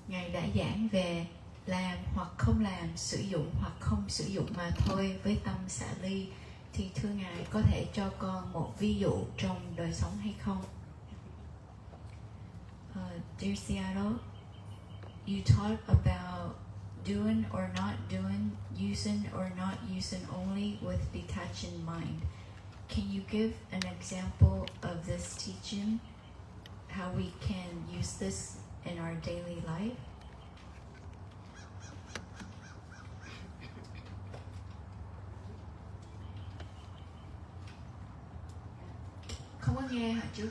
Ngài đã giảng về làm hoặc không làm, sử dụng hoặc không sử dụng mà thôi với tâm xả ly, thì thưa Ngài có thể cho con một ví dụ trong đời sống hay không? Dear Seattle, you talk about doing or not doing, using or not using only with detaching mind. Can you give an example of this teaching, how we can use this in our daily life? Không có nghe hả chú?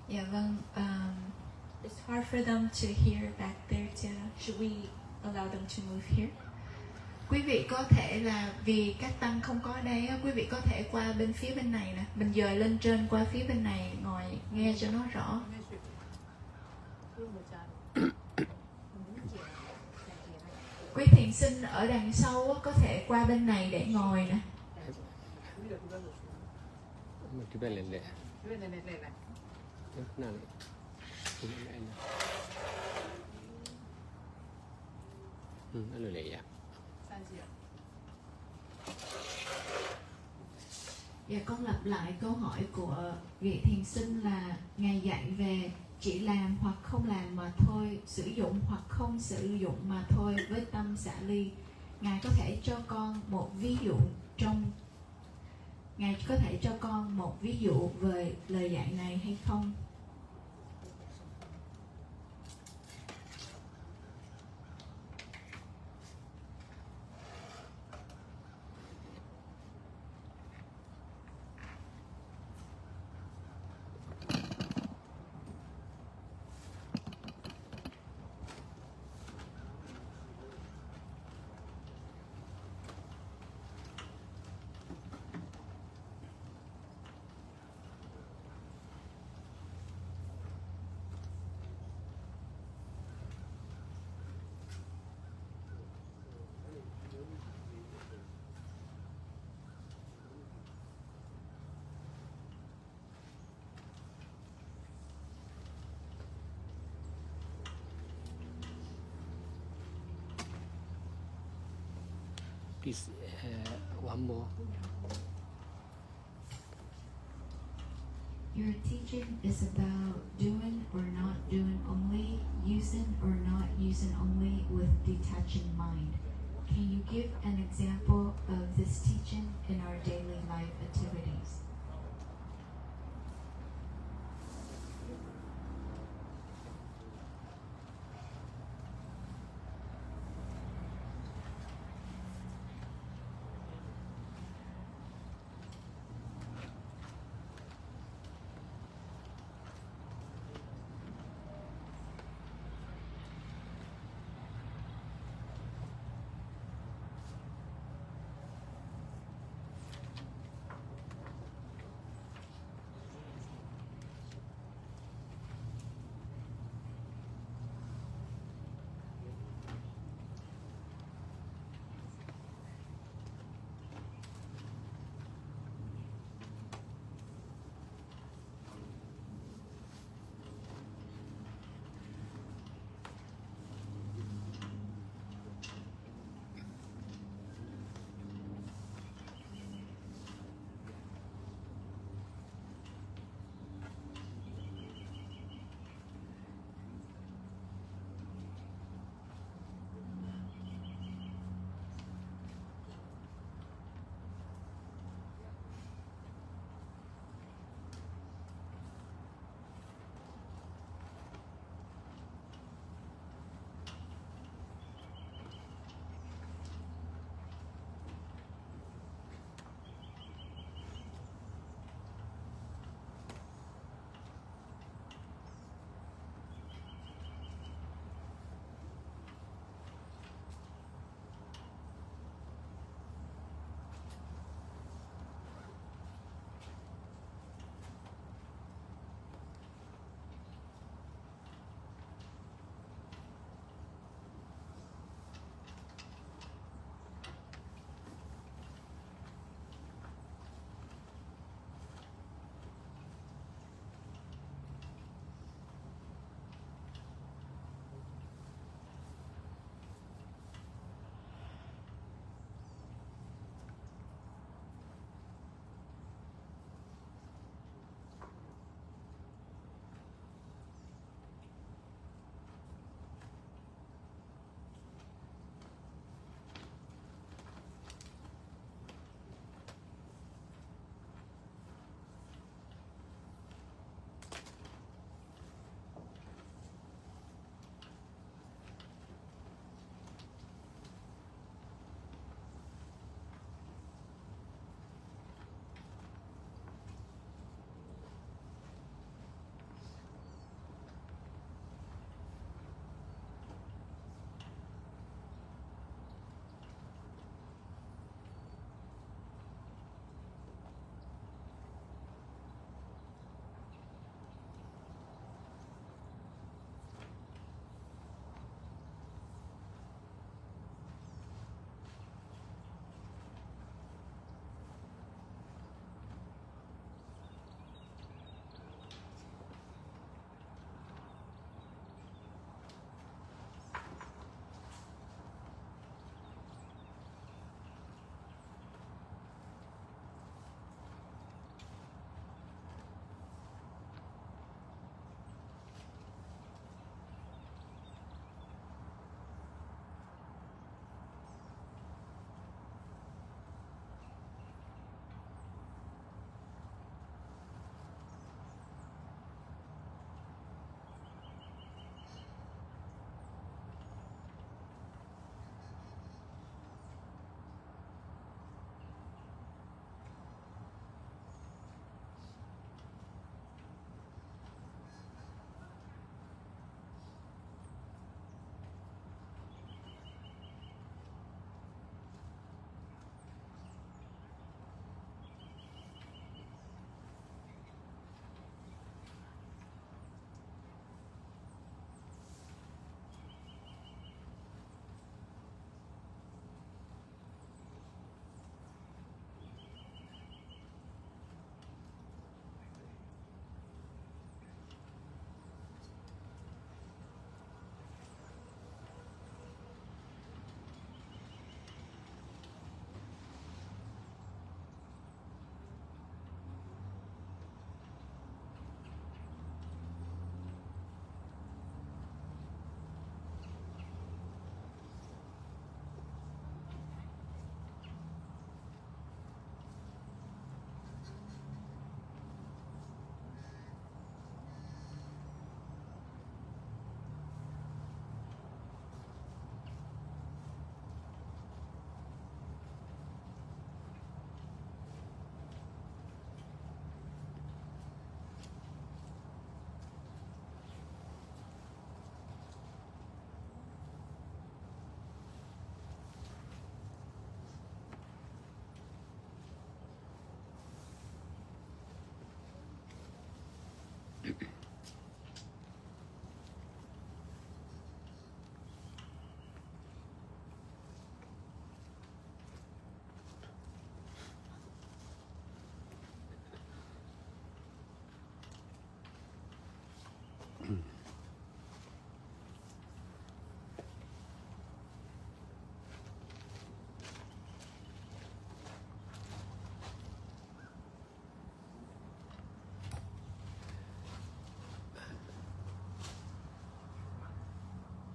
Dạ vâng. It's hard for them to hear back there. Should we allow them to move here? Quý vị có thể là vì các tăng không có ở đây, quý vị có thể qua bên phía bên này nè, mình dời lên trên qua phía bên này ngồi nghe cho nó rõ. Quý thiền sinh ở đằng sau có thể qua bên này để ngồi nè. Dạ, con lặp lại câu hỏi của vị thiền sinh là Ngài dạy về chỉ làm hoặc không làm mà thôi, sử dụng hoặc không sử dụng mà thôi với tâm xả ly. Ngài có thể cho con một ví dụ về lời dạy này hay không? Please, one more. Your teaching is about doing or not doing only, using or not using only with detaching mind. Can you give an example of this teaching in our daily life activities?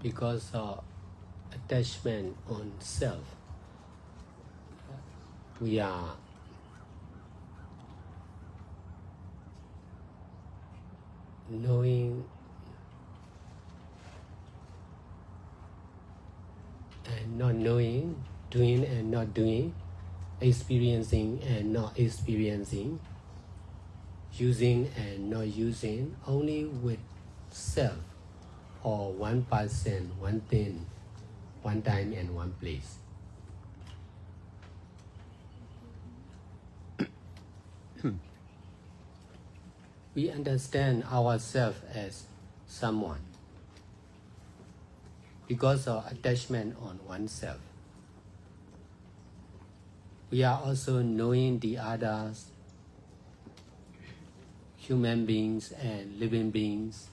because of attachment on self. We are knowing and not knowing, doing and not doing, experiencing and not experiencing, using and not using, only with self or one person, one thing, one time and one place. We understand ourselves as someone because of attachment on oneself. We are also knowing the others, human beings and living beings,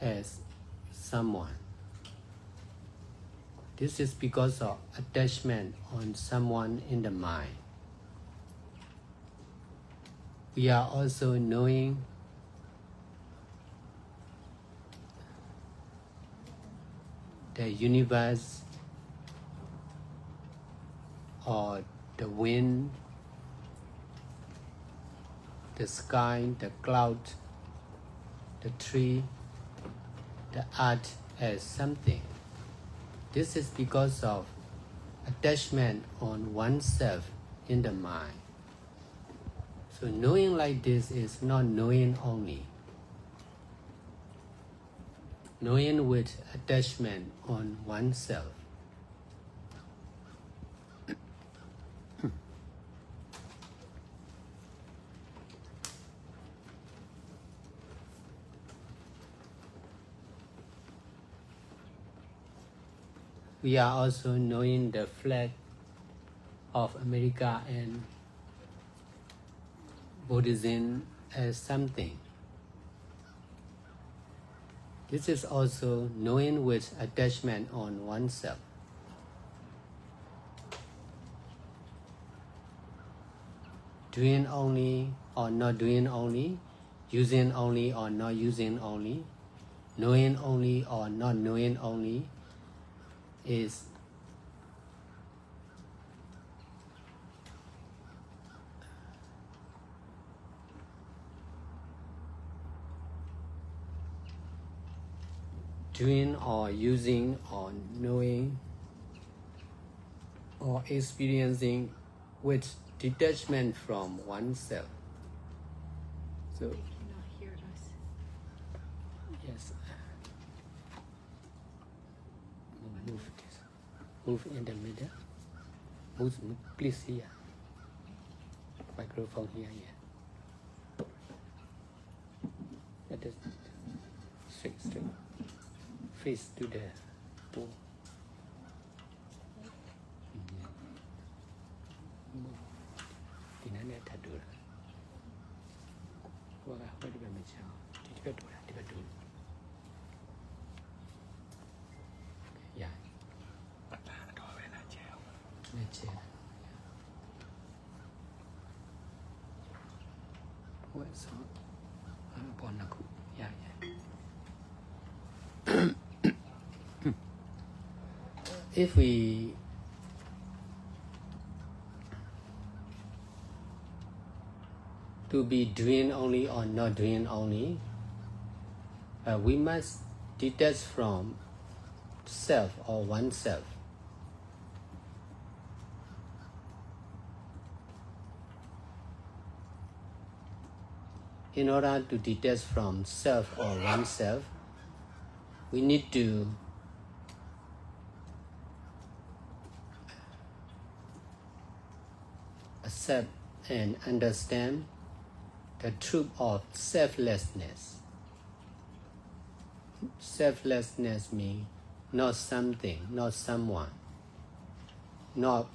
as someone. This is because of attachment on someone in the mind. We are also knowing the universe or the wind, the sky, the cloud, the tree, the earth as something. This is because of attachment on oneself in the mind. So knowing like this is not knowing only. Knowing with attachment on oneself. We are also knowing the flag of America and Buddhism as something. This is also knowing with attachment on oneself. Doing only or not doing only, using only or not using only, knowing only or not knowing only is doing or using or knowing or experiencing with detachment from oneself. So, They cannot hear us. yes. Move this. Move in the middle. Move, please here. Microphone here, yeah. That is straight. Face to the wall. Tina net had do. What do you mean? Did you do that? Yeah. Chair. What's on? Yeah. If we to be doing only or not doing only, we must detach from self or oneself. In order to detach from self or oneself, we need to accept and understand the truth of selflessness. Selflessness means not something, not someone, not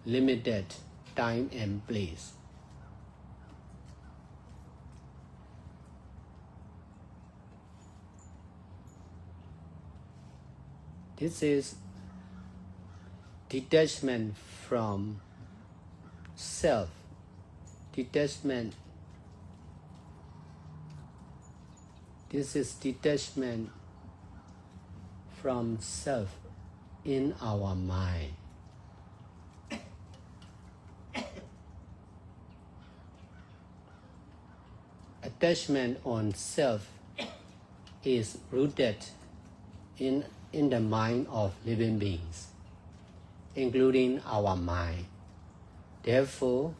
limited time and place. This is detachment from self, detachment. This is detachment from self in our mind. Attachment on self is rooted in the mind of living beings, including our mind. Therefore,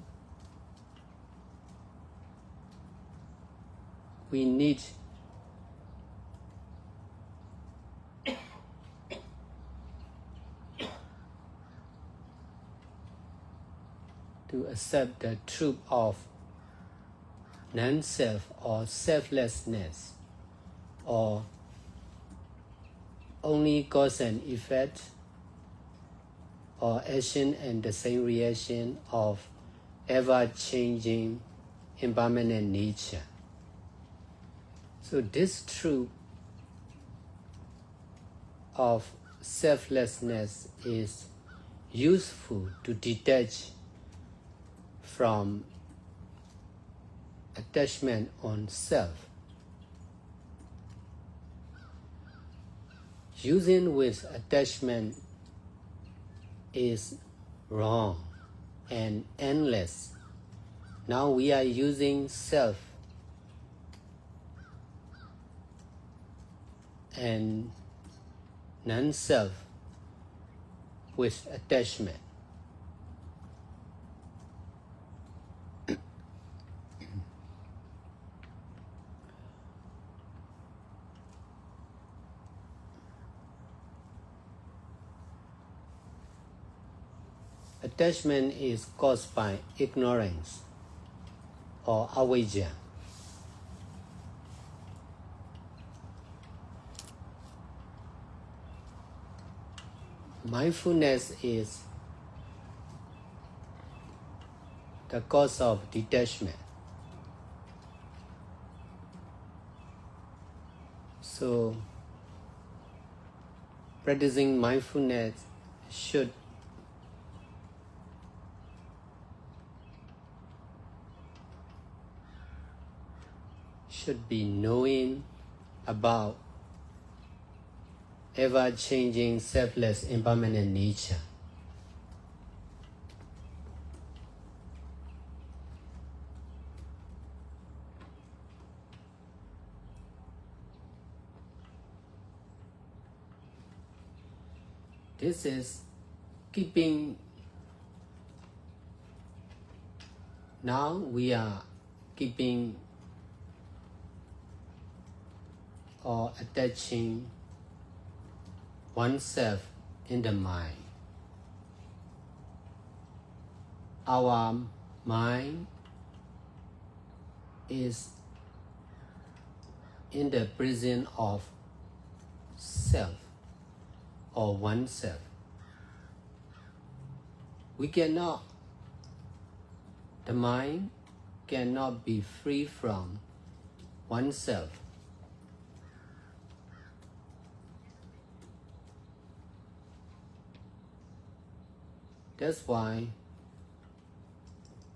we need to accept the truth of non-self or selflessness, or only cause and effect, or action and the same reaction of ever-changing impermanent nature. So this truth of selflessness is useful to detach from attachment on self. Using with attachment is wrong and endless. Now we are using self and non-self with attachment. Attachment is caused by ignorance or avijja. Mindfulness is the cause of detachment. So, practicing mindfulness should be knowing about ever-changing, selfless, impermanent nature. This is keeping. Now we are keeping or attaching oneself in the mind. Our mind is in the prison of self or oneself. The mind cannot be free from oneself. That's why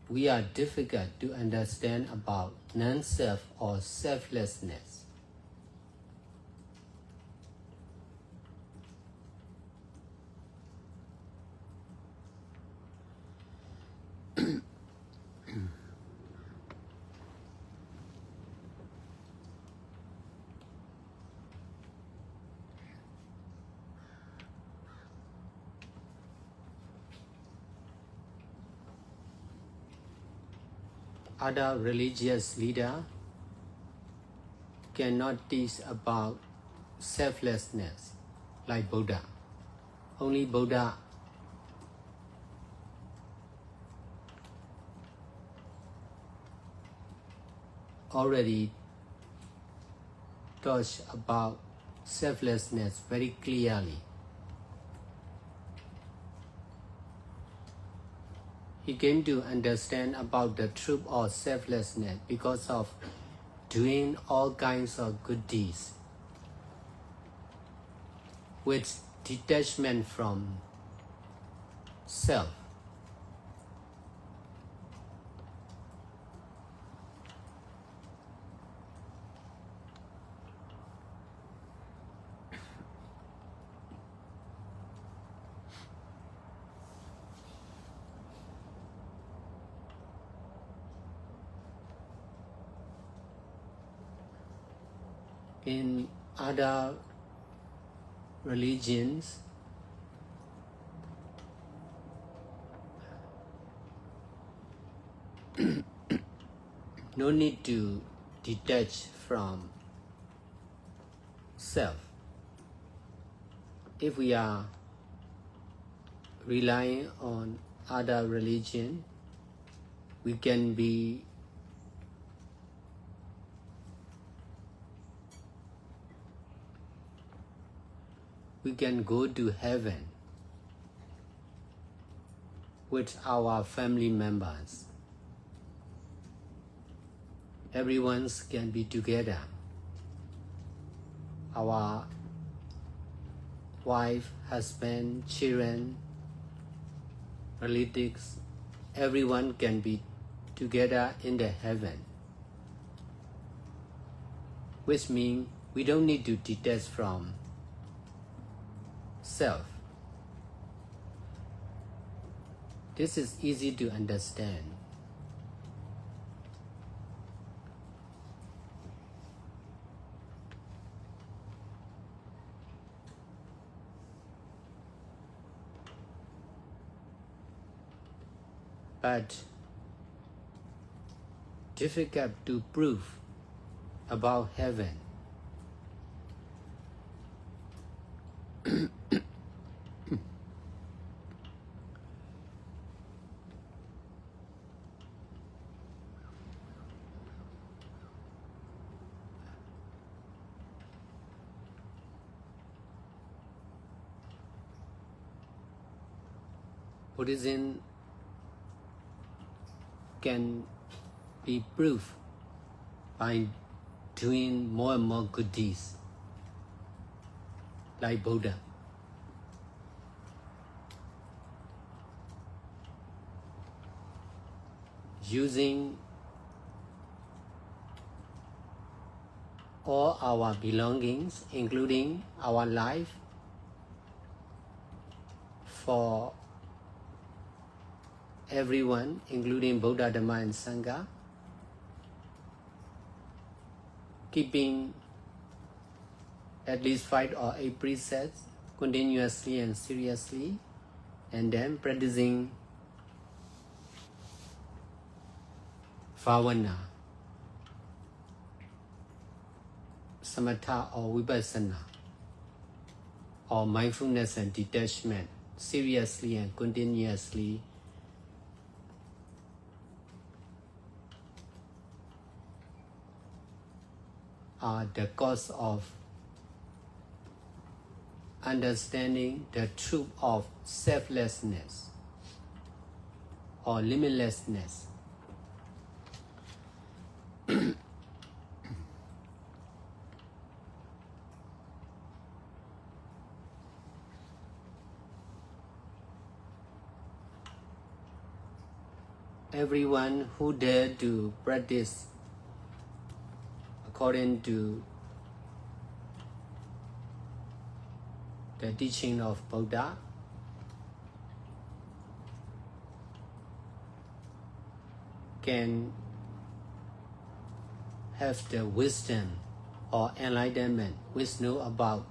we are difficult to understand about non-self or selflessness. Other religious leaders cannot teach about selflessness like Buddha. Only Buddha already taught about selflessness very clearly. He came to understand about the truth of selflessness because of doing all kinds of good deeds with detachment from self. In other religions, no need to detach from self. If we are relying on other religion, we can go to heaven with our family members. Everyone can be together. Our wife, husband, children, relatives, everyone can be together in the heaven. Which means we don't need to detach from self. This is easy to understand. But difficult to prove about heaven. Buddhism can be proved by doing more and more good deeds, like Buddha. Using all our belongings, including our life, for everyone, including Buddha, Dhamma, and Sangha, keeping at least 5 or 8 precepts continuously and seriously, and then practicing Bhavana, Samatha or Vipassana, or mindfulness and detachment, seriously and continuously, are the cause of understanding the truth of selflessness or limitlessness. Everyone who dare to practice according to the teaching of Buddha can have the wisdom or enlightenment, which know about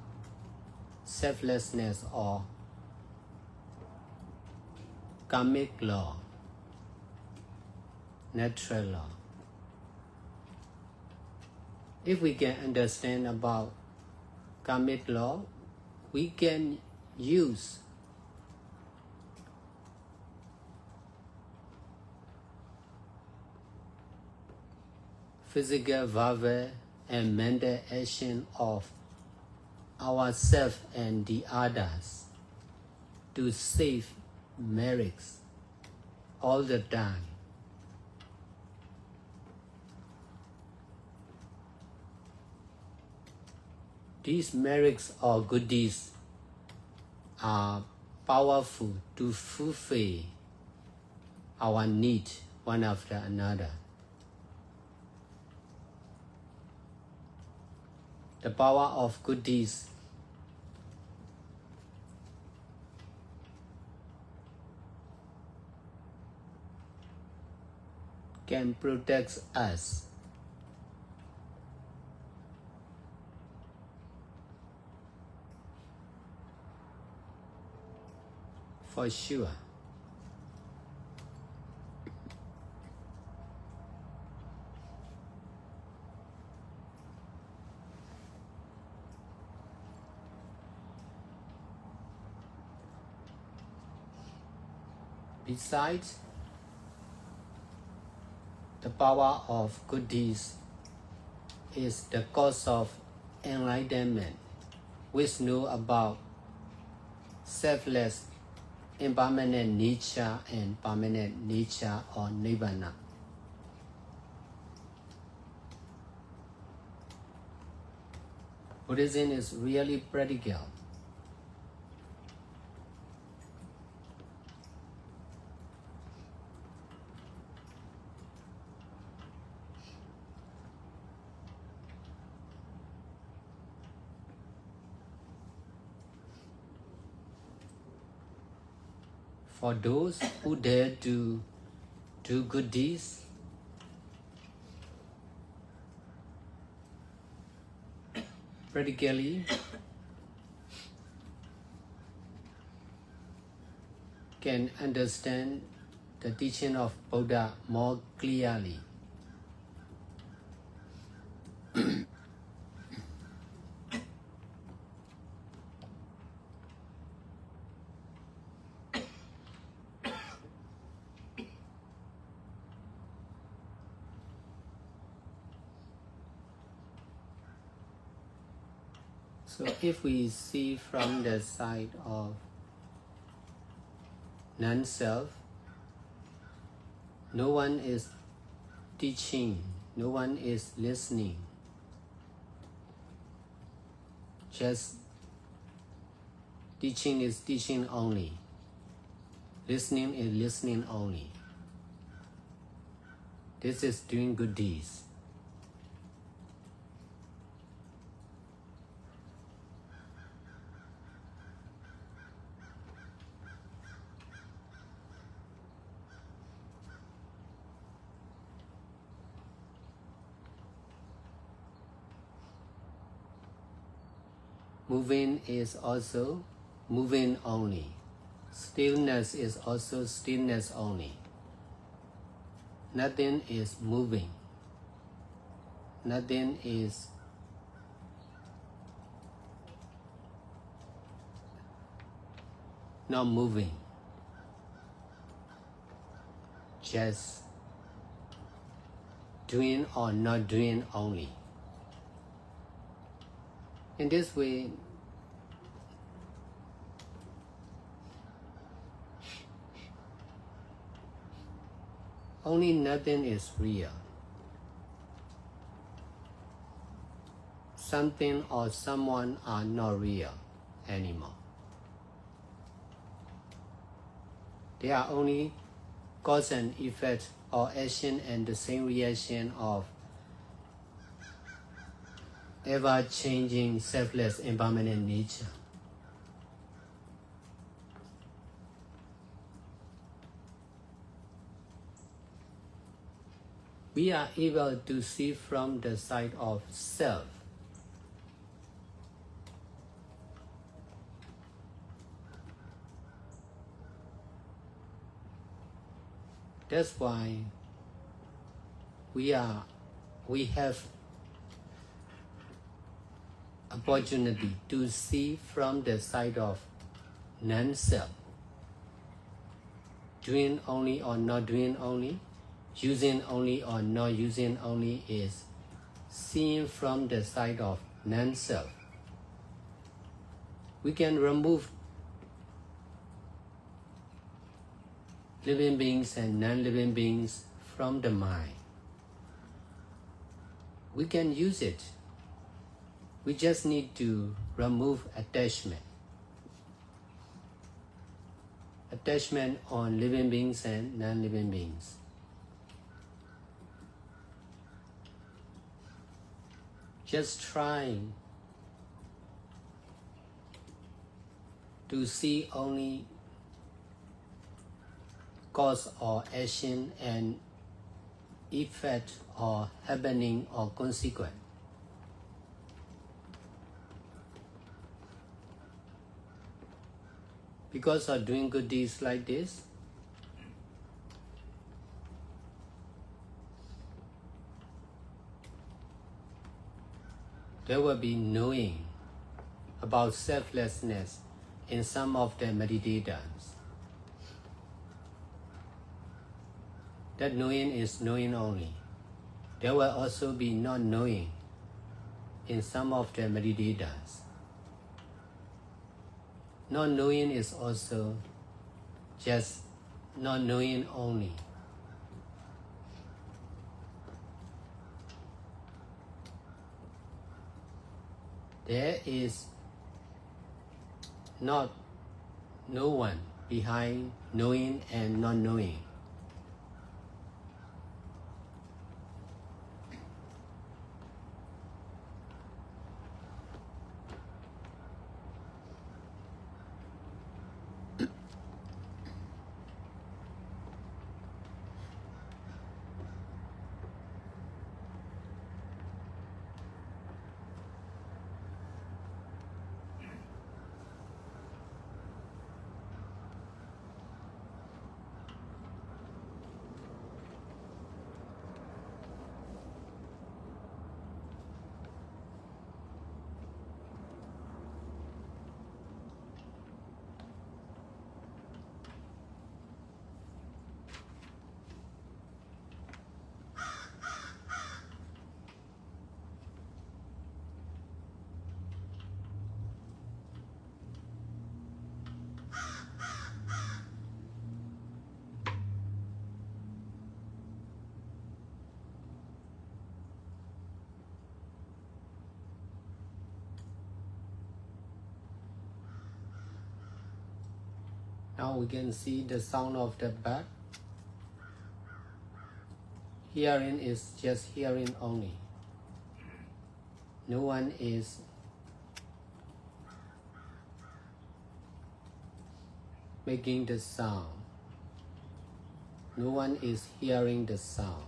selflessness or karmic law, natural law. If we can understand about karmic law, we can use physical, verbal, and mental action of ourselves and the others to save marriage all the time. These merits or good deeds are powerful to fulfill our need one after another. The power of good deeds can protect us for sure. Besides, the power of good deeds is the cause of enlightenment, which know about selfless, impermanent nature and permanent nature or Nibbana. Buddhism is really practical. For those who dare to do good deeds, practically can understand the teaching of Buddha more clearly. So if we see from the side of non-self, no one is teaching, no one is listening. Just teaching is teaching only. Listening is listening only. This is doing good deeds. Moving is also moving only. Stillness is also stillness only. Nothing is moving. Nothing is not moving. Just doing or not doing only. In this way, only nothing is real. Something or someone are not real anymore. They are only cause and effect or action and the same reaction of ever-changing, selfless, impermanent nature. We are able to see from the side of self. That's why we have opportunity to see from the side of non-self. Doing only or not doing only, using only or not using only is seen from the side of non-self. We can remove living beings and non-living beings from the mind. We can use it. We just need to remove attachment. Attachment on living beings and non-living beings. Just trying to see only cause or action and effect or happening or consequence. because of doing good deeds like this, there will be knowing about selflessness in some of the meditators. That knowing is knowing only. There will also be not knowing in some of the meditators. Not knowing is also just not knowing only. There is no one behind knowing and not knowing. Now we can see the sound of the bird. Hearing is just hearing only. No one is making the sound. No one is hearing the sound.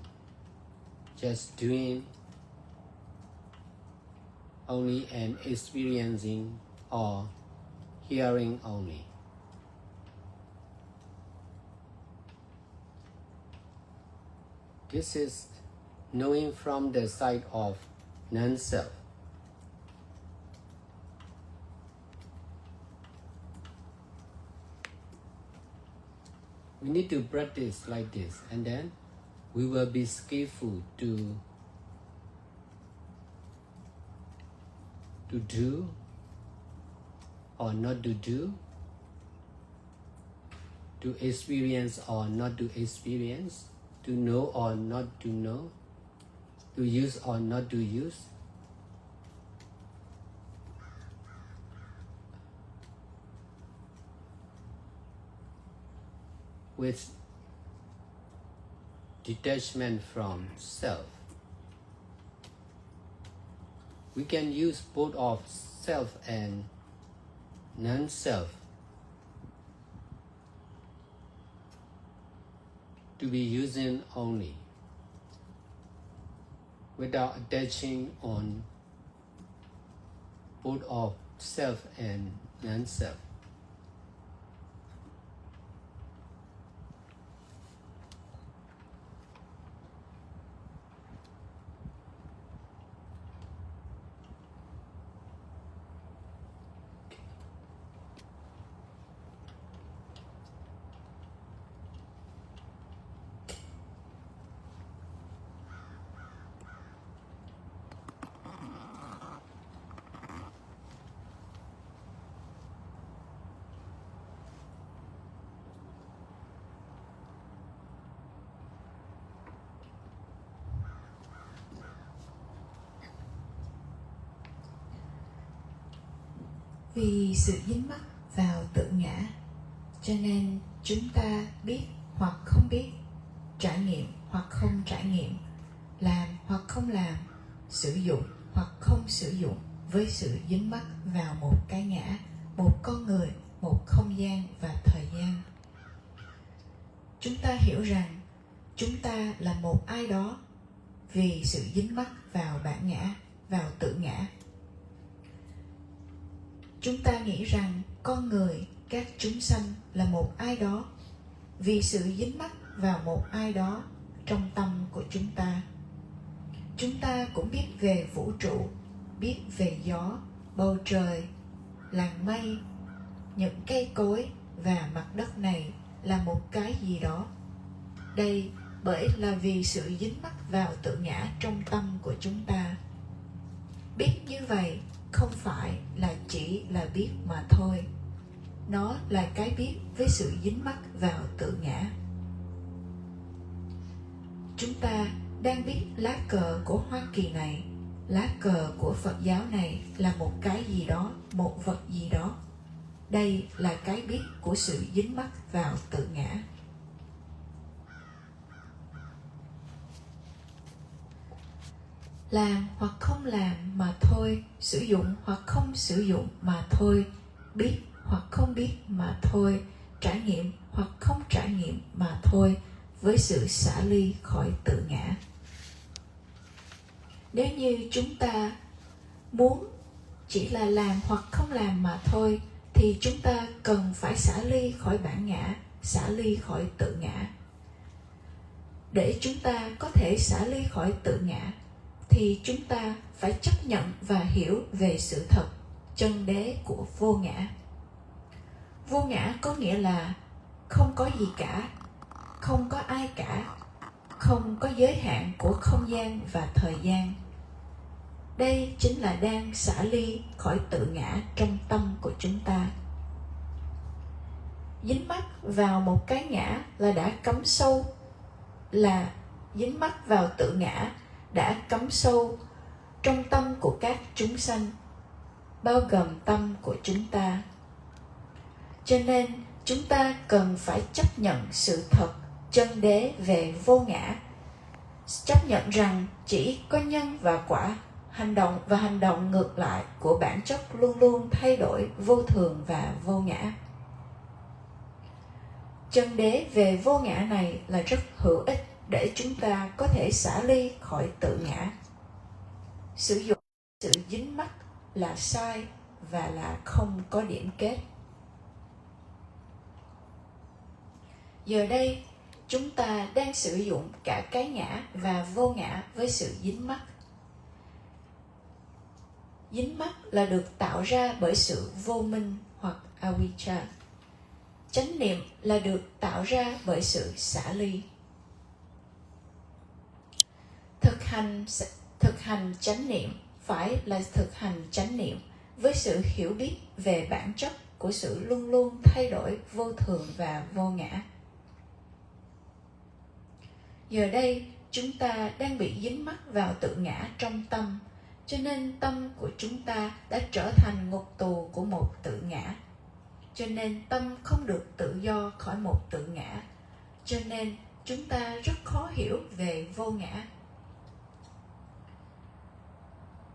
Just doing only and experiencing or hearing only. This is knowing from the side of non-self. We need to practice like this, and then we will be skillful to do or not to do, to experience or not to experience, to know or not to know, to use or not to use. With detachment from self. We can use both of self and non-self to be using only, without attaching on both of self and non-self. Vì sự dính mắc vào tự ngã, cho nên chúng ta biết hoặc không biết, trải nghiệm hoặc không trải nghiệm, làm hoặc không làm, sử dụng hoặc không sử dụng với sự dính mắc vào một cái ngã, một con người, một không gian và thời gian. Chúng ta hiểu rằng chúng ta là một ai đó vì sự dính mắc vào bản ngã, vào tự ngã. Chúng ta nghĩ rằng con người các chúng sanh là một ai đó, vì sự dính mắc vào một ai đó trong tâm của chúng ta. Chúng ta cũng biết về vũ trụ, biết về gió, bầu trời, làng mây, những cây cối và mặt đất này là một cái gì đó. Đây bởi là vì sự dính mắc vào tự ngã trong tâm của chúng ta. Biết như vậy không phải là chỉ là biết mà thôi. Nó là cái biết với sự dính mắc vào tự ngã. Chúng ta đang biết lá cờ của Hoa Kỳ này, lá cờ của Phật giáo này là một cái gì đó, một vật gì đó. Đây là cái biết của sự dính mắc vào tự ngã. Làm hoặc không làm mà thôi, sử dụng hoặc không sử dụng mà thôi, biết hoặc không biết mà thôi, trải nghiệm hoặc không trải nghiệm mà thôi, với sự xả ly khỏi tự ngã. Nếu như chúng ta muốn chỉ là làm hoặc không làm mà thôi, thì chúng ta cần phải xả ly khỏi bản ngã, xả ly khỏi tự ngã. Để chúng ta có thể xả ly khỏi tự ngã, thì chúng ta phải chấp nhận và hiểu về sự thật, chân đế của vô ngã. Vô ngã có nghĩa là không có gì cả, không có ai cả, không có giới hạn của không gian và thời gian. Đây chính là đang xả ly khỏi tự ngã trong tâm của chúng ta. Dính mắc vào một cái ngã là đã cắm sâu, là dính mắc vào tự ngã đã cắm sâu trong tâm của các chúng sanh, bao gồm tâm của chúng ta. Cho nên chúng ta cần phải chấp nhận sự thật, chân đế về vô ngã, chấp nhận rằng chỉ có nhân và quả, hành động và hành động ngược lại của bản chất luôn luôn thay đổi, vô thường và vô ngã. Chân đế về vô ngã này là rất hữu ích để chúng ta có thể xả ly khỏi tự ngã. Sử dụng sự dính mắc là sai và là không có điểm kết. Giờ đây, chúng ta đang sử dụng cả cái ngã và vô ngã với sự dính mắc. Dính mắc là được tạo ra bởi sự vô minh hoặc avijja. Chánh niệm là được tạo ra bởi sự xả ly. Thực hành chánh niệm phải là thực hành chánh niệm với sự hiểu biết về bản chất của sự luôn luôn thay đổi, vô thường và vô ngã. Giờ đây, chúng ta đang bị dính mắc vào tự ngã trong tâm, cho nên tâm của chúng ta đã trở thành ngục tù của một tự ngã. Cho nên tâm không được tự do khỏi một tự ngã. Cho nên chúng ta rất khó hiểu về vô ngã.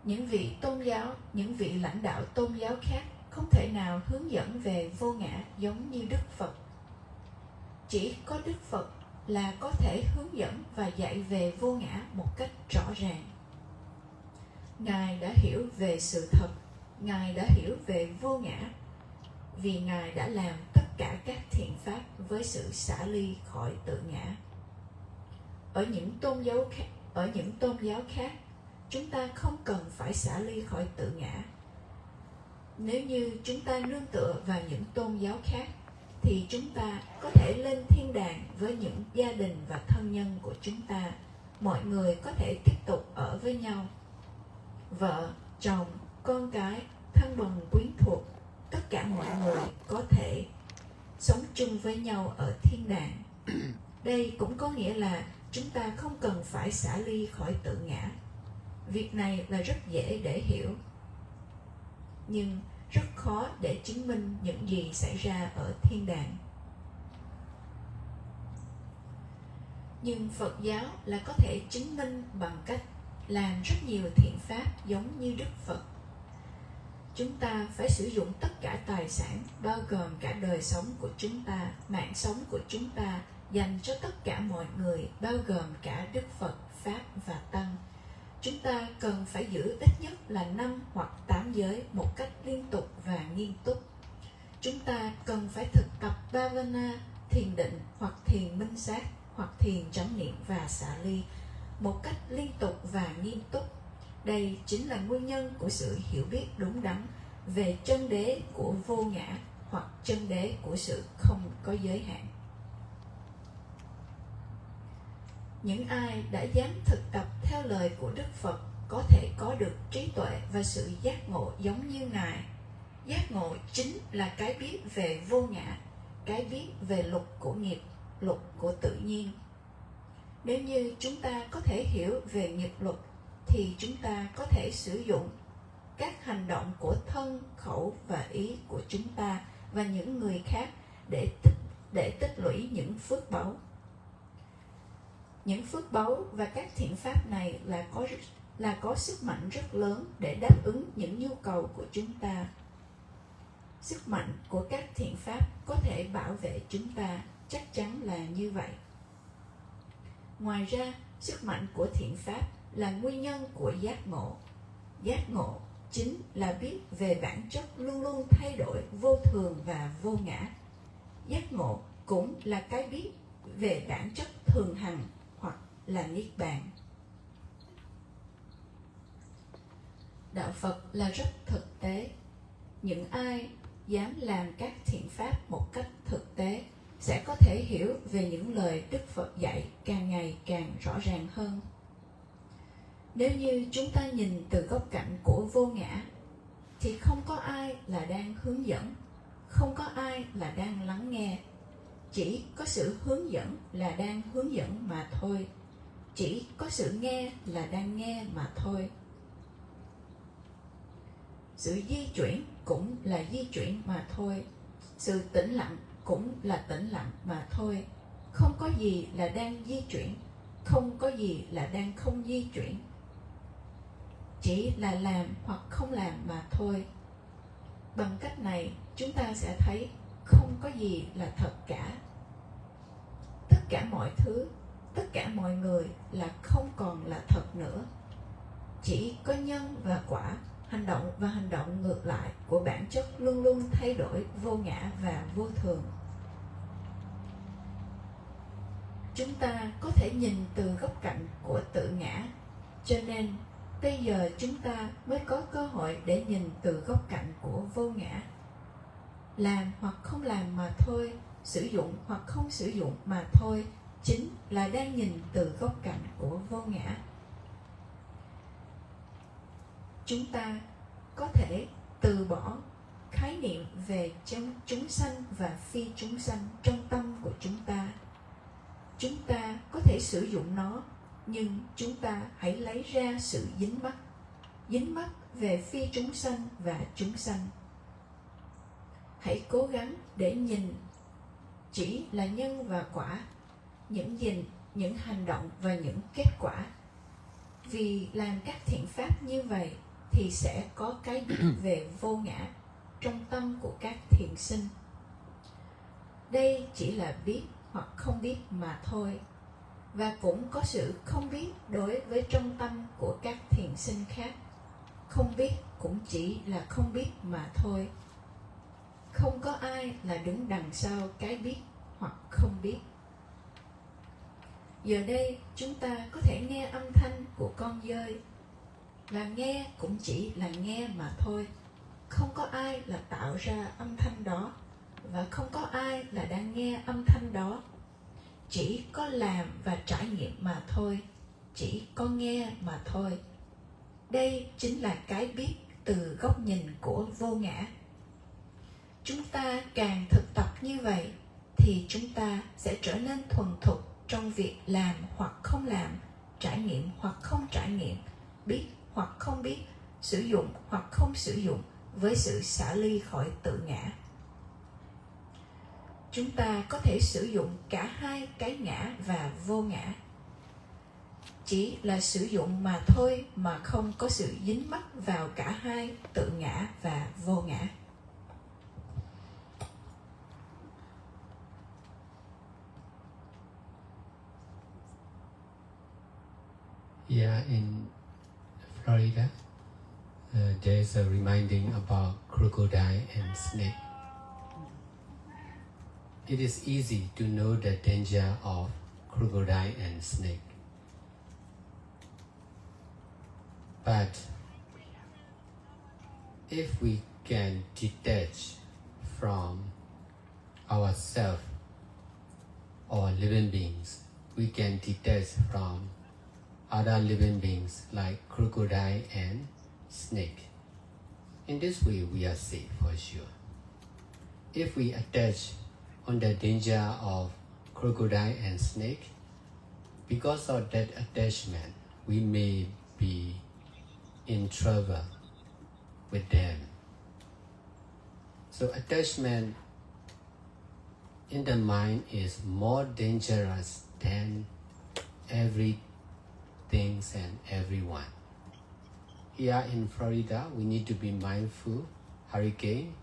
Những vị tôn giáo, những vị lãnh đạo tôn giáo khác không thể nào hướng dẫn về vô ngã giống như Đức Phật. Chỉ có Đức Phật là có thể hướng dẫn và dạy về vô ngã một cách rõ ràng. Ngài đã hiểu về sự thật, Ngài đã hiểu về vô ngã, vì Ngài đã làm tất cả các thiện pháp với sự xả ly khỏi tự ngã. Ở những tôn giáo khác, chúng ta không cần phải xả ly khỏi tự ngã. Nếu như chúng ta nương tựa vào những tôn giáo khác, thì chúng ta có thể lên thiên đàng với những gia đình và thân nhân của chúng ta. Mọi người có thể tiếp tục ở với nhau. Vợ, chồng, con cái, thân bằng quyến thuộc, tất cả mọi người có thể sống chung với nhau ở thiên đàng. Đây cũng có nghĩa là chúng ta không cần phải xả ly khỏi tự ngã. Việc này là rất dễ để hiểu, nhưng rất khó để chứng minh những gì xảy ra ở thiên đàng. Nhưng Phật giáo là có thể chứng minh bằng cách làm rất nhiều thiện pháp giống như Đức Phật. Chúng ta phải sử dụng tất cả tài sản, bao gồm cả đời sống của chúng ta, mạng sống của chúng ta, dành cho tất cả mọi người, bao gồm cả Đức Phật, Pháp và Tăng. Chúng ta cần phải giữ ít nhất là 5 hoặc 8 giới một cách liên tục và nghiêm túc. chúng ta cần phải thực tập Bhavana, thiền định hoặc thiền minh sát hoặc thiền chánh niệm và xả ly một cách liên tục và nghiêm túc. Đây chính là nguyên nhân của sự hiểu biết đúng đắn về chân đế của vô ngã hoặc chân đế của sự không có giới hạn. Những ai đã dám thực tập theo lời của Đức Phật có thể có được trí tuệ và sự giác ngộ giống như Ngài. Giác ngộ chính là cái biết về vô ngã, cái biết về luật của nghiệp, luật của tự nhiên. Nếu như chúng ta có thể hiểu về nghiệp luật, thì chúng ta có thể sử dụng các hành động của thân, khẩu và ý của chúng ta và những người khác để tích lũy những phước báu. Những phước báu và các thiện pháp này là có sức mạnh rất lớn để đáp ứng những nhu cầu của chúng ta. Sức mạnh của các thiện pháp có thể bảo vệ chúng ta, chắc chắn là như vậy. Ngoài ra, sức mạnh của thiện pháp là nguyên nhân của giác ngộ. Giác ngộ chính là biết về bản chất luôn luôn thay đổi, vô thường và vô ngã. Giác ngộ cũng là cái biết về bản chất thường hằng hoặc là niết bàn. Đạo Phật là rất thực tế. Những ai dám làm các thiện pháp một cách thực tế sẽ có thể hiểu về những lời Đức Phật dạy càng ngày càng rõ ràng hơn. Nếu như chúng ta nhìn từ góc cạnh của vô ngã, thì không có ai là đang hướng dẫn, không có ai là đang lắng nghe. Chỉ có sự hướng dẫn là đang hướng dẫn mà thôi. Chỉ có sự nghe là đang nghe mà thôi. Sự di chuyển cũng là di chuyển mà thôi. Sự tĩnh lặng cũng là tĩnh lặng mà thôi. Không có gì là đang di chuyển, không có gì là đang không di chuyển. Chỉ là làm hoặc không làm mà thôi. Bằng cách này, chúng ta sẽ thấy không có gì là thật cả. Tất cả mọi thứ, tất cả mọi người là không còn là thật nữa. Chỉ có nhân và quả, hành động và hành động ngược lại của bản chất luôn luôn thay đổi, vô ngã và vô thường. Chúng ta có thể nhìn từ góc cạnh của tự ngã, cho nên bây giờ chúng ta mới có cơ hội để nhìn từ góc cạnh của vô ngã. Làm hoặc không làm mà thôi, sử dụng hoặc không sử dụng mà thôi, chính là đang nhìn từ góc cạnh của vô ngã. Chúng ta có thể từ bỏ khái niệm về chúng sanh và phi chúng sanh trong tâm của chúng ta. Chúng ta có thể sử dụng nó, nhưng chúng ta hãy lấy ra sự dính mắc về phi chúng sanh và chúng sanh. Hãy cố gắng để nhìn chỉ là nhân và quả, những hành động và những kết quả. Vì làm các thiện pháp như vậy thì sẽ có cái biết về vô ngã trong tâm của các thiện sinh. Đây chỉ là biết hoặc không biết mà thôi, và cũng có sự không biết đối với trong tâm của các thiện sinh khác. Không biết cũng chỉ là không biết mà thôi. Không có ai là đứng đằng sau cái biết hoặc không biết. Giờ đây chúng ta có thể nghe âm thanh của con dơi, và nghe cũng chỉ là nghe mà thôi. Không có ai là tạo ra âm thanh đó, và không có ai là đang nghe âm thanh đó. Chỉ có làm và trải nghiệm mà thôi. Chỉ có nghe mà thôi. Đây chính là cái biết từ góc nhìn của vô ngã. Chúng ta càng thực tập như vậy thì chúng ta sẽ trở nên thuần thục trong việc làm hoặc không làm, trải nghiệm hoặc không trải nghiệm, biết hoặc không biết, sử dụng hoặc không sử dụng, với sự xả ly khỏi tự ngã. Chúng ta có thể sử dụng cả hai cái ngã và vô ngã. Chỉ là sử dụng mà thôi, mà không có sự dính mắc vào cả hai, tự ngã và vô ngã. Yeah, in Florida, there's a reminding about crocodile and snake. it is easy to know the danger of crocodile and snake. But if we can detach from ourselves or living beings, we can detach from other living beings like crocodile and snake. In this way, we are safe for sure. If we attach on the danger of crocodile and snake, because of that attachment, we may be in trouble with them. So attachment in the mind is more dangerous than everything and everyone. Here in Florida, we need to be mindful, hurricane.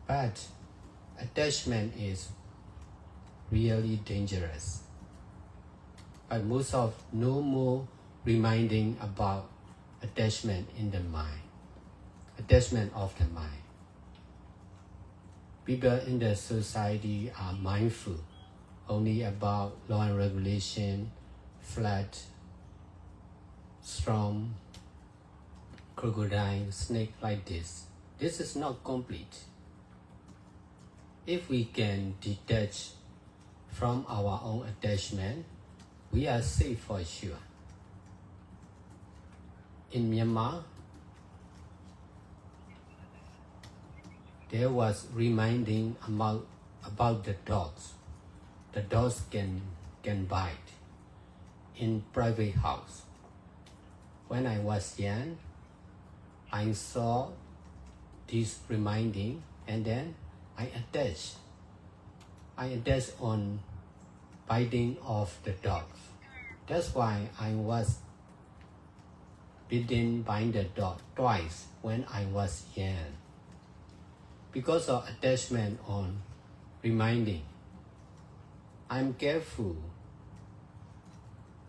But attachment is really dangerous. But most of no more reminding about attachment in the mind, attachment of the mind. People in the society are mindful only about law and regulation, flat, strong, crocodile, snake like this. This is not complete. If we can detach from our own attachment, we are safe for sure. In Myanmar, there was reminding about the dogs. The dogs can bite in private house. When I was young, I saw this reminding and then I attached on biting of the dogs. That's why I was bitten by the dog twice when I was young. Because of attachment on reminding, I'm careful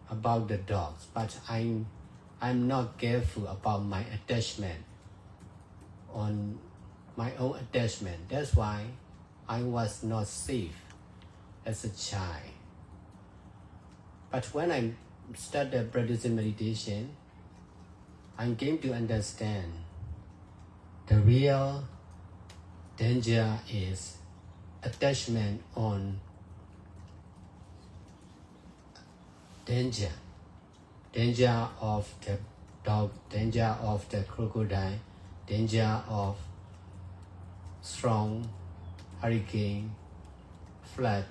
about the dogs, but I'm not careful about my attachment on my own attachment. That's why I was not safe as a child. But when I started practicing meditation, I came to understand the real danger is attachment on danger of the dog, danger of the crocodile, danger of strong hurricane, flood.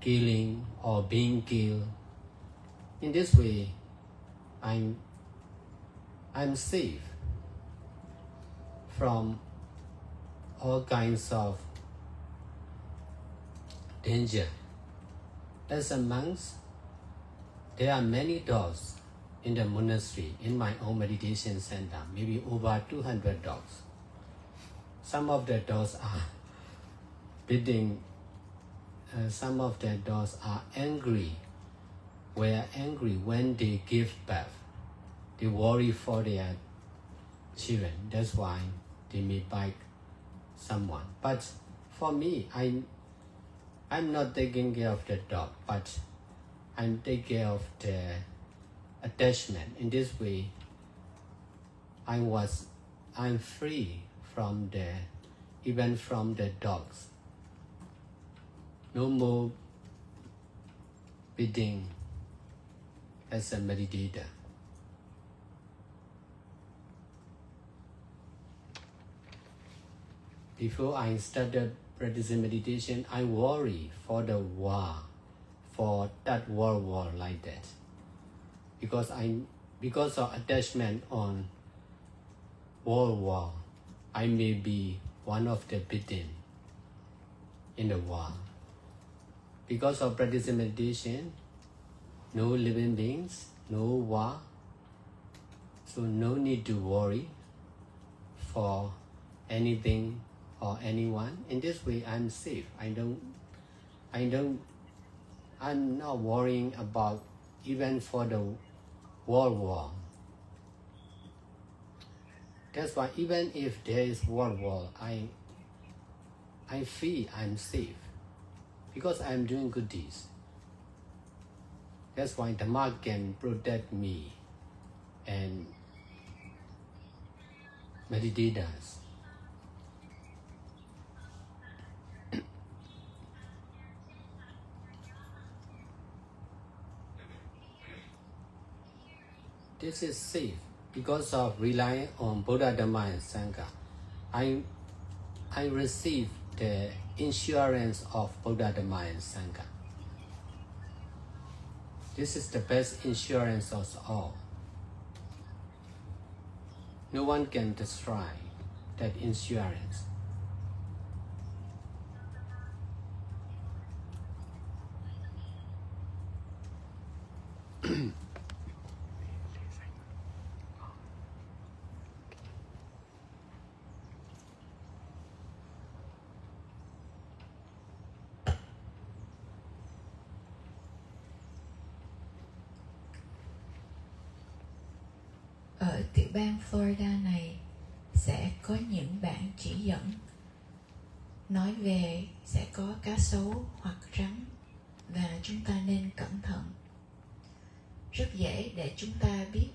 Killing or being killed. In this way, I'm safe from all kinds of danger. As a monk, there are many dogs in the monastery, in my own meditation center, maybe over 200 dogs. Some of the dogs are biting. Some of the dogs are angry. Were angry when they give birth. They worry for their children. That's why they may bite someone. But for me, I'm not taking care of the dog, but I'm taking care of the attachment. In this way, I'm free from even from the dogs. No more biting as a meditator. Before I started practicing meditation, I worry for the war, for that world war like that. Because of attachment on world war, I may be one of the bitten in the war. Because of practicing meditation, no living beings, no war, so no need to worry for anything or anyone. In this way, I'm safe. I'm not worrying about even for the world war. That's why even if there is world war, I feel I'm safe because I'm doing good deeds. That's why Dhamma can protect me and meditators. This is safe because of relying on Buddha, Dhamma, and Sangha. I receive the insurance of Buddha, Dhamma, and Sangha. This is the best insurance of all. No one can destroy that insurance. Ở tiểu bang Florida này sẽ có những bản chỉ dẫn nói về sẽ có cá sấu hoặc rắn và chúng ta nên cẩn thận. Rất dễ để chúng ta biết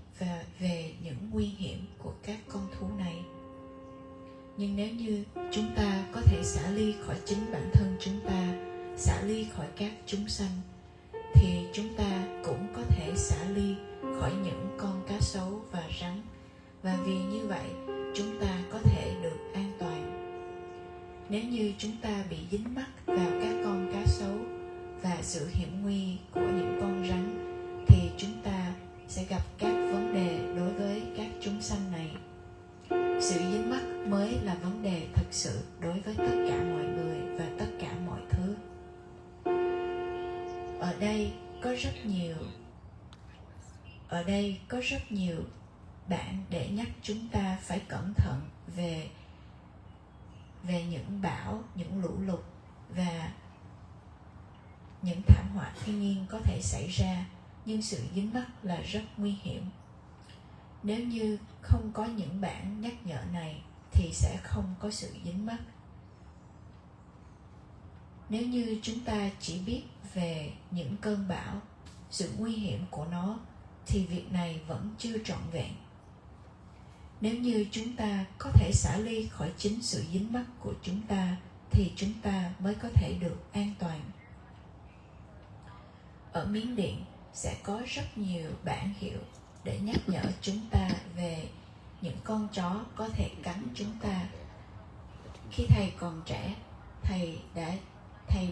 về những nguy hiểm của các con thú này. Nhưng nếu như chúng ta có thể xả ly khỏi chính bản thân chúng ta, xả ly khỏi các chúng sanh, thì chúng ta cũng có thể xả ly khỏi những con cá sấu và rắn. Và vì như vậy, chúng ta có thể được an toàn. Nếu như chúng ta bị dính mắc vào các con cá sấu và sự hiểm nguy của những con rắn, thì chúng ta sẽ gặp các vấn đề đối với các chúng sanh này. Sự dính mắc mới là vấn đề thực sự đối với tất cả mọi người và tất cả mọi thứ. Ở đây có rất nhiều bản để nhắc chúng ta phải cẩn thận về những bão, những lũ lụt và những thảm họa thiên nhiên có thể xảy ra, nhưng sự dính mắc là rất nguy hiểm. Nếu như không có những bản nhắc nhở này thì sẽ không có sự dính mắc. Nếu như chúng ta chỉ biết về những cơn bão, sự nguy hiểm của nó, thì việc này vẫn chưa trọn vẹn. Nếu như chúng ta có thể xả ly khỏi chính sự dính mắc của chúng ta, thì chúng ta mới có thể được an toàn. Ở Miến Điện sẽ có rất nhiều bản hiệu để nhắc nhở chúng ta về những con chó có thể cắn chúng ta. Khi thầy còn trẻ, thầy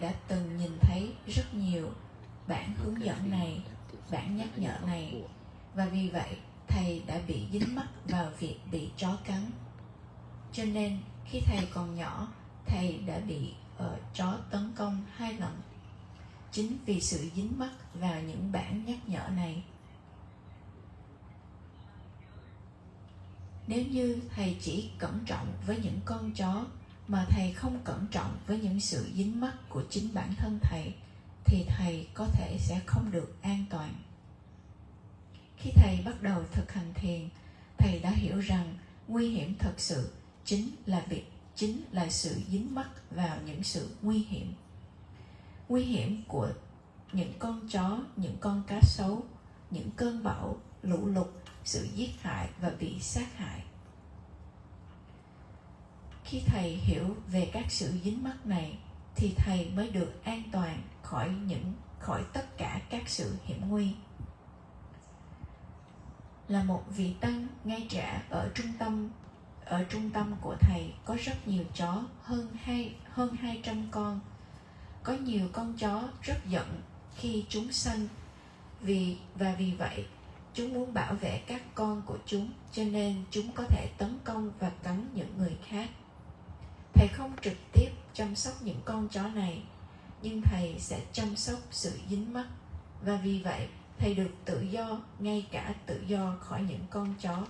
đã từng nhìn thấy rất nhiều bản hướng dẫn này, bản nhắc nhở này, và vì vậy thầy đã bị dính mắc vào việc bị chó cắn. Cho nên khi thầy còn nhỏ, thầy đã bị chó tấn công 2 lần, chính vì sự dính mắc vào những bản nhắc nhở này. Nếu như thầy chỉ cẩn trọng với những con chó mà thầy không cẩn trọng với những sự dính mắc của chính bản thân thầy, thì thầy có thể sẽ không được an toàn. Khi thầy bắt đầu thực hành thiền, thầy đã hiểu rằng nguy hiểm thật sự chính là sự dính mắc vào những sự nguy hiểm. Nguy hiểm của những con chó, những con cá sấu, những cơn bão, lũ lụt, sự giết hại và bị sát hại. Khi thầy hiểu về các sự dính mắc này, thì thầy mới được an toàn khỏi tất cả các sự hiểm nguy. Là một vị tăng ngay trả ở trung tâm của thầy có rất nhiều chó, hơn 200 con. Có nhiều con chó rất giận khi chúng sanh, vì vậy chúng muốn bảo vệ các con của chúng, cho nên chúng có thể tấn công và cắn những người khác. Thầy không trực tiếp chăm sóc những con chó này, nhưng thầy sẽ chăm sóc sự dính mắc, và vì vậy thầy được tự do, ngay cả tự do khỏi những con chó,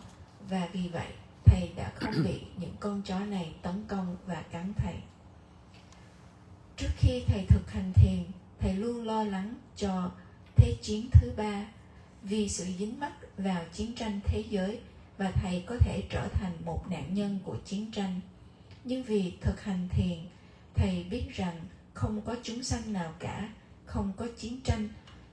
và vì vậy thầy đã không bị những con chó này tấn công và cắn thầy. Trước khi thầy thực hành thiền, thầy luôn lo lắng cho Thế chiến thứ 3, vì sự dính mắc vào chiến tranh thế giới và thầy có thể trở thành một nạn nhân của chiến tranh. Nhưng vì thực hành thiền, thầy biết rằng không có chúng sanh nào cả, không có chiến tranh,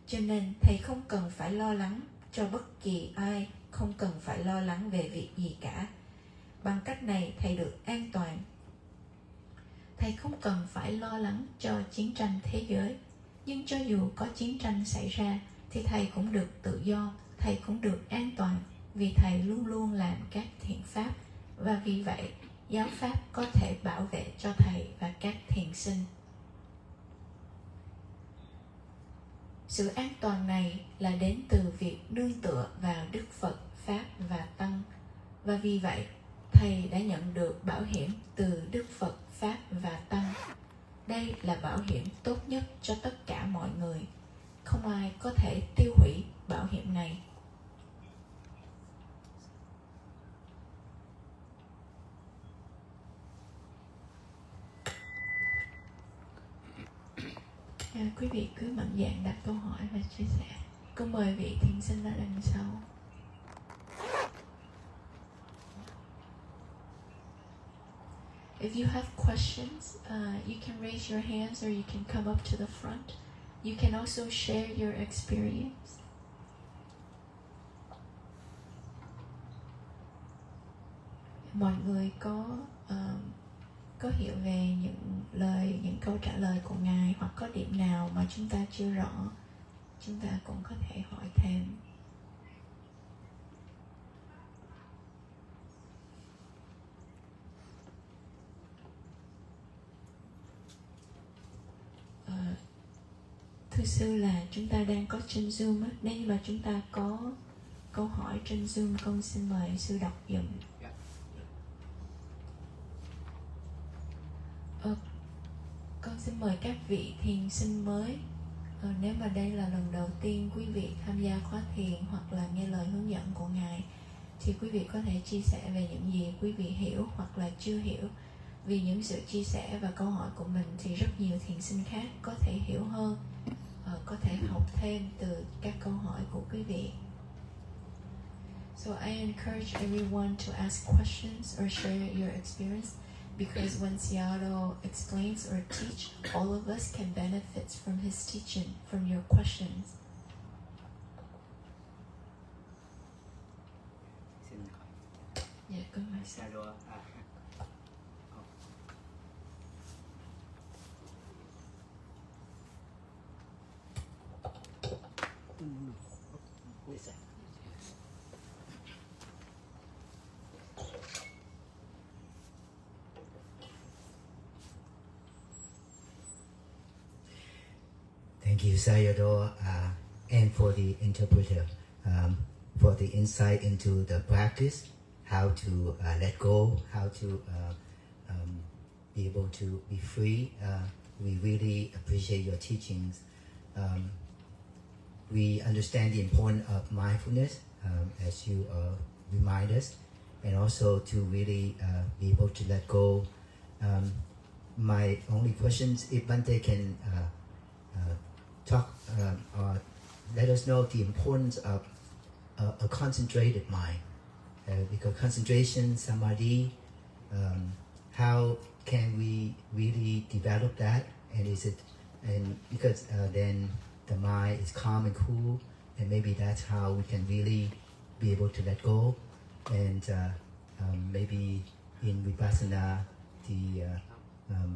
cho nên thầy không cần phải lo lắng cho bất kỳ ai, không cần phải lo lắng về việc gì cả. Bằng cách này thầy được an toàn. Thầy không cần phải lo lắng cho chiến tranh thế giới. Nhưng cho dù có chiến tranh xảy ra thì thầy cũng được tự do, thầy cũng được an toàn, vì thầy luôn luôn làm các thiện pháp, và vì vậy giáo pháp có thể bảo vệ cho thầy và các thiền sinh. Sự an toàn này là đến từ việc nương tựa vào Đức Phật, Pháp và Tăng, và vì vậy thầy đã nhận được bảo hiểm từ Đức Phật, Pháp và Tăng. Đây là bảo hiểm tốt nhất cho tất cả mọi người. Không ai có thể tiêu hủy bảo hiểm này. Quý vị cứ mạnh dạn đặt câu hỏi và chia sẻ. Con mời vị thiền sinh ở đằng sau. If you have questions, you can raise your hands or you can come up to the front. You can also share your experience. Mọi người có hiểu về những câu trả lời của Ngài, hoặc có điểm nào mà chúng ta chưa rõ, chúng ta cũng có thể hỏi thêm. Thưa sư là chúng ta đang có trên Zoom á, nếu mà chúng ta có câu hỏi trên Zoom, con xin mời sư đọc dùm. Con xin mời các vị thiền sinh mới. Nếu mà đây là lần đầu tiên quý vị tham gia khóa thiền hoặc là nghe lời hướng dẫn của Ngài, thì quý vị có thể chia sẻ về những gì quý vị hiểu hoặc là chưa hiểu. Vì những sự chia sẻ và câu hỏi của mình thì rất nhiều thiền sinh khác có thể hiểu hơn, có thể học thêm từ các câu hỏi của quý vị. So I encourage everyone to ask questions or share your experience, because when Sayadaw explains or teach, all of us can benefit from his teaching, from your questions. Dạ, con mời sư. Thank you, Sayadaw, and for the interpreter, for the insight into the practice, how to let go, how to be able to be free. We really appreciate your teachings. We understand the importance of mindfulness, as you remind us, and also to really be able to let go. My only question is if Bhante can talk or let us know the importance of a concentrated mind, because concentration, samadhi, how can we really develop that, and is it, and because then the mind is calm and cool, and maybe that's how we can really be able to let go, and maybe in vipassana the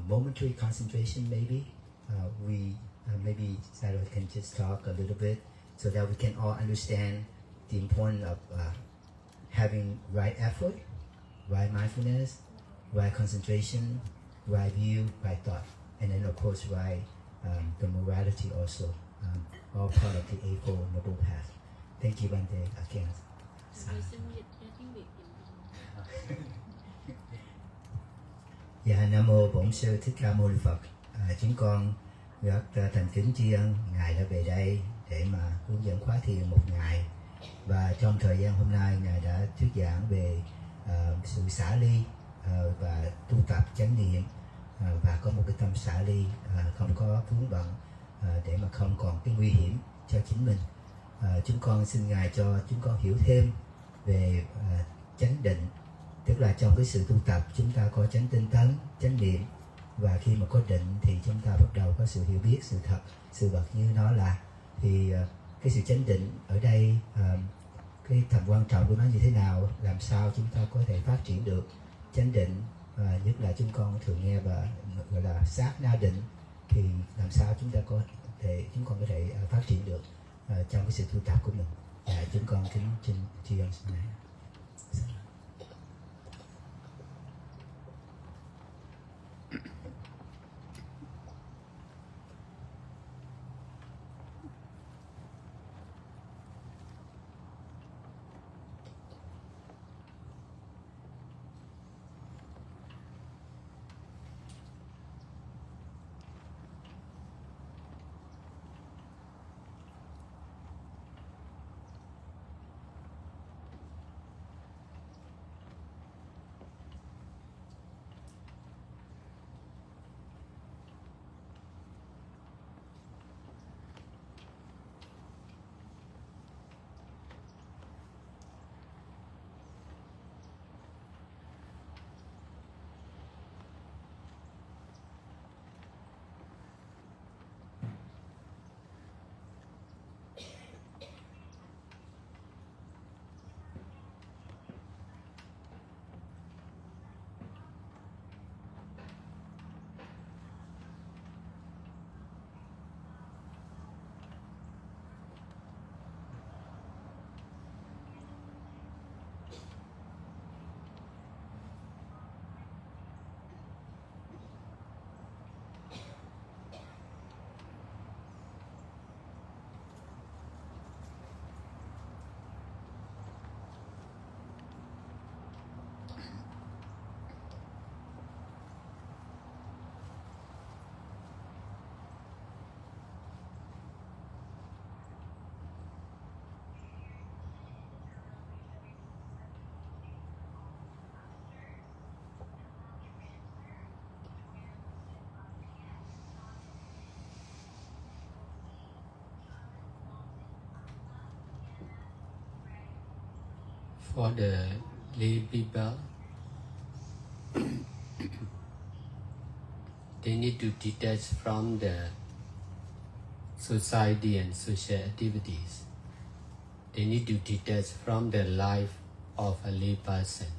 momentary concentration, maybe we maybe Sayadaw can just talk a little bit so that we can all understand the importance of having right effort, right mindfulness, right concentration, right view, right thought, and then of course right the morality also, all part of the Eightfold Noble Path. Thank you, Bhante, again. Dạ, Nam Mô Bổn Sư Thích Ca Mâu Ni Phật. Chúng con rất thành kính tri ân Ngài đã về đây để mà hướng dẫn khóa thiền một ngày, và trong thời gian hôm nay Ngài đã thuyết giảng về sự xả ly và tu tập chánh niệm, và có một cái tâm xả ly, không có vướng bận, để mà không còn cái nguy hiểm cho chính mình. Chúng con xin Ngài cho chúng con hiểu thêm về chánh định, tức là trong cái sự tu tập chúng ta có chánh tinh tấn, chánh niệm, và khi mà có định thì chúng ta bắt đầu có sự hiểu biết sự thật, sự vật như nó là. Thì cái sự chánh định ở đây, cái tầm quan trọng của nó như thế nào, làm sao chúng ta có thể phát triển được chánh định, và nhất là chúng con thường nghe và gọi là sát na định, thì làm sao chúng con có thể phát triển được trong cái sự tu tập của mình. Chúng con kính tri ân này. For the lay people, they need to detach from the society and social activities. They need to detach from the life of a lay person.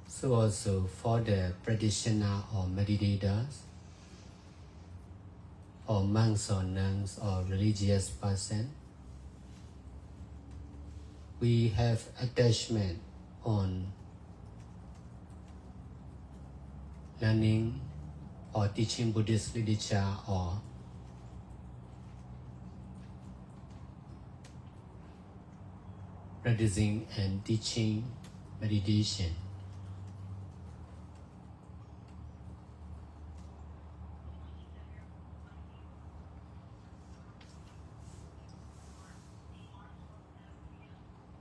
So also for the practitioner or meditators, or monks or nuns or religious person, we have attachment on learning or teaching Buddhist literature or practicing and teaching meditation.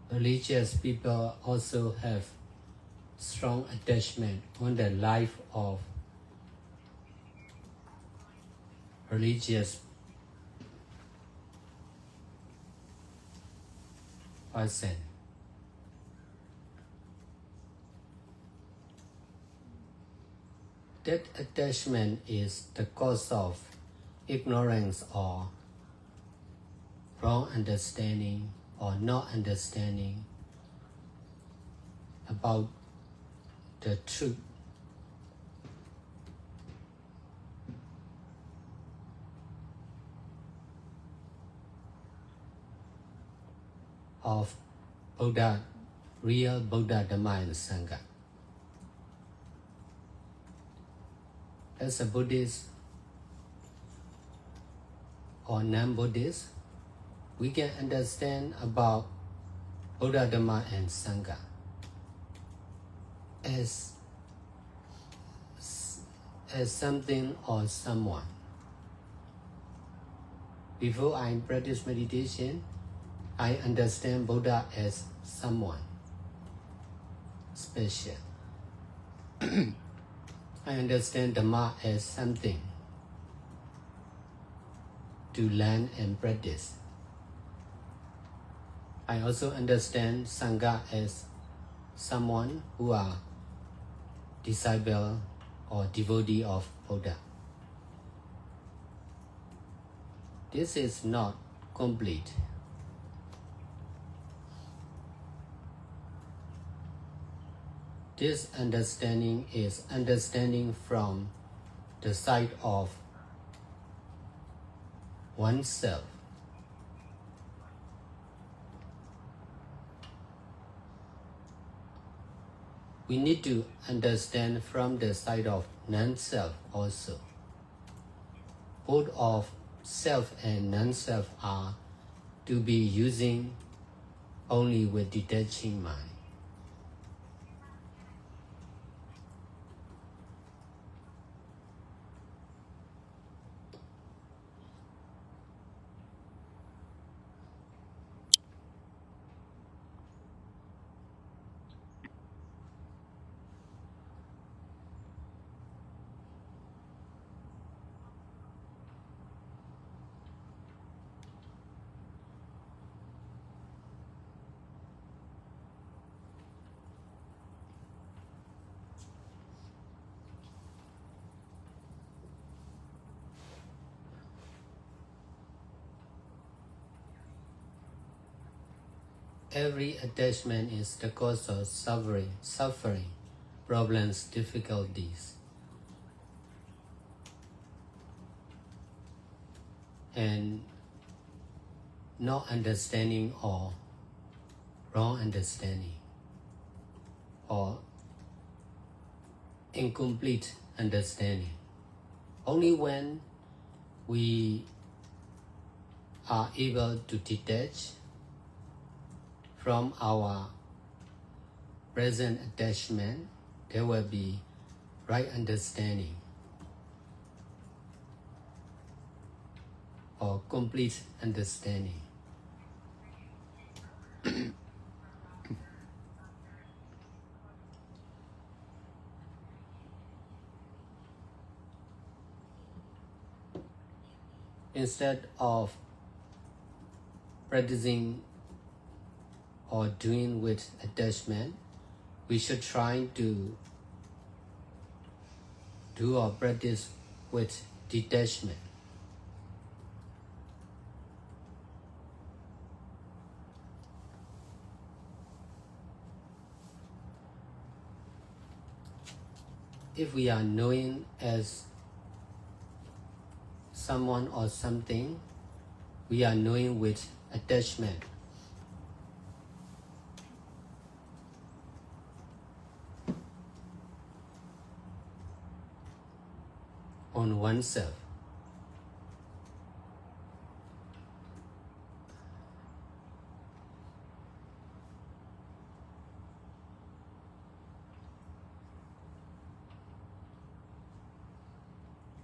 Religious people also have strong attachment on the life of religious person. That attachment is the cause of ignorance or wrong understanding or not understanding about the truth. Of Buddha, real Buddha, Dhamma and Sangha. As a Buddhist or non-Buddhist, we can understand about Buddha, Dhamma and Sangha as something or someone. Before I practice meditation, I understand Buddha as someone special. I understand Dhamma as something to learn and practice. I also understand Sangha as someone who are disciple or devotee of Buddha. This is not complete. This understanding is understanding from the side of oneself. We need to understand from the side of non-self also. Both of self and non-self are to be using only with detaching mind. Every attachment is the cause of suffering, problems, difficulties. And not understanding or wrong understanding or incomplete understanding. Only when we are able to detach from our present attachment, there will be right understanding or complete understanding. Instead of practicing or doing with attachment, we should try to do or practice with detachment. If we are knowing as someone or something, we are knowing with attachment. On oneself.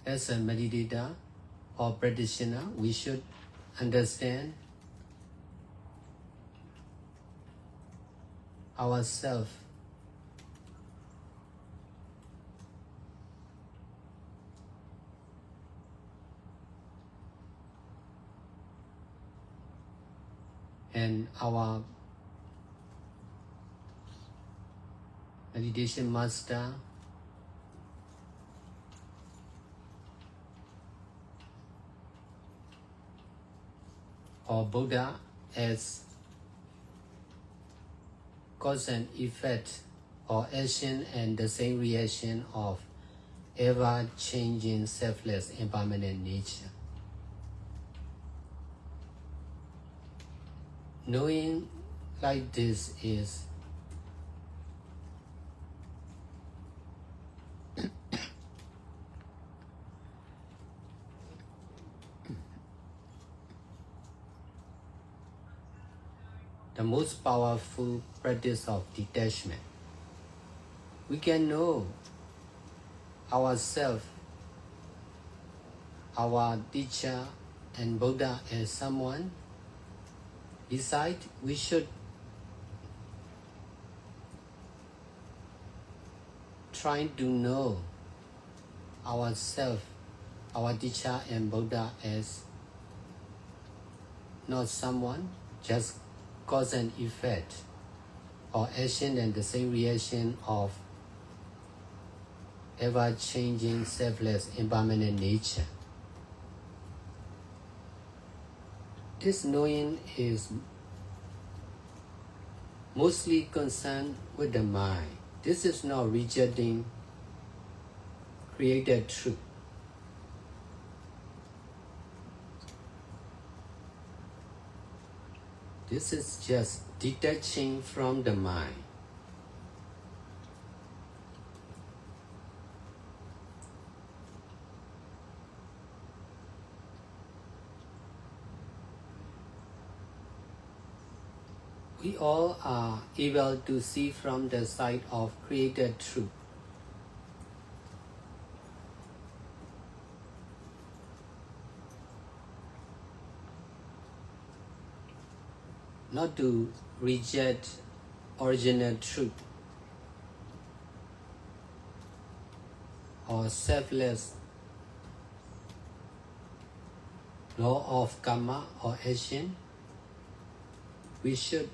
As a meditator or practitioner, we should understand ourselves and our meditation master or Buddha as cause and effect or action and the same reaction of ever-changing, selfless, impermanent nature. Knowing like this is the most powerful practice of detachment. We can know ourselves, our teacher and Buddha as someone. Besides, we should try to know ourselves, our teacher and Buddha as not someone, just cause and effect, or action and the same reaction of ever-changing, selfless, impermanent nature. This knowing is mostly concerned with the mind. This is not rejecting created truth. This is just detaching from the mind. We all are able to see from the side of created truth. Not to reject original truth or selfless law of karma or action. We should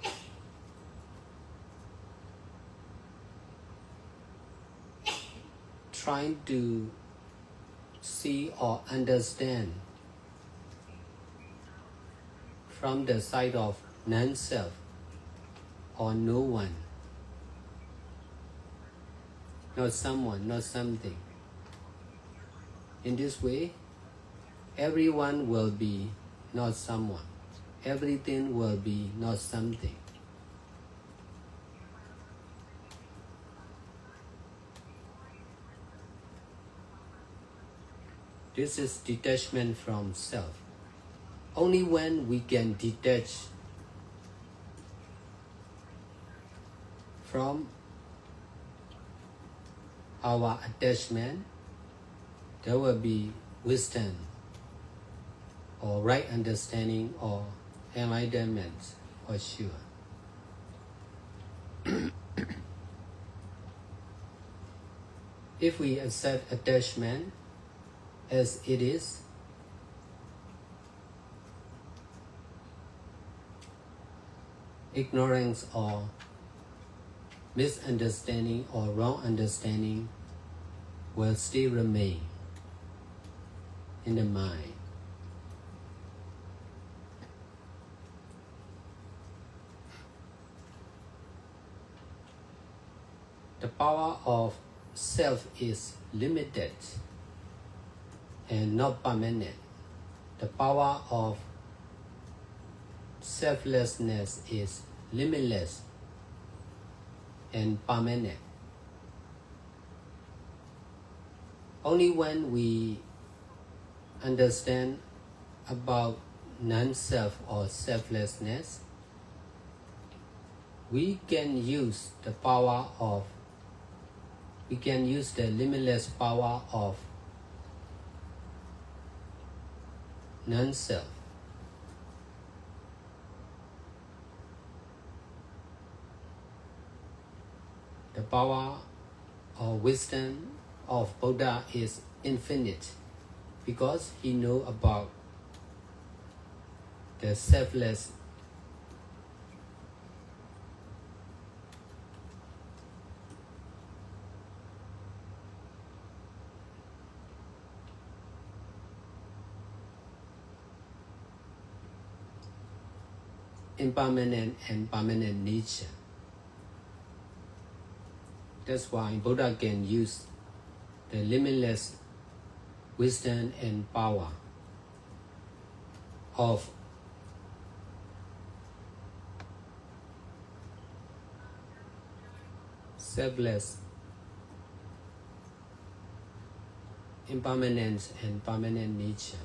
try to see or understand from the side of non-self or no one, not someone, not something. In this way, everyone will be not someone. Everything will be not something. This is detachment from self. Only when we can detach from our attachment, there will be wisdom or right understanding or enlightenment for sure. If we accept attachment as it is, ignorance or misunderstanding or wrong understanding will still remain in the mind. The power of self is limited and not permanent. The power of selflessness is limitless and permanent. Only when we understand about non-self or selflessness, we can use the limitless power of non-self. The power or wisdom of Buddha is infinite because he knows about the selfless impermanent and permanent nature. That's why Buddha can use the limitless wisdom and power of selfless, impermanent and permanent nature.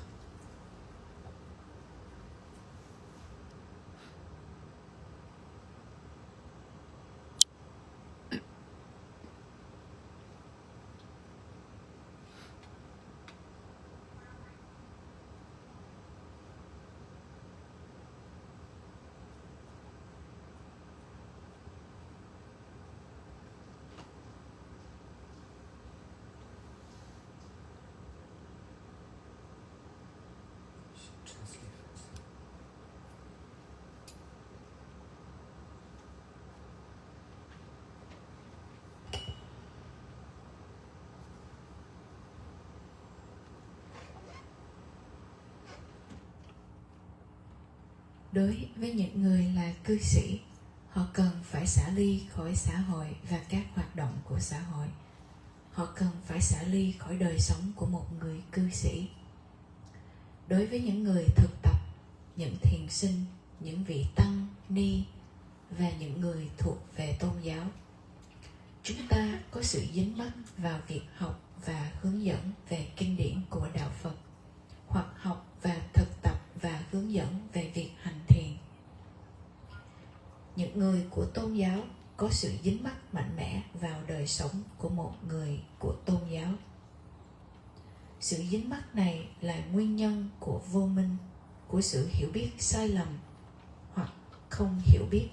Đối với những người là cư sĩ, họ cần phải xả ly khỏi xã hội và các hoạt động của xã hội. Họ cần phải xả ly khỏi đời sống của một người cư sĩ. Đối với những người thực tập, những thiền sinh, những vị tăng, ni và những người thuộc về tôn giáo, chúng ta có sự dính mắc vào việc học và hướng dẫn về kinh điển của Đạo Phật, hoặc học và thực tập và hướng dẫn về việc hành thiền. Những người của tôn giáo có sự dính mắc mạnh mẽ vào đời sống của một người của tôn giáo. Sự dính mắc này là nguyên nhân của vô minh, của sự hiểu biết sai lầm hoặc không hiểu biết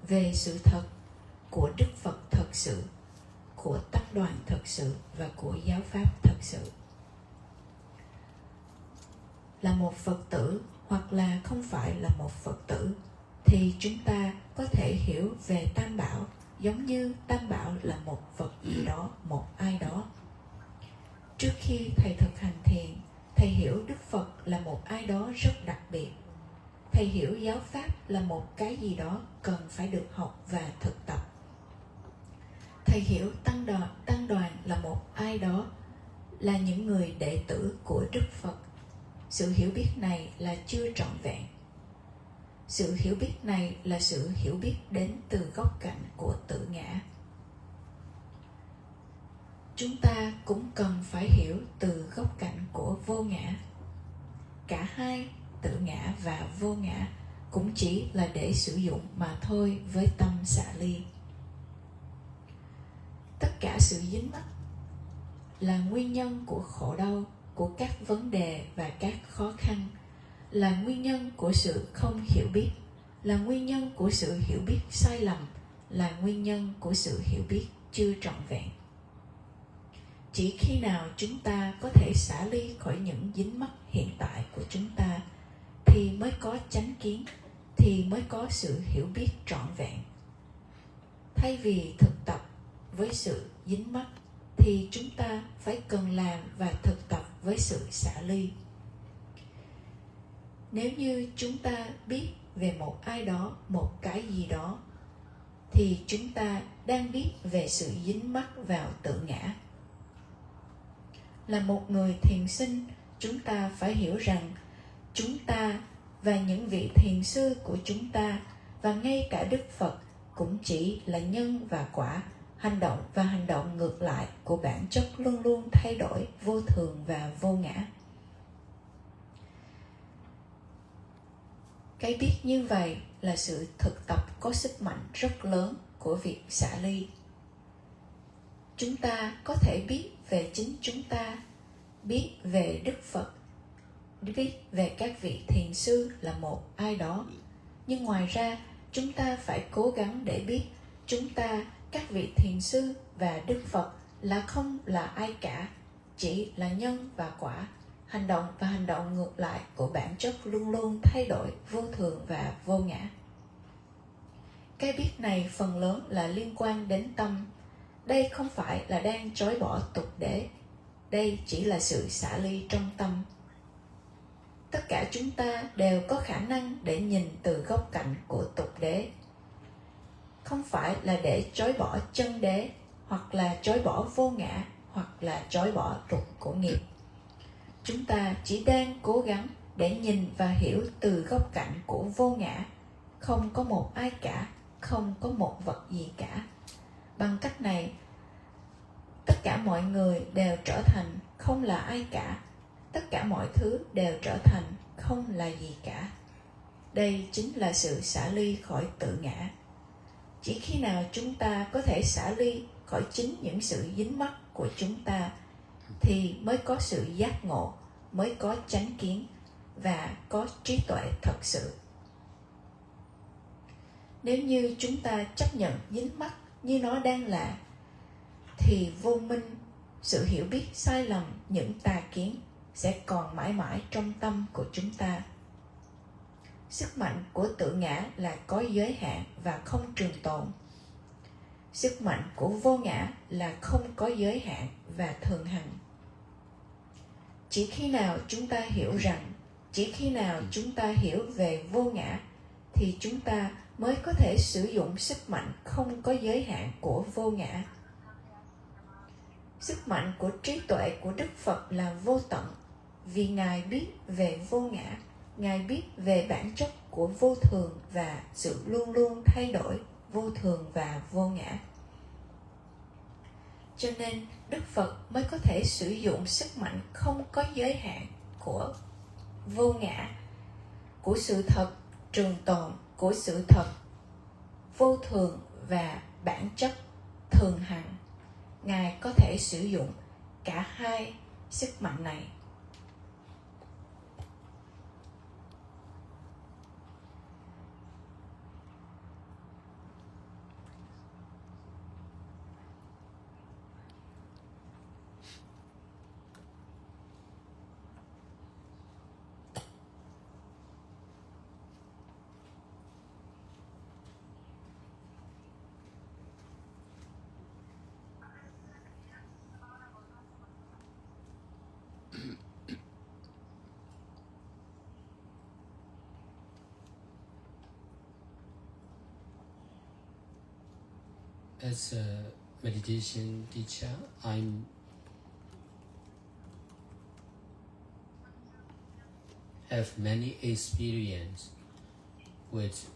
về sự thật của Đức Phật thật sự, của tăng đoàn thật sự và của giáo pháp thật sự. Là một Phật tử hoặc là không phải là một Phật tử thì chúng ta có thể hiểu về Tam Bảo giống như Tam Bảo là một vật gì đó, một ai đó. Trước khi thầy thực hành thiền, thầy hiểu Đức Phật là một ai đó rất đặc biệt. Thầy hiểu giáo pháp là một cái gì đó cần phải được học và thực tập. Thầy hiểu tăng đoàn là một ai đó, là những người đệ tử của Đức Phật. Sự hiểu biết này là chưa trọn vẹn. Sự hiểu biết này là sự hiểu biết đến từ góc cạnh của tự ngã. Chúng ta cũng cần phải hiểu từ góc cạnh của vô ngã. Cả hai, tự ngã và vô ngã, cũng chỉ là để sử dụng mà thôi với tâm xả ly. Tất cả sự dính mắc là nguyên nhân của khổ đau, của các vấn đề và các khó khăn, là nguyên nhân của sự không hiểu biết, là nguyên nhân của sự hiểu biết sai lầm, là nguyên nhân của sự hiểu biết chưa trọn vẹn. Chỉ khi nào chúng ta có thể xả ly khỏi những dính mắc hiện tại của chúng ta thì mới có chánh kiến, thì mới có sự hiểu biết trọn vẹn. Thay vì thực tập với sự dính mắc thì chúng ta phải cần làm và thực tập với sự xả ly. Nếu như chúng ta biết về một ai đó, một cái gì đó, thì chúng ta đang biết về sự dính mắc vào tự ngã. Là một người thiền sinh, chúng ta phải hiểu rằng chúng ta và những vị thiền sư của chúng ta và ngay cả Đức Phật cũng chỉ là nhân và quả, hành động và hành động ngược lại của bản chất luôn luôn thay đổi, vô thường và vô ngã. Cái biết như vậy là sự thực tập có sức mạnh rất lớn của việc xả ly. Chúng ta có thể biết về chính chúng ta, biết về Đức Phật, biết về các vị thiền sư là một ai đó. Nhưng ngoài ra, chúng ta phải cố gắng để biết chúng ta, các vị thiền sư và Đức Phật là không là ai cả, chỉ là nhân và quả, hành động và hành động ngược lại của bản chất luôn luôn thay đổi, vô thường và vô ngã. Cái biết này phần lớn là liên quan đến tâm. Đây không phải là đang chối bỏ tục đế, đây chỉ là sự xả ly trong tâm. Tất cả chúng ta đều có khả năng để nhìn từ góc cạnh của tục đế. Không phải là để chối bỏ chân đế, hoặc là chối bỏ vô ngã, hoặc là chối bỏ tục của nghiệp. Chúng ta chỉ đang cố gắng để nhìn và hiểu từ góc cạnh của vô ngã. Không có một ai cả, không có một vật gì cả. Bằng cách này, tất cả mọi người đều trở thành không là ai cả. Tất cả mọi thứ đều trở thành không là gì cả. Đây chính là sự xả ly khỏi tự ngã. Chỉ khi nào chúng ta có thể xả ly khỏi chính những sự dính mắc của chúng ta thì mới có sự giác ngộ, mới có chánh kiến và có trí tuệ thật sự. Nếu như chúng ta chấp nhận dính mắc như nó đang là, thì vô minh, sự hiểu biết sai lầm, những tà kiến sẽ còn mãi mãi trong tâm của chúng ta. Sức mạnh của tự ngã là có giới hạn và không trường tồn. Sức mạnh của vô ngã là không có giới hạn và thường hằng. Chỉ khi nào chúng ta hiểu rằng, chỉ khi nào chúng ta hiểu về vô ngã, thì chúng ta mới có thể sử dụng sức mạnh không có giới hạn của vô ngã. Sức mạnh của trí tuệ của Đức Phật là vô tận, vì Ngài biết về vô ngã, Ngài biết về bản chất của vô thường và sự luôn luôn thay đổi vô thường và vô ngã. Cho nên Đức Phật mới có thể sử dụng sức mạnh không có giới hạn của vô ngã, của sự thật trường tồn, của sự thật vô thường và bản chất thường hằng. Ngài có thể sử dụng cả hai sức mạnh này. As a meditation teacher, I have many experience with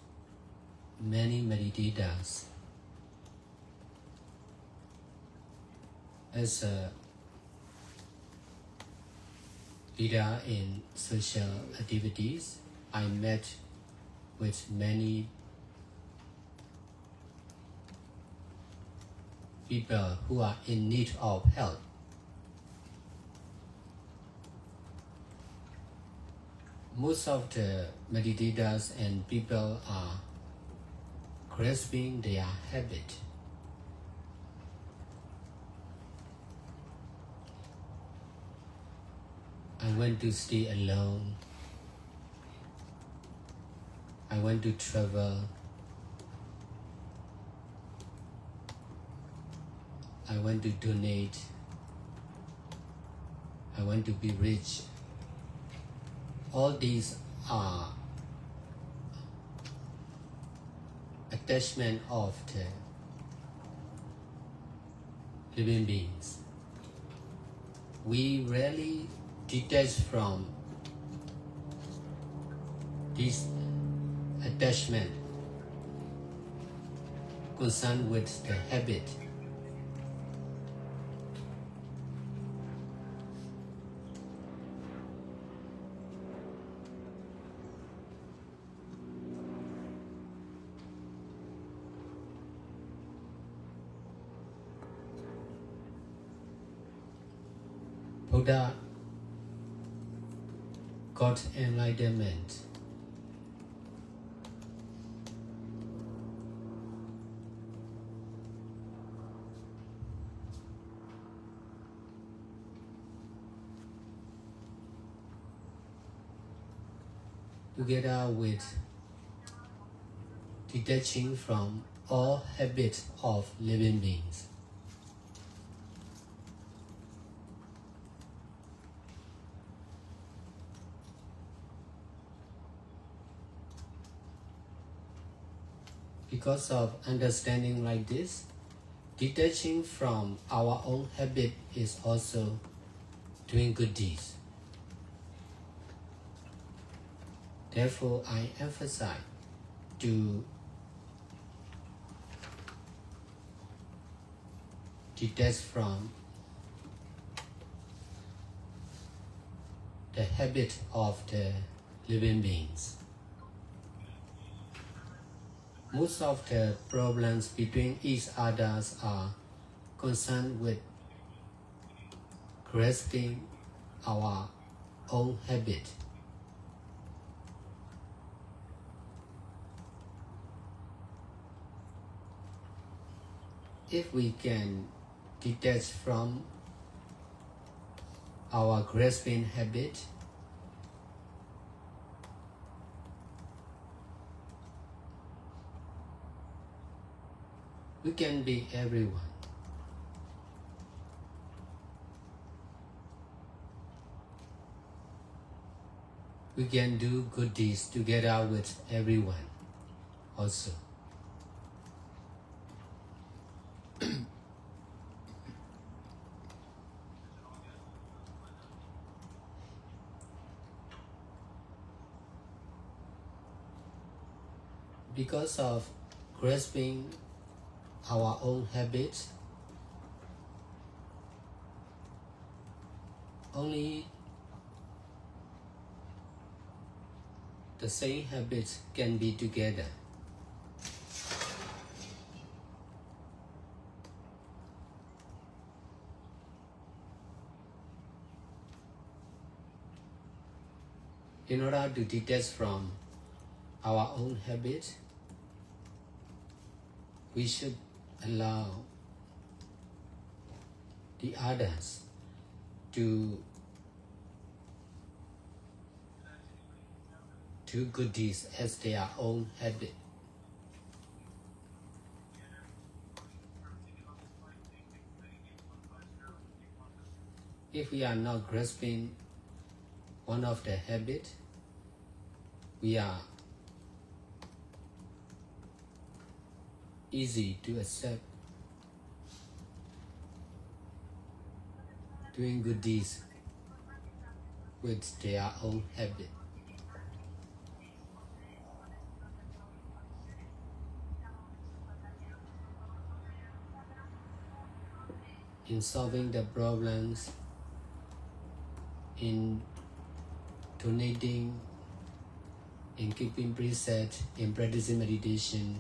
many meditators. As a leader in social activities, I met with many people who are in need of help. Most of the meditators and people are grasping their habit. I want to stay alone. I want to travel. I want to donate. I want to be rich. All these are attachment of the living beings. We rarely detach from this attachment concerned with the habit. Buddha got enlightenment. Together with detaching from all habits of living beings. Because of understanding like this, detaching from our own habit is also doing good deeds. Therefore, I emphasize to detach from the habit of the living beings. Most of the problems between each others are concerned with grasping our own habit. If we can detach from our grasping habit, we can be everyone. We can do good deeds together with everyone. also. Because of grasping our own habits, only the same habits can be together. In order to detach from our own habits, we should allow the others to do good deeds as their own habit. If we are not grasping one of the habits, we are easy to accept doing good deeds with their own habit. In solving the problems, in donating, in keeping preset, in practicing meditation,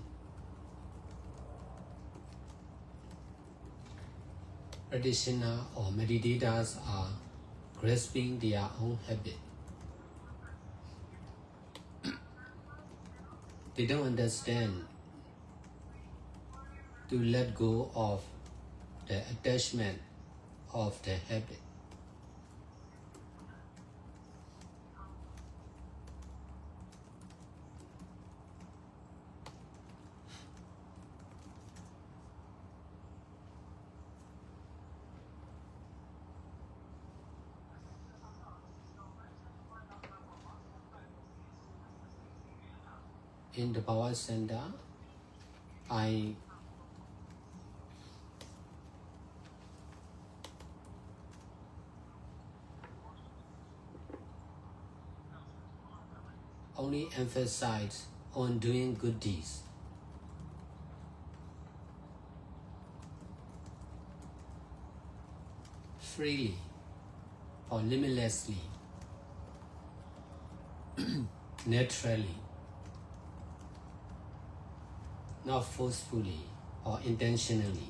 practitioners or meditators are grasping their own habit. They don't understand to let go of the attachment of the habit. In the Power Center, I only emphasize on doing good deeds. Freely or limitlessly, naturally, not forcefully or intentionally.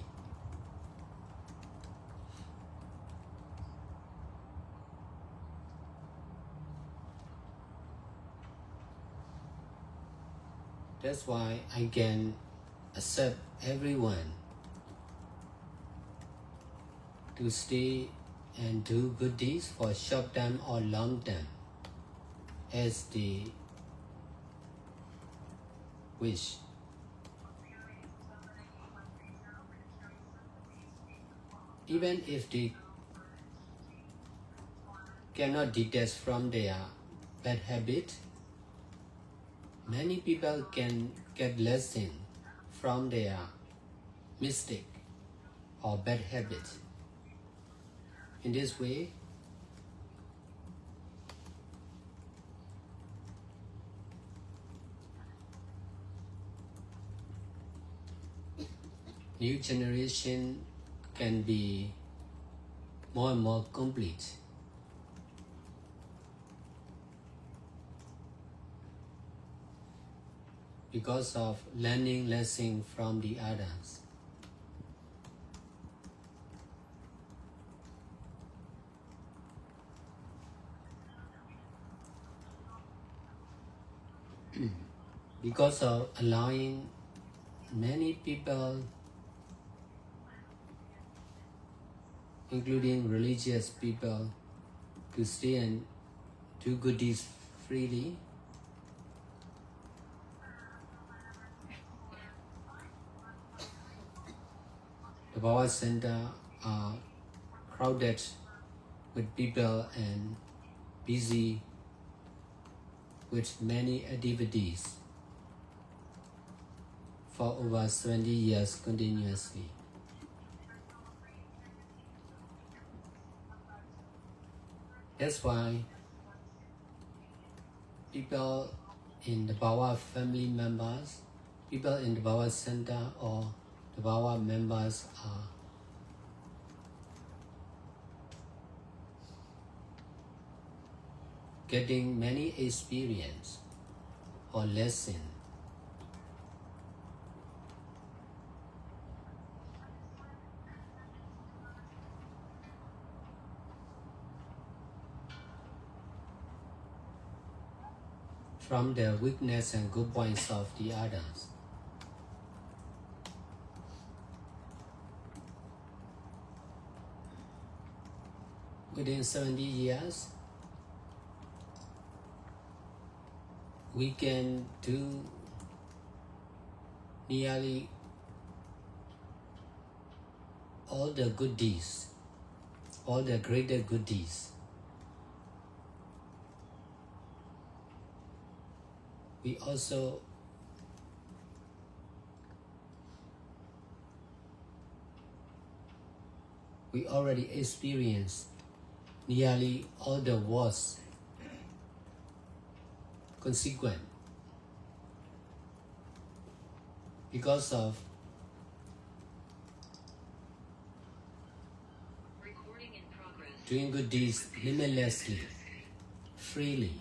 That's why I can accept everyone to stay and do good deeds for short term or long term as they wish. Even if they cannot detach from their bad habit, many people can get lesson from their mistake or bad habit. In this way, new generation can be more and more complete. Because of learning lessons from the others. Because of allowing many people, including religious people, to stay and do good deeds freely, the Power Center are crowded with people and busy with many activities. for over 70 years continuously. That's why people in the Bawa family members, people in the Bawa center or the Bawa members are getting many experience or lesson. From the weakness and good points of the others. Within 70 years, we can do nearly all the good deeds, all the greater good deeds. We also already experienced nearly all the worst consequence because of doing good deeds limitlessly, freely,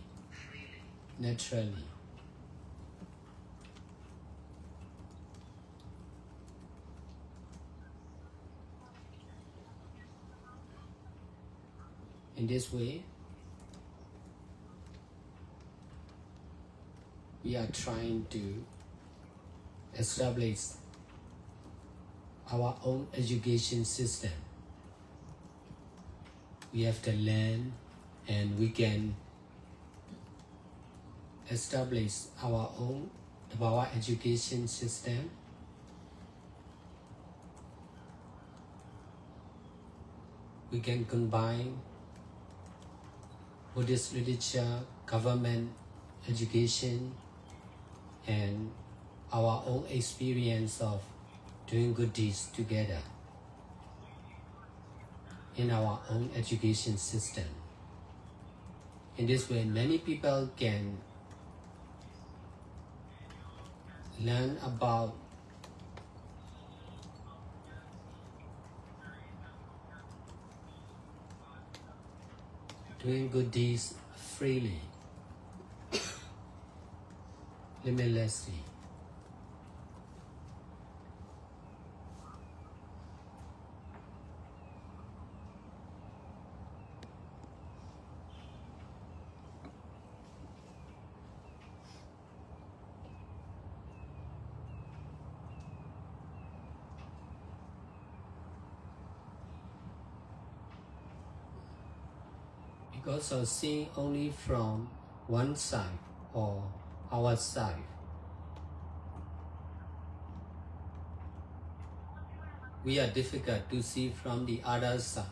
naturally. In this way, we are trying to establish our own education system. We have to learn and we can establish our own education system. We can combine Buddhist literature, government education, and our own experience of doing good deeds together in our own education system. In this way, many people can learn about doing good deeds freely, limitlessly. Because of seeing only from one side or our side, we are difficult to see from the other side.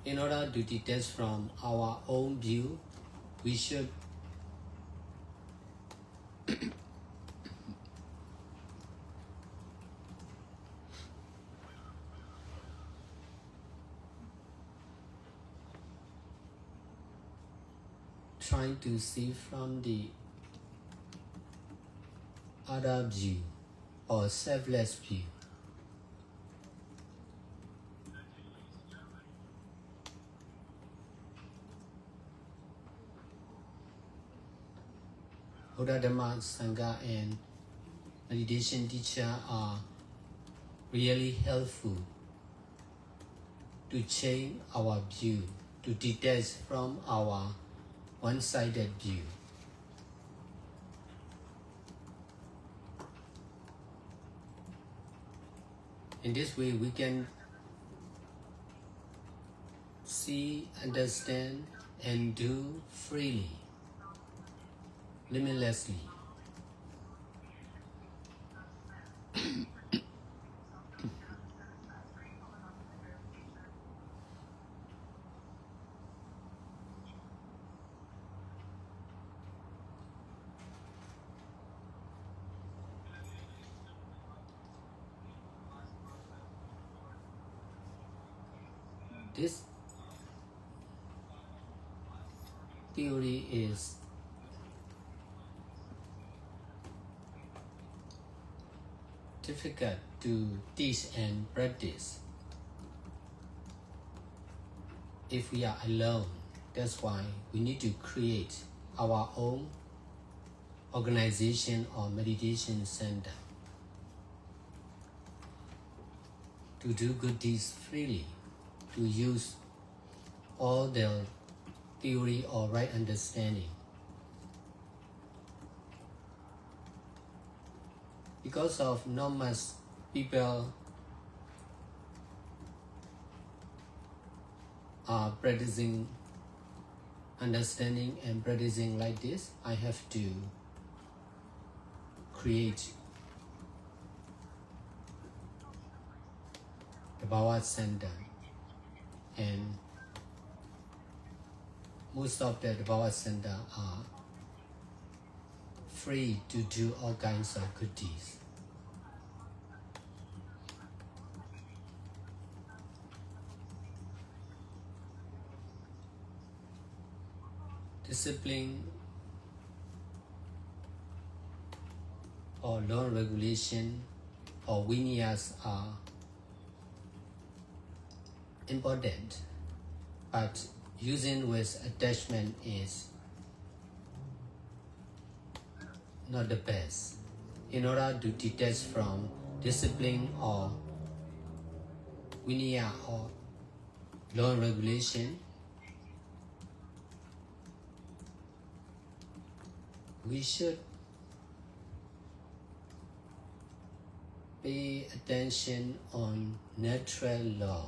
In order to detach from our own view, we should trying to see from the other view or selfless view. Buddha, Dhamma, Sangha and meditation teacher are really helpful to change our view, to detach from our one-sided view. In this way, we can see, understand, and do freely, limitlessly. This theory is difficult to teach and practice if we are alone. That's why we need to create our own organization or meditation center to do good deeds freely, to use all the theory or right understanding. Because of not much people are practicing understanding and practicing like this, I have to create the Bhava Center, and most of the Bhava Center are free to do all kinds of good deeds. Discipline or law regulation or vinayas are important, but using with attachment is not the best. In order to detach from discipline or vinaya or law and regulation, we should pay attention on natural law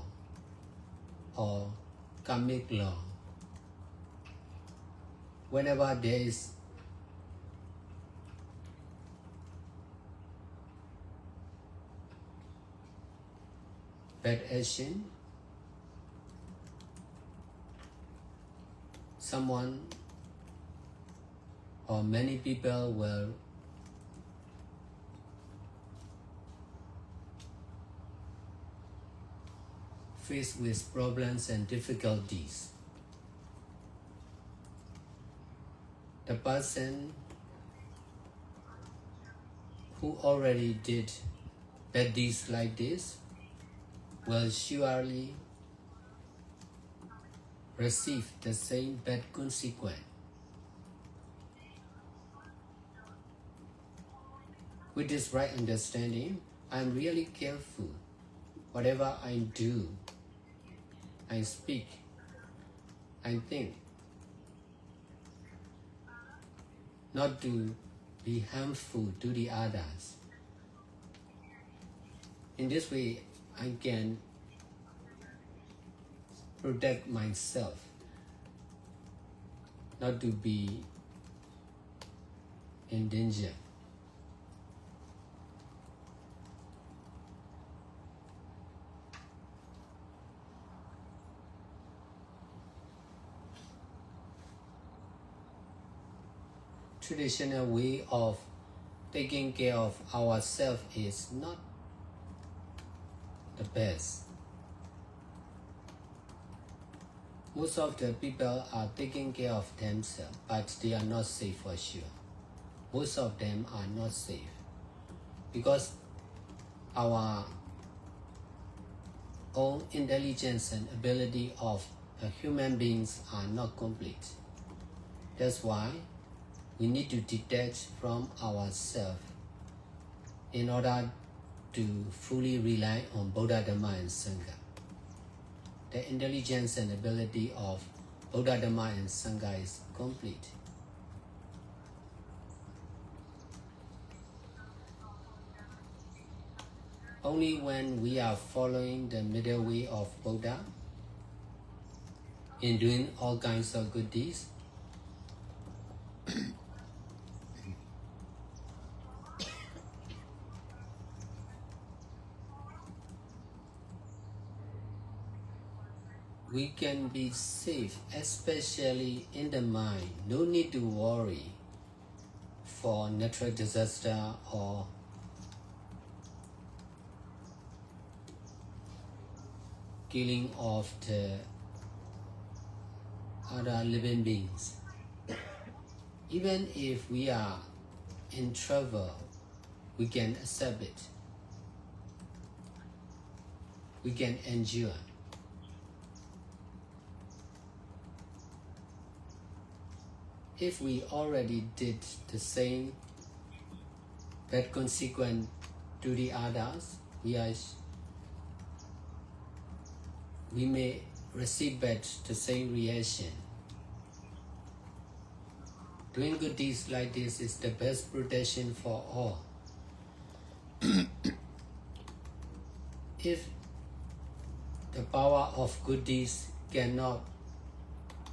or karmic law. Whenever there is bad action, someone or many people will face with problems and difficulties. The person who already did bad deeds like this will surely receive the same bad consequence. With this right understanding, I am really careful. Whatever I do, I speak, I think, not to be harmful to the others. In this way, I can protect myself, not to be in danger. Traditional way of taking care of ourselves is not the best. Most of the people are taking care of themselves, but they are not safe for sure. Most of them are not safe because our own intelligence and ability of human beings are not complete. That's why we need to detach from ourselves in order to fully rely on Buddha, Dhamma and Sangha. The intelligence and ability of Buddha, Dhamma and Sangha is complete. Only when we are following the middle way of Buddha in doing all kinds of good deeds, we can be safe, especially in the mind. No need to worry for natural disaster or feeling of the other living beings. Even if we are in trouble, we can accept it. We can endure. If we already did the same bad consequence to the others, we may receive back the same reaction. Doing good deeds like this is the best protection for all. If the power of good deeds cannot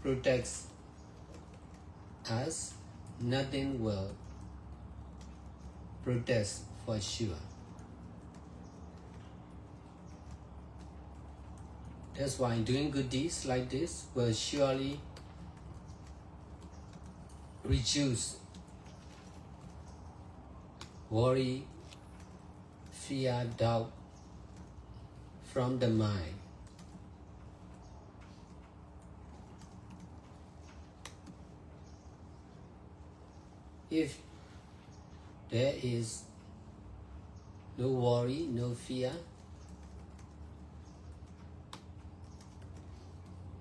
protect us, nothing will protect for sure. That's why doing good deeds like this will surely reduce worry, fear, doubt from the mind. If there is no worry, no fear,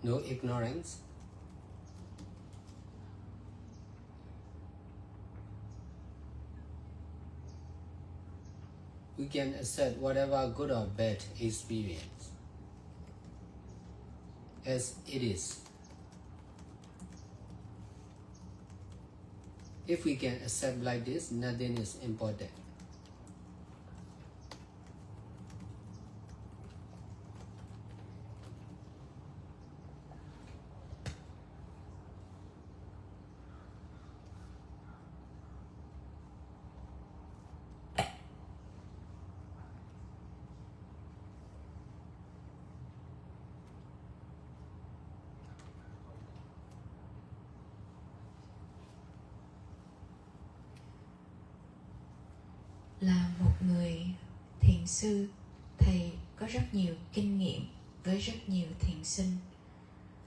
no ignorance, we can accept whatever good or bad experience as it is. If we can accept like this, nothing is important. Là một người thiền sư, thầy có rất nhiều kinh nghiệm với rất nhiều thiền sinh.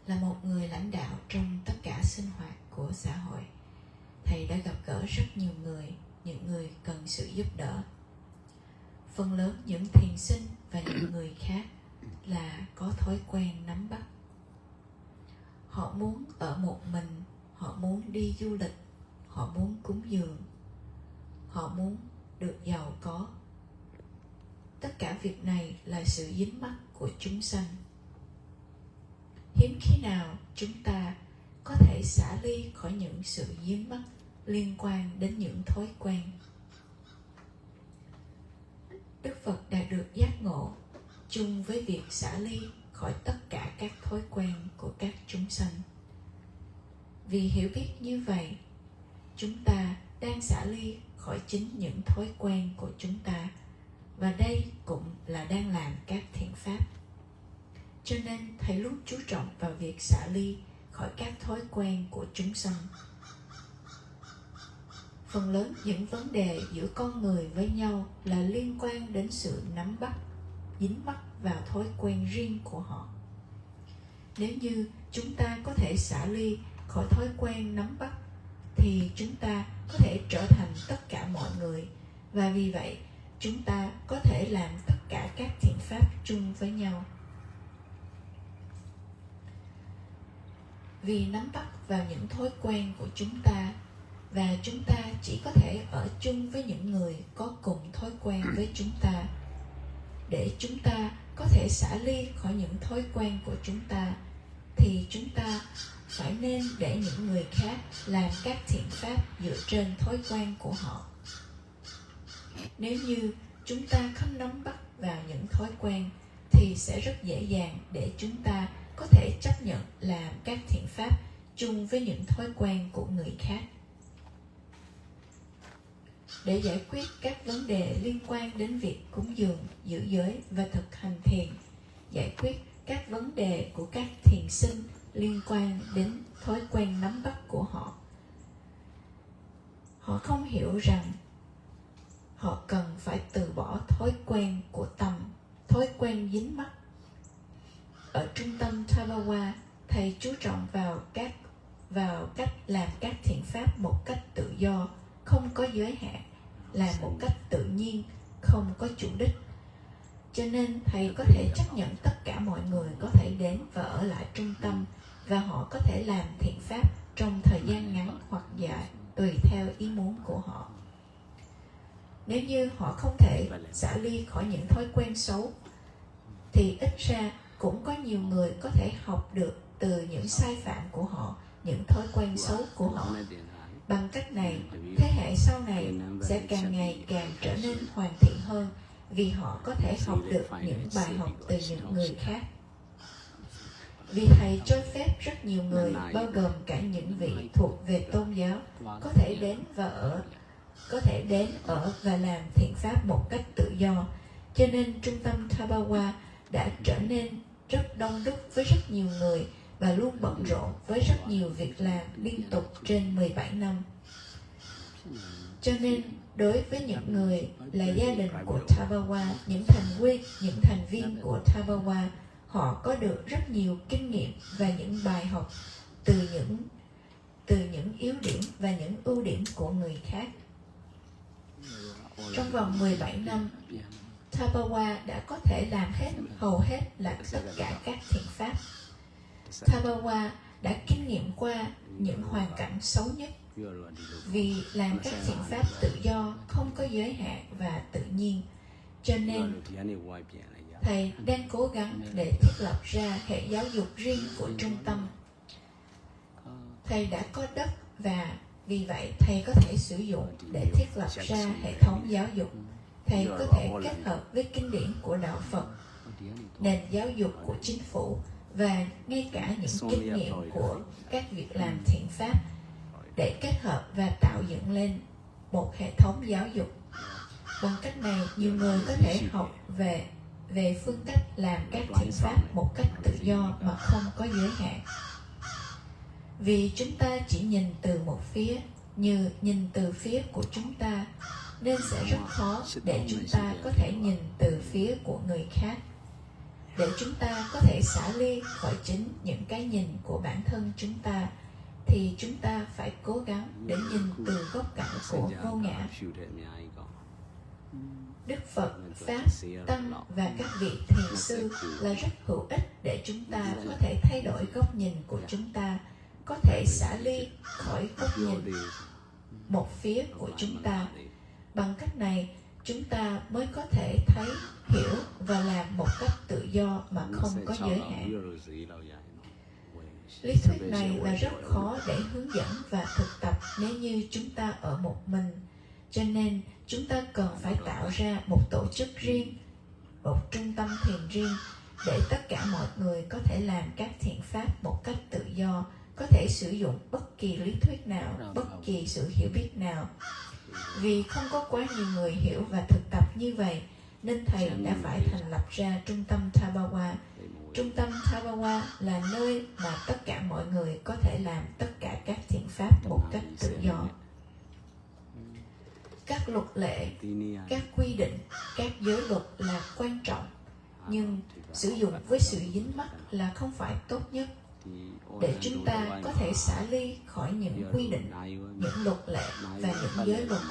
Là một người lãnh đạo trong tất cả sinh hoạt của xã hội, thầy đã gặp gỡ rất nhiều người, những người cần sự giúp đỡ. Phần lớn những thiền sinh và những người khác là có thói quen nắm bắt. Họ muốn ở một mình, họ muốn đi du lịch, họ muốn cúng dường, họ muốn được giàu có. Tất cả việc này là sự dính mắc của chúng sanh. Hiếm khi nào chúng ta có thể xả ly khỏi những sự dính mắc liên quan đến những thói quen. Đức Phật đã được giác ngộ chung với việc xả ly khỏi tất cả các thói quen của các chúng sanh. Vì hiểu biết như vậy, chúng ta đang xả ly khỏi chính những thói quen của chúng ta, và đây cũng là đang làm các thiện pháp. Cho nên thầy luôn chú trọng vào việc xả ly khỏi các thói quen của chúng sanh. Phần lớn những vấn đề giữa con người với nhau là liên quan đến sự nắm bắt, dính mắc vào thói quen riêng của họ. Nếu như chúng ta có thể xả ly khỏi thói quen nắm bắt, thì chúng ta có thể trở thành tất cả mọi người, và vì vậy chúng ta có thể làm tất cả các thiện pháp chung với nhau. Vì nắm bắt vào những thói quen của chúng ta, và chúng ta chỉ có thể ở chung với những người có cùng thói quen với chúng ta. Để chúng ta có thể xả ly khỏi những thói quen của chúng ta, thì chúng ta phải nên để những người khác làm các thiện pháp dựa trên thói quen của họ. Nếu như chúng ta không nắm bắt vào những thói quen, thì sẽ rất dễ dàng để chúng ta có thể chấp nhận làm các thiện pháp chung với những thói quen của người khác. Để giải quyết các vấn đề liên quan đến việc cúng dường, giữ giới và thực hành thiền, giải quyết các vấn đề của các thiền sinh liên quan đến thói quen nắm bắt của họ. Họ không hiểu rằng họ cần phải từ bỏ thói quen của tâm, thói quen dính mắc. ở trung tâm Tabawa, thầy chú trọng vào cách làm các thiện pháp một cách tự do, không có giới hạn, làm một cách tự nhiên, không có chủ đích. Cho nên thầy có thể chấp nhận tất cả mọi người có thể đến và ở lại trung tâm, và họ có thể làm thiện pháp trong thời gian ngắn hoặc dài, tùy theo ý muốn của họ. Nếu như họ không thể xả ly khỏi những thói quen xấu, thì ít ra cũng có nhiều người có thể học được từ những sai phạm của họ, những thói quen xấu của họ. Bằng cách này, thế hệ sau này sẽ càng ngày càng trở nên hoàn thiện hơn, vì họ có thể học được những bài học từ những người khác. Vì thầy cho phép rất nhiều người, bao gồm cả những vị thuộc về tôn giáo, có thể đến ở và làm thiện pháp một cách tự do. Cho nên trung tâm Tabawa đã trở nên rất đông đúc với rất nhiều người và luôn bận rộn với rất nhiều việc làm liên tục trên 17 năm. Cho nên đối với những người là gia đình của Tabawa, những thành viên của Tabawa, họ có được rất nhiều kinh nghiệm và những bài học từ những yếu điểm và những ưu điểm của người khác. Trong vòng 17 năm, Tabawa đã có thể làm hầu hết là tất cả các thiện pháp. Tabawa đã kinh nghiệm qua những hoàn cảnh xấu nhất, vì làm các thiện pháp tự do, không có giới hạn và tự nhiên. Cho nên thầy đang cố gắng để thiết lập ra hệ giáo dục riêng của trung tâm. Thầy đã có đất và vì vậy thầy có thể sử dụng để thiết lập ra hệ thống giáo dục. Thầy có thể kết hợp với kinh điển của Đạo Phật, nền giáo dục của chính phủ và ngay cả những kinh nghiệm của các việc làm thiện pháp để kết hợp và tạo dựng lên một hệ thống giáo dục. Bằng cách này, nhiều người có thể học về phương cách làm các thiện pháp một cách tự do mà không có giới hạn. Vì chúng ta chỉ nhìn từ một phía, như nhìn từ phía của chúng ta, nên sẽ rất khó để chúng ta có thể nhìn từ phía của người khác. Để chúng ta có thể xả ly khỏi chính những cái nhìn của bản thân chúng ta, thì chúng ta phải cố gắng để nhìn từ góc cạnh của vô ngã. Đức Phật, Pháp, Tăng và các vị thiền sư là rất hữu ích để chúng ta có thể thay đổi góc nhìn của chúng ta, có thể xả ly khỏi góc nhìn một phía của chúng ta. Bằng cách này, chúng ta mới có thể thấy, hiểu và làm một cách tự do mà không có giới hạn. Lý thuyết này là rất khó để hướng dẫn và thực tập nếu như chúng ta ở một mình. Cho nên, chúng ta cần phải tạo ra một tổ chức riêng, một trung tâm thiền riêng, để tất cả mọi người có thể làm các thiện pháp một cách tự do, có thể sử dụng bất kỳ lý thuyết nào, bất kỳ sự hiểu biết nào. Vì không có quá nhiều người hiểu và thực tập như vậy, nên thầy đã phải thành lập ra trung tâm Tabawa. Trung tâm Tabawa là nơi mà tất cả mọi người có thể làm tất cả các thiện pháp một cách tự do. Các luật lệ, các quy định, các giới luật là quan trọng, nhưng sử dụng với sự dính mắc là không phải tốt nhất. Để chúng ta có thể xả ly khỏi những quy định, những luật lệ và những giới luật,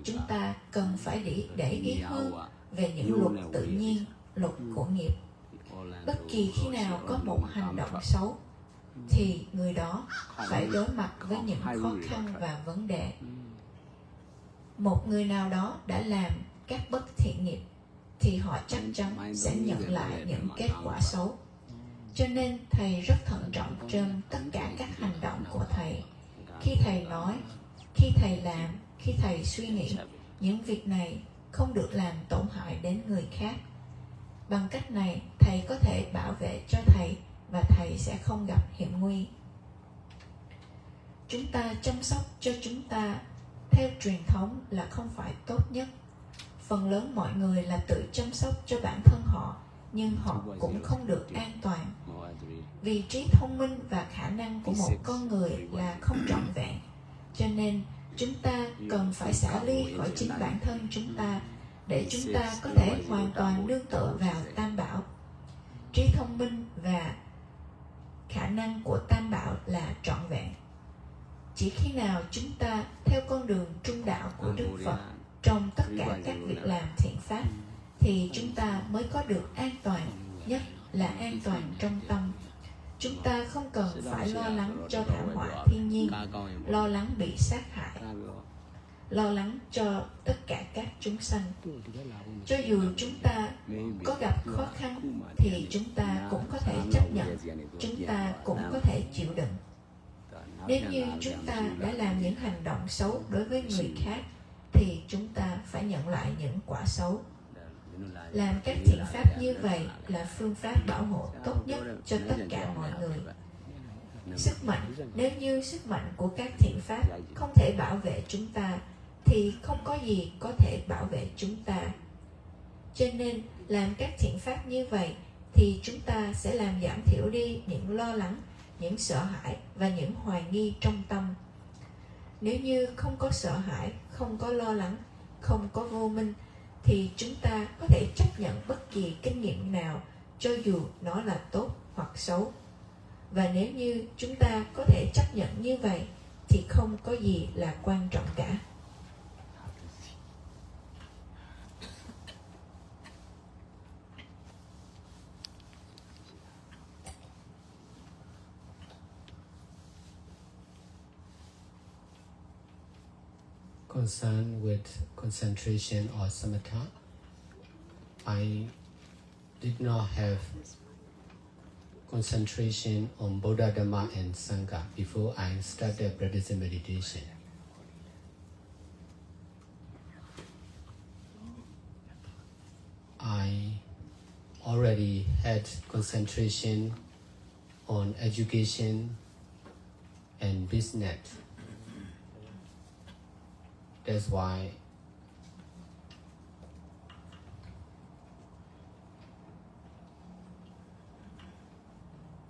chúng ta cần phải để ý hơn về những luật tự nhiên, luật của nghiệp. Bất kỳ khi nào có một hành động xấu, thì người đó phải đối mặt với những khó khăn và vấn đề. Một người nào đó đã làm các bất thiện nghiệp, thì họ chắc chắn sẽ nhận lại những kết quả xấu. Cho nên thầy rất thận trọng trong tất cả các hành động của thầy. Khi thầy nói, khi thầy làm, khi thầy suy nghĩ, những việc này không được làm tổn hại đến người khác. Bằng cách này, thầy có thể bảo vệ cho thầy và thầy sẽ không gặp hiểm nguy. Chúng ta chăm sóc cho chúng ta theo truyền thống là không phải tốt nhất. Phần lớn mọi người là tự chăm sóc cho bản thân họ, nhưng họ cũng không được an toàn. Vì trí thông minh và khả năng của một con người là không trọn vẹn, cho nên chúng ta cần phải xả ly khỏi chính bản thân chúng ta, để chúng ta có thể hoàn toàn nương tựa vào Tam Bảo. Trí thông minh và khả năng của Tam Bảo là trọn vẹn. Chỉ khi nào chúng ta theo con đường trung đạo của Đức Phật trong tất cả các việc làm thiện pháp thì chúng ta mới có được an toàn, nhất là an toàn trong tâm. Chúng ta không cần phải lo lắng cho thảm họa thiên nhiên, lo lắng bị sát hại, lo lắng cho tất cả các chúng sanh. Cho dù chúng ta có gặp khó khăn thì chúng ta cũng có thể chấp nhận, chúng ta cũng có thể chịu đựng. Nếu như chúng ta đã làm những hành động xấu đối với người khác thì chúng ta phải nhận lại những quả xấu. Làm các thiện pháp như vậy là phương pháp bảo hộ tốt nhất cho tất cả mọi người. Sức mạnh, nếu như sức mạnh của các thiện pháp không thể bảo vệ chúng ta thì không có gì có thể bảo vệ chúng ta. Cho nên làm các thiện pháp như vậy thì chúng ta sẽ làm giảm thiểu đi những lo lắng, những sợ hãi và những hoài nghi trong tâm. Nếu như không có sợ hãi, không có lo lắng, không có vô minh thì chúng ta có thể chấp nhận bất kỳ kinh nghiệm nào cho dù nó là tốt hoặc xấu. Và nếu như chúng ta có thể chấp nhận như vậy thì không có gì là quan trọng cả. Concerned with concentration or samatha, I did not have concentration on Buddha, Dhamma and Sangha before I started practicing meditation. I already had concentration on education and business. That's why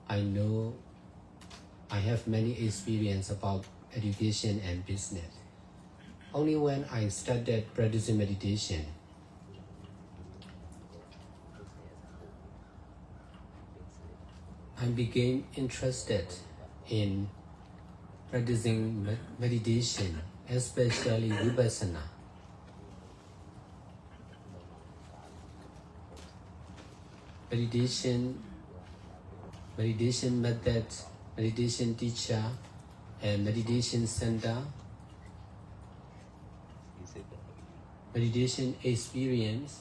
I know I have many experience about education and business. Only when I started practicing meditation, I became interested in practicing meditation, especially Vipassana. Meditation method, meditation teacher, and meditation center, meditation experience,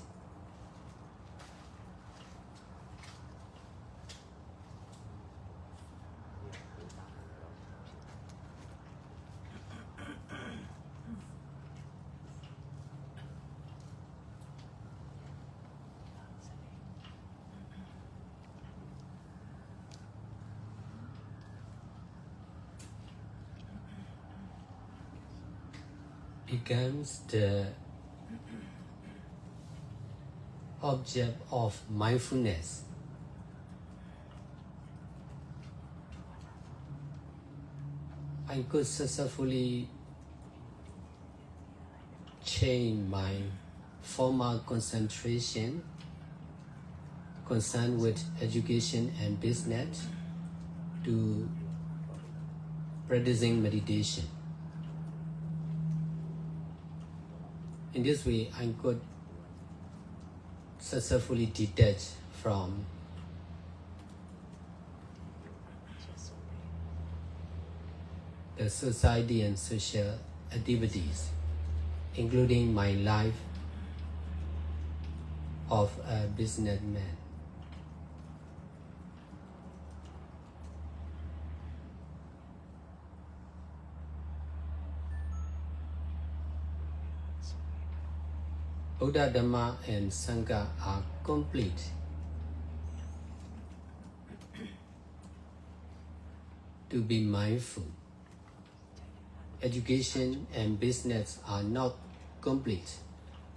becomes the object of mindfulness. I could successfully change my former concentration concerned with education and business to practicing meditation. In this way, I could successfully detach from the society and social activities, including my life of a businessman. Buddha, Dhamma and Sangha are complete. To be mindful. Education and business are not complete.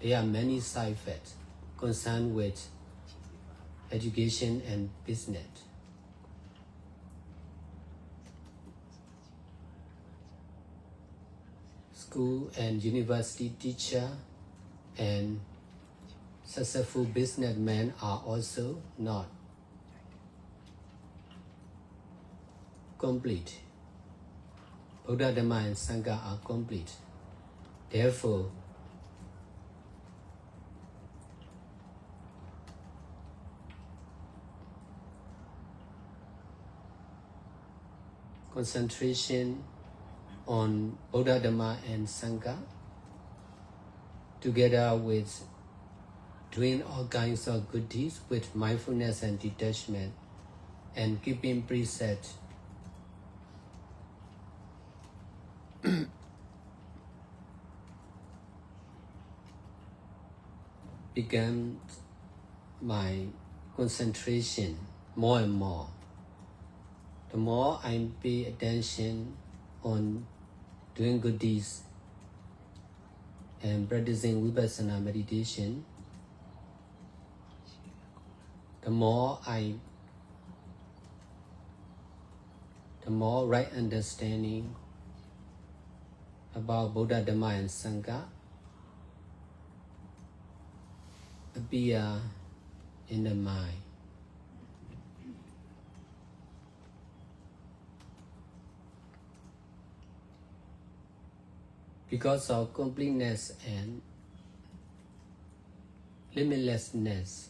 There are many side effects concerned with education and business. School and university teacher and successful businessmen are also not complete. Buddha, Dhamma, and Sangha are complete. Therefore, concentration on Buddha, Dhamma, and Sangha, together with doing all kinds of good deeds with mindfulness and detachment, and keeping precepts, began my concentration more and more. The more I pay attention on doing good deeds and practicing Vipassana meditation, the more right understanding about Buddha, Dhamma, and Sangha appear in the mind. Because of completeness and limitlessness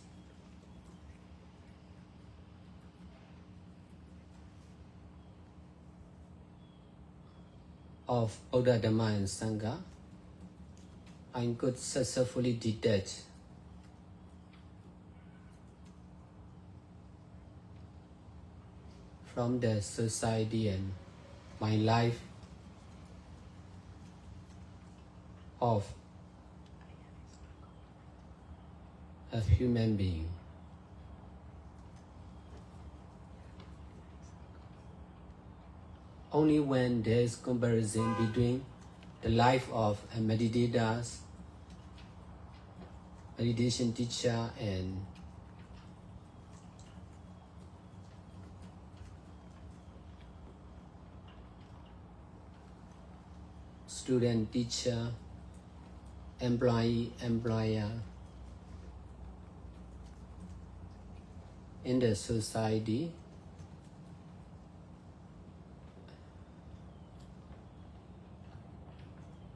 of Buddha, Dhamma, and Sangha, I could successfully detach from the society and my life of a human being. Only when there is comparison between the life of a meditators, meditation teacher, and student, teacher, employee, employer in the society,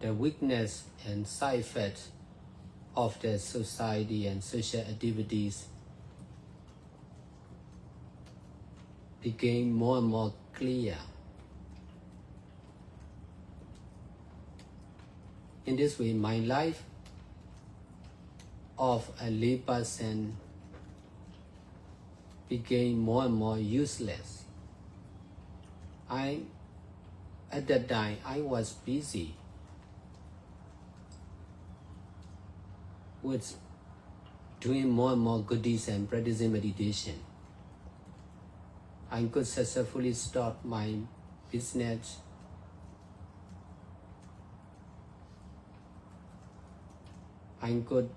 the weakness and side effects of the society and social activities became more and more clear. In this way, my life of a lay person became more and more useless. At that time, I was busy with doing more and more good deeds and practicing meditation. I could successfully start my business. I could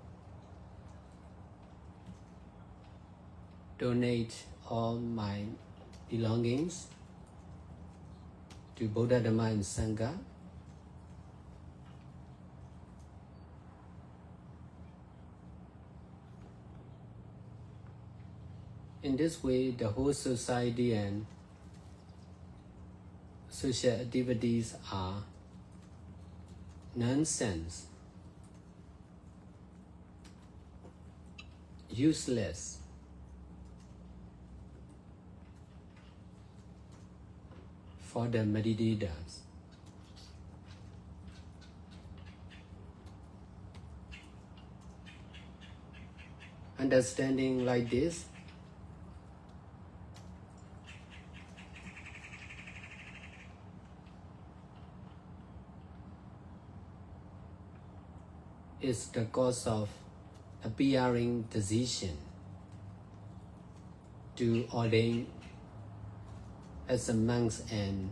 donate all my belongings to Buddha, Dhamma, and Sangha. In this way, the whole society and social activities are nonsense, useless. For the meditators. Understanding like this is the cause of appearing decision to ordain as a monks and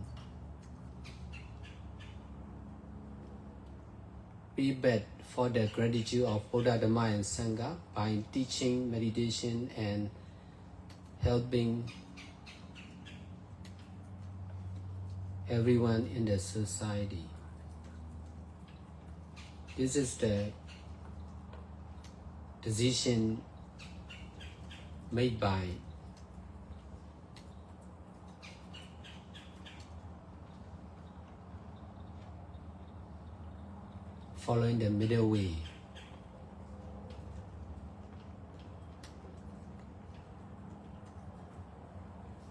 be bad for the gratitude of Buddha, Dhamma, and Sangha by teaching meditation and helping everyone in the society. This is the decision made by following the middle way.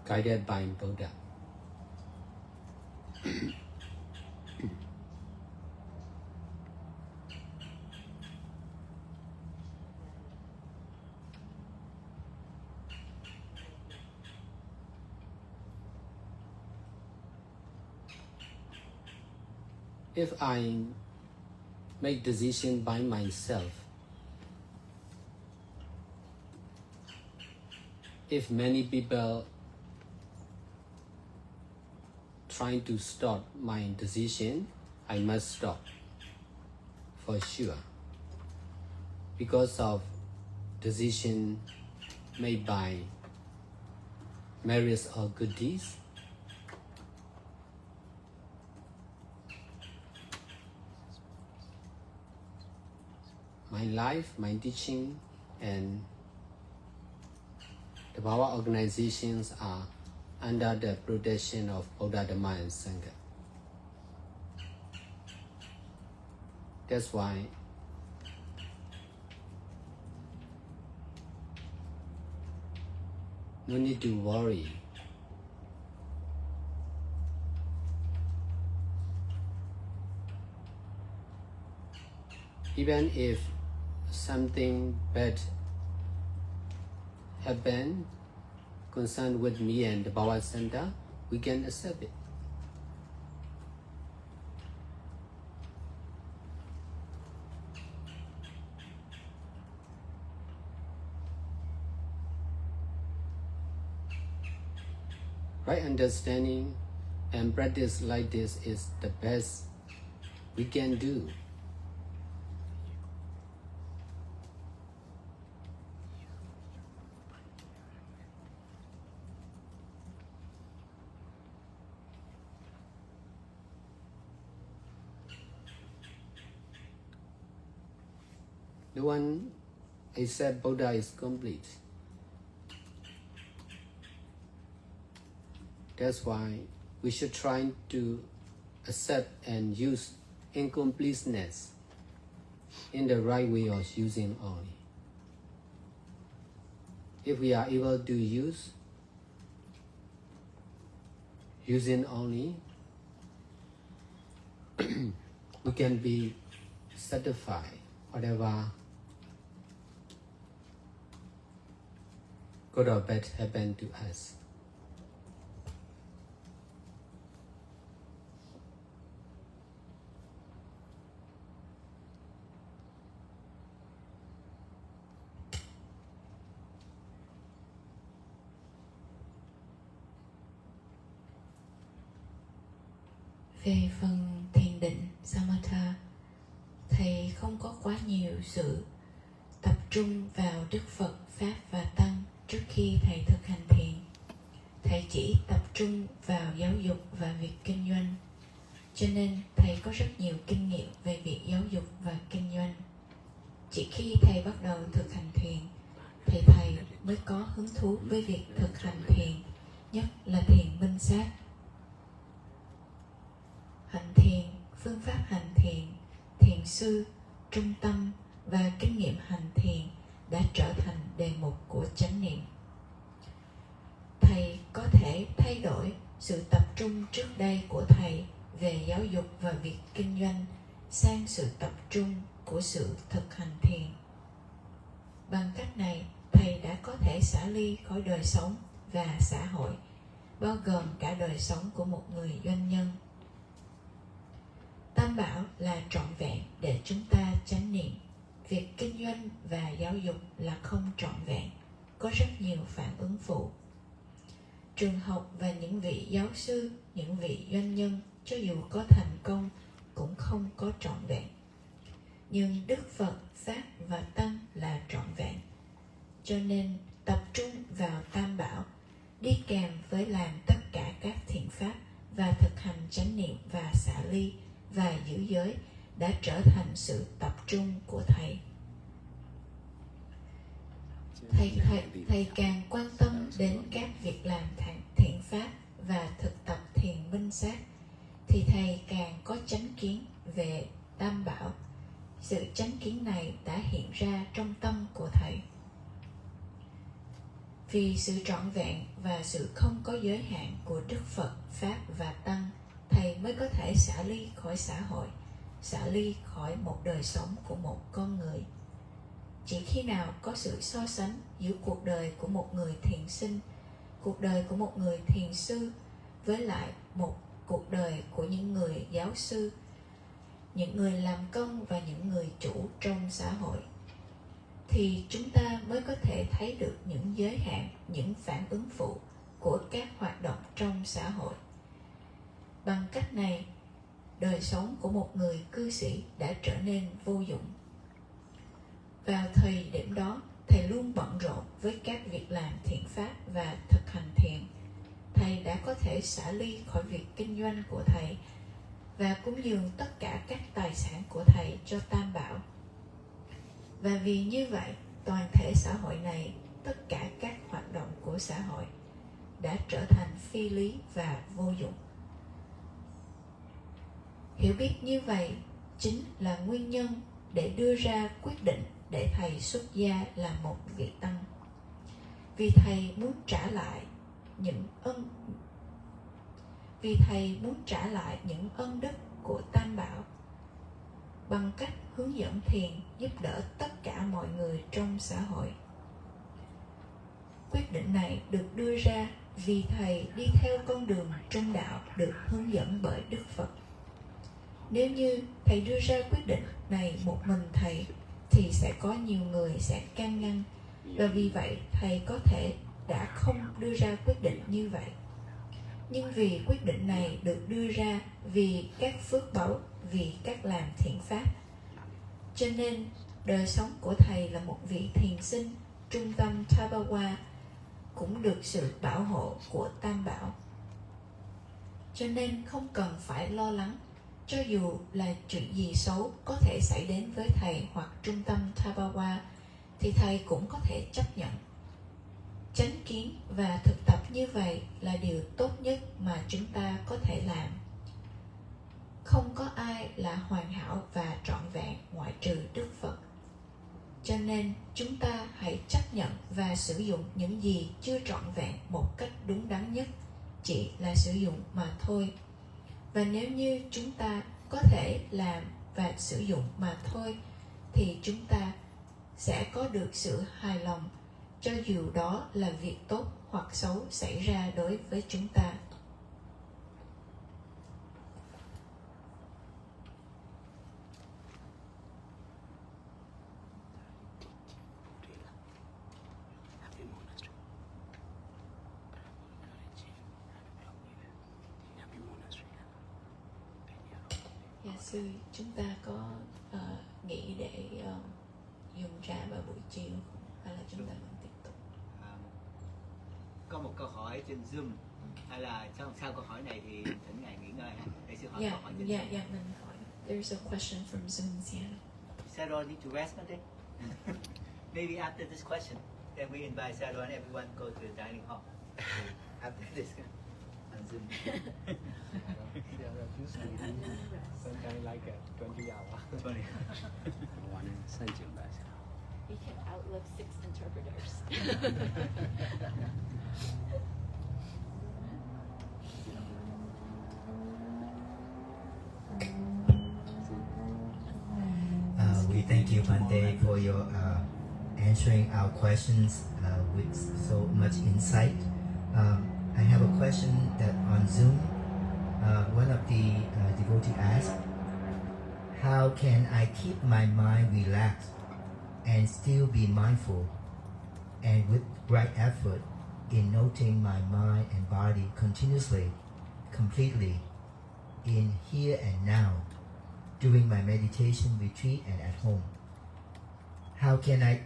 Guided by Buddha. If I make decision by myself, if many people trying to stop my decision, I must stop for sure, because of decision made by merits or good deeds. My life, my teaching, and the power organizations are under the protection of Buddha, Dhamma, and Sangha. That's why no need to worry. Even if something bad happen concerned with me and the Power Center, we can accept it. Right understanding and practice like this is the best we can do. The one except Buddha is complete. That's why we should try to accept and use incompleteness in the right way of using only. If we are able to use using only, we can be satisfied whatever good or bad happen to us. Về phần thiền định Samatha, thầy không có quá nhiều sự tập trung vào Đức Phật, Pháp và Tăng trước khi thầy thực hành thiền. Thầy chỉ tập trung vào giáo dục và việc kinh doanh. Cho nên thầy có rất nhiều kinh nghiệm về việc giáo dục và kinh doanh. Chỉ khi thầy bắt đầu thực hành thiền, thì thầy mới có hứng thú với việc thực hành thiền, nhất là thiền minh sát. Hành thiền, phương pháp hành thiền, thiền sư, trung tâm và kinh nghiệm hành thiền đã trở thành đề mục của chánh niệm. Thầy có thể thay đổi sự tập trung trước đây của thầy về giáo dục và việc kinh doanh sang sự tập trung của sự thực hành thiền. Bằng cách này, thầy đã có thể xả ly khỏi đời sống và xã hội, bao gồm cả đời sống của một người doanh nhân. Tam bảo là trọn vẹn để chúng ta chánh niệm. Việc kinh doanh và giáo dục là không trọn vẹn, có rất nhiều phản ứng phụ. Trường học và những vị giáo sư, những vị doanh nhân, cho dù có thành công, cũng không có trọn vẹn. Nhưng Đức Phật, Pháp và Tăng là trọn vẹn. Cho nên tập trung vào Tam bảo, đi kèm với làm tất cả các thiện pháp và thực hành chánh niệm và xả ly và giữ giới đã trở thành sự tập trung của thầy. Thầy càng quan tâm đến các việc làm thiện pháp và thực tập thiền minh sát, thì thầy càng có chánh kiến về Tam bảo Sự chánh kiến này đã hiện ra trong tâm của thầy. Vì sự trọn vẹn và sự không có giới hạn của Đức Phật, Pháp và Tăng, thầy mới có thể xả ly khỏi xã hội, xả ly khỏi một đời sống của một con người. Chỉ khi nào có sự so sánh giữa cuộc đời của một người thiền sinh, cuộc đời của một người thiền sư với lại một cuộc đời của những người giáo sư, những người làm công và những người chủ trong xã hội, thì chúng ta mới có thể thấy được những giới hạn, những phản ứng phụ của các hoạt động trong xã hội. Bằng cách này, đời sống của một người cư sĩ đã trở nên vô dụng. Vào thời điểm đó, thầy luôn bận rộn với các việc làm thiện pháp và thực hành thiền. Thầy đã có thể xả ly khỏi việc kinh doanh của thầy và cúng dường tất cả các tài sản của thầy cho Tam Bảo. Và vì như vậy, toàn thể xã hội này, tất cả các hoạt động của xã hội đã trở thành phi lý và vô dụng. Hiểu biết như vậy chính là nguyên nhân để đưa ra quyết định để thầy xuất gia là một vị tăng. Vì thầy muốn trả lại những ân đức của Tam Bảo bằng cách hướng dẫn thiền giúp đỡ tất cả mọi người trong xã hội. Quyết định này được đưa ra vì thầy đi theo con đường trung đạo được hướng dẫn bởi Đức Phật. Nếu như thầy đưa ra quyết định này một mình thầy, thì sẽ có nhiều người sẽ can ngăn, và vì vậy thầy có thể đã không đưa ra quyết định như vậy. Nhưng vì quyết định này được đưa ra vì các phước báu, vì các làm thiện pháp, cho nên đời sống của thầy là một vị thiền sinh, trung tâm Tabawa cũng được sự bảo hộ của Tam Bảo. Cho nên không cần phải lo lắng, cho dù là chuyện gì xấu có thể xảy đến với thầy hoặc trung tâm Tabawa, thì thầy cũng có thể chấp nhận. Chánh kiến và thực tập như vậy là điều tốt nhất mà chúng ta có thể làm. Không có ai là hoàn hảo và trọn vẹn ngoại trừ Đức Phật. Cho nên chúng ta hãy chấp nhận và sử dụng những gì chưa trọn vẹn một cách đúng đắn nhất, chỉ là sử dụng mà thôi. Và nếu như chúng ta có thể làm và sử dụng mà thôi, thì chúng ta sẽ có được sự hài lòng, cho dù đó là việc tốt hoặc xấu xảy ra đối với chúng ta. Dạ sư, chúng ta có nghĩ để dùng trà vào buổi chiều hay là chúng ta vẫn tiếp tục? Có một câu hỏi trên Zoom, hay là sau câu hỏi này thì thỉnh ngài nghỉ ngơi ha, để sư hỏi câu hỏi trên Zoom. Mình hỏi. There's a question from Zoom, yeah. Sarah need to rest one day. Maybe after this question, then we invite Sarah and everyone go to the dining hall. After this on Zoom. Sometimes like 20 hours. 20. We can outlive 6 interpreters. We thank you, Bante, for your answering our questions with so much insight. I have a question that on Zoom, one of the devotees asked, how can I keep my mind relaxed and still be mindful and with right effort in noting my mind and body continuously, completely, in here and now, during my meditation retreat and at home? How can I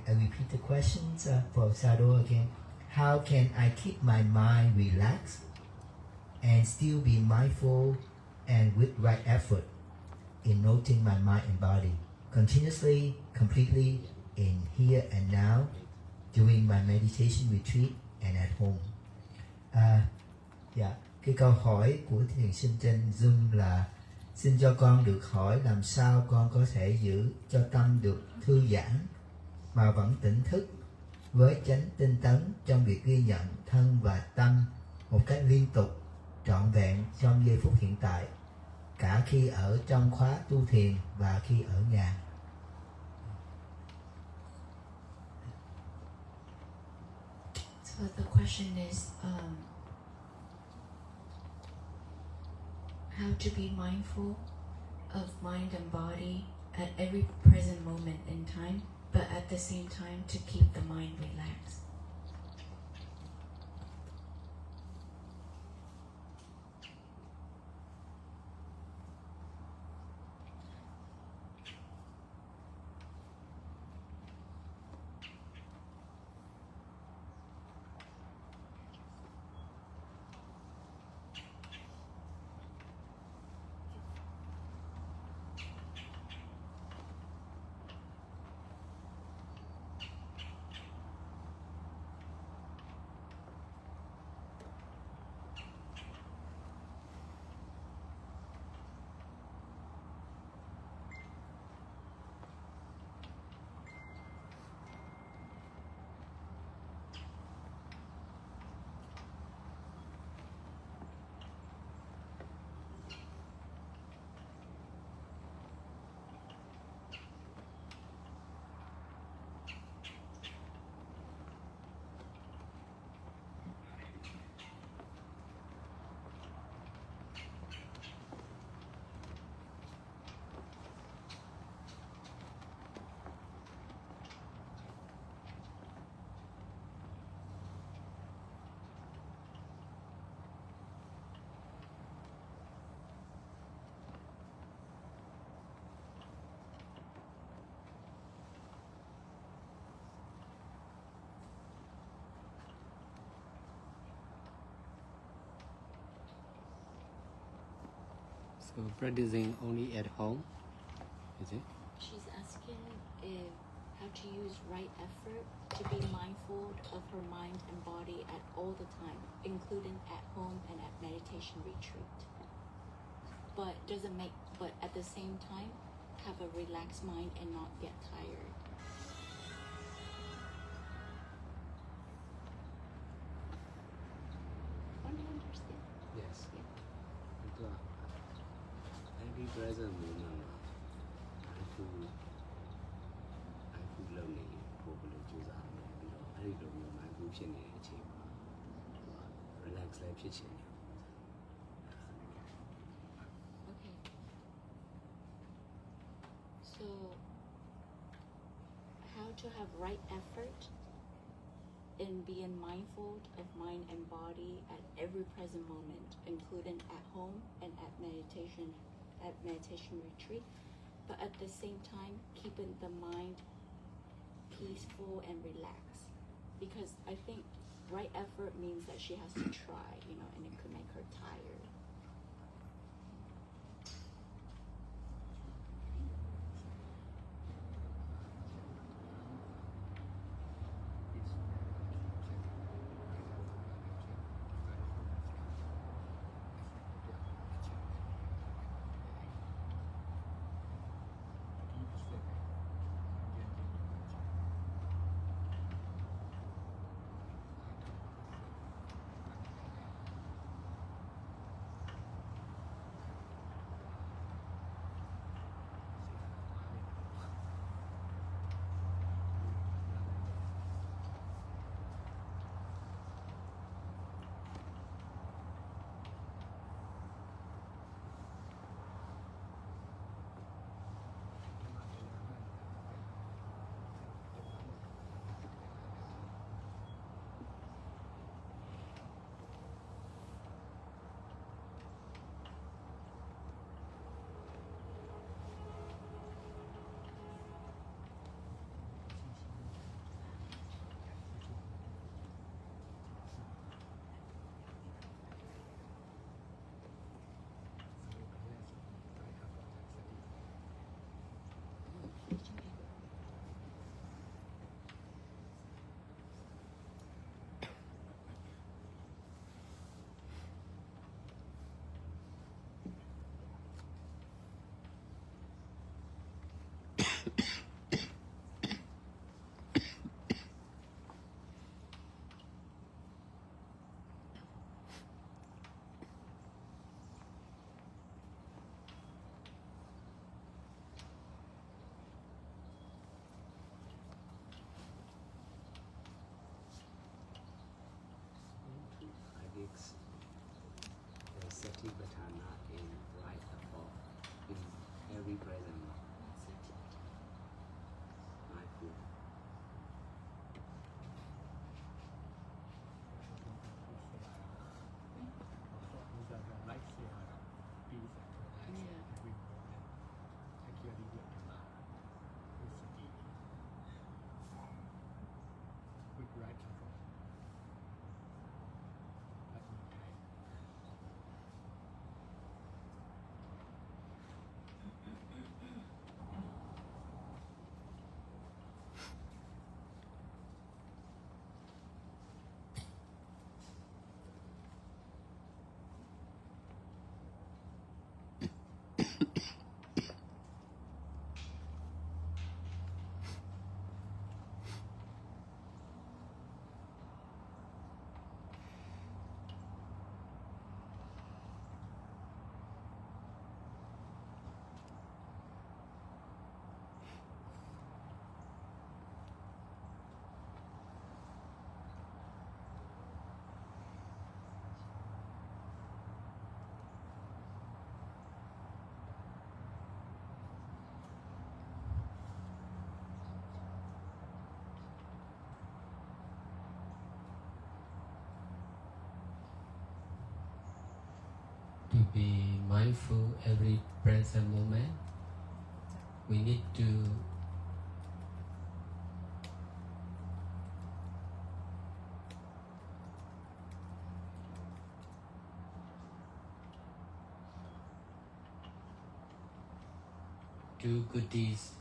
repeat the questions for Sadhu again. How can I keep my mind relaxed and still be mindful and with right effort in noting my mind and body continuously, completely, in here and now, during my meditation retreat and at home? Cái câu hỏi của thiền sinh trên Zoom là Xin cho con được hỏi làm sao con có thể giữ cho tâm được thư giãn mà vẫn tỉnh thức với chánh tinh tấn trong việc ghi nhận thân và tâm một cách liên tục, trọn vẹn trong giây phút hiện tại, cả khi ở trong khóa tu thiền và khi ở nhà. So the question is how to be mindful of mind and body at every present moment in time, but at the same time to keep the mind relaxed. So practicing only at home, is it? She's asking if how to use right effort to be mindful of her mind and body at all the time, including at home and at meditation retreat. But at the same time, have a relaxed mind and not get tired. Do you understand? Yes. Yeah. Every present moment, I feel lonely. ကိုယ်ဘယ်လိုကြိုးစားလဲပြီးတော့အဲ့ဒီလိုမျိုး mindful ဖြစ်နေတဲ့အချိန်မှာ relax လည်းဖြစ်ချင်တယ် Okay. So, how to have right effort in being mindful of mind and body at every present moment, including at home and at meditation retreat, but at the same time keeping the mind peaceful and relaxed. Because I think right effort means that she has to try, and it could make her tired. to be mindful every present moment, we need to do good deeds.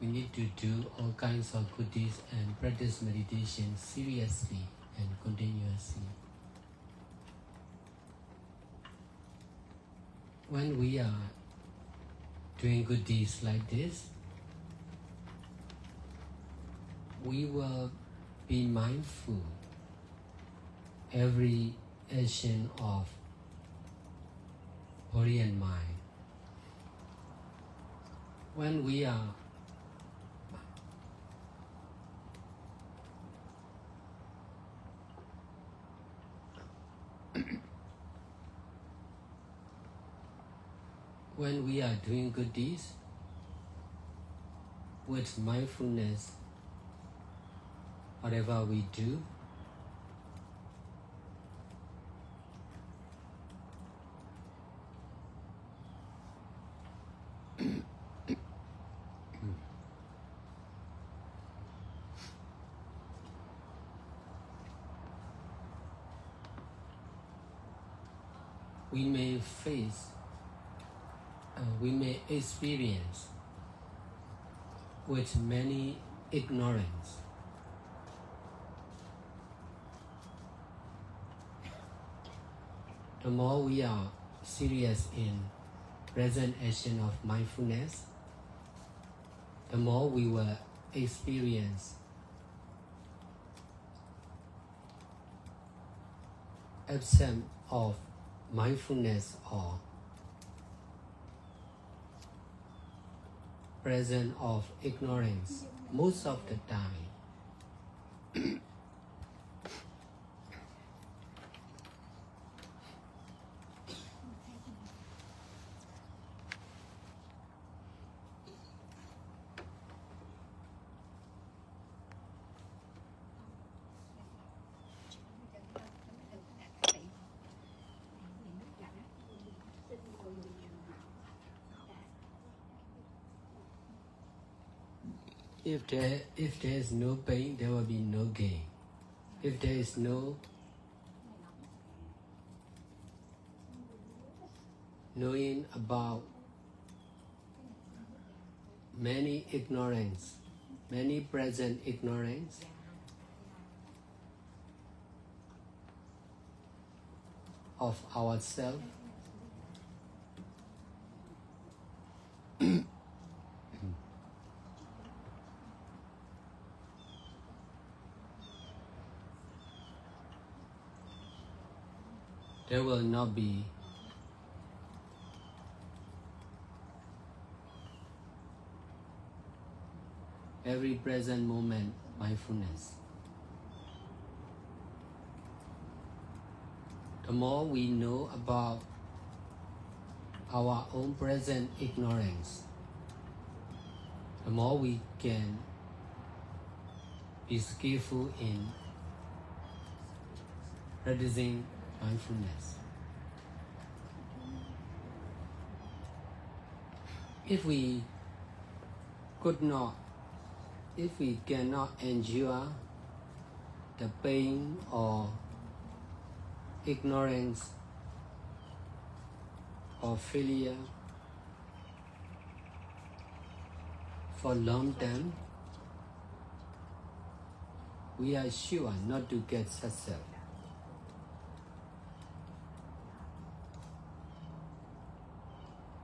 We need to do all kinds of good deeds and practice meditation seriously and continuously. When we are doing good deeds like this, we will be mindful every action of body and mind. When we are doing good deeds with mindfulness, whatever we do, we may experience with many ignorance. The more we are serious in present action of mindfulness, the more we will experience absence of mindfulness or presence of ignorance most of the time. If there is no pain, there will be no gain. If there is no knowing about many ignorance, many present ignorance, of ourselves, there will not be every present moment mindfulness. The more we know about our own present ignorance, the more we can be skillful in practicing mindfulness. If we cannot endure the pain or ignorance or failure for long term, we are sure not to get success.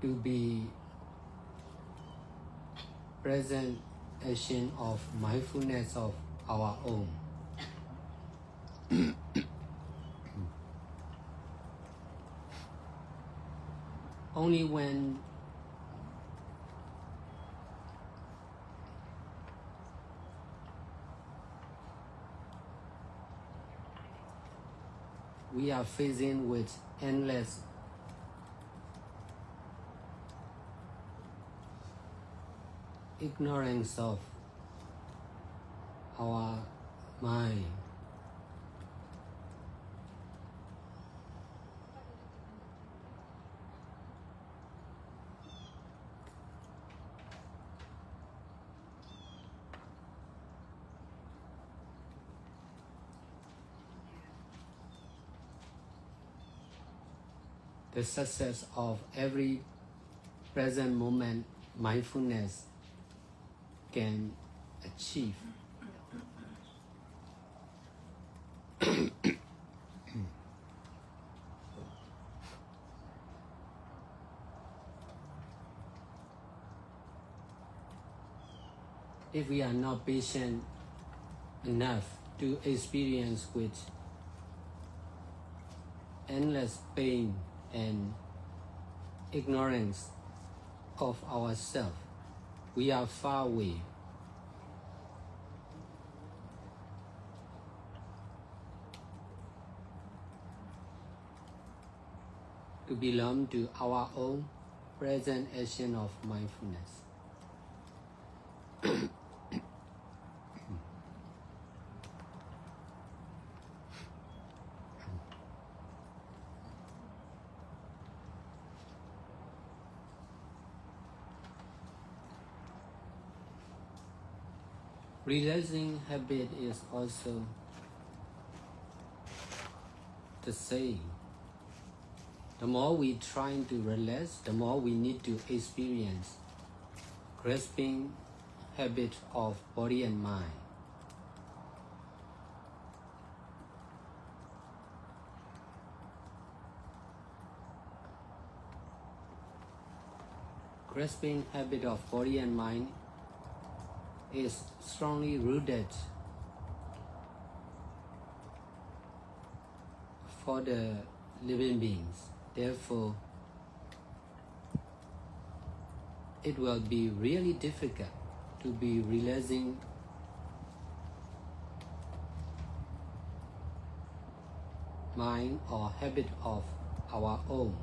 To be present action of mindfulness of our own. Only when we are facing with endless ignorance of our mind, the success of every present moment mindfulness can achieve. If we are not patient enough to experience with endless pain and ignorance of ourselves, we are far away. To belong to our own present action of mindfulness. Realizing habit is also the same. The more we try to relax, the more we need to experience grasping habit of body and mind. Grasping habit of body and mind is strongly rooted for the living beings. Therefore, it will be really difficult to be realizing mind or habit of our own.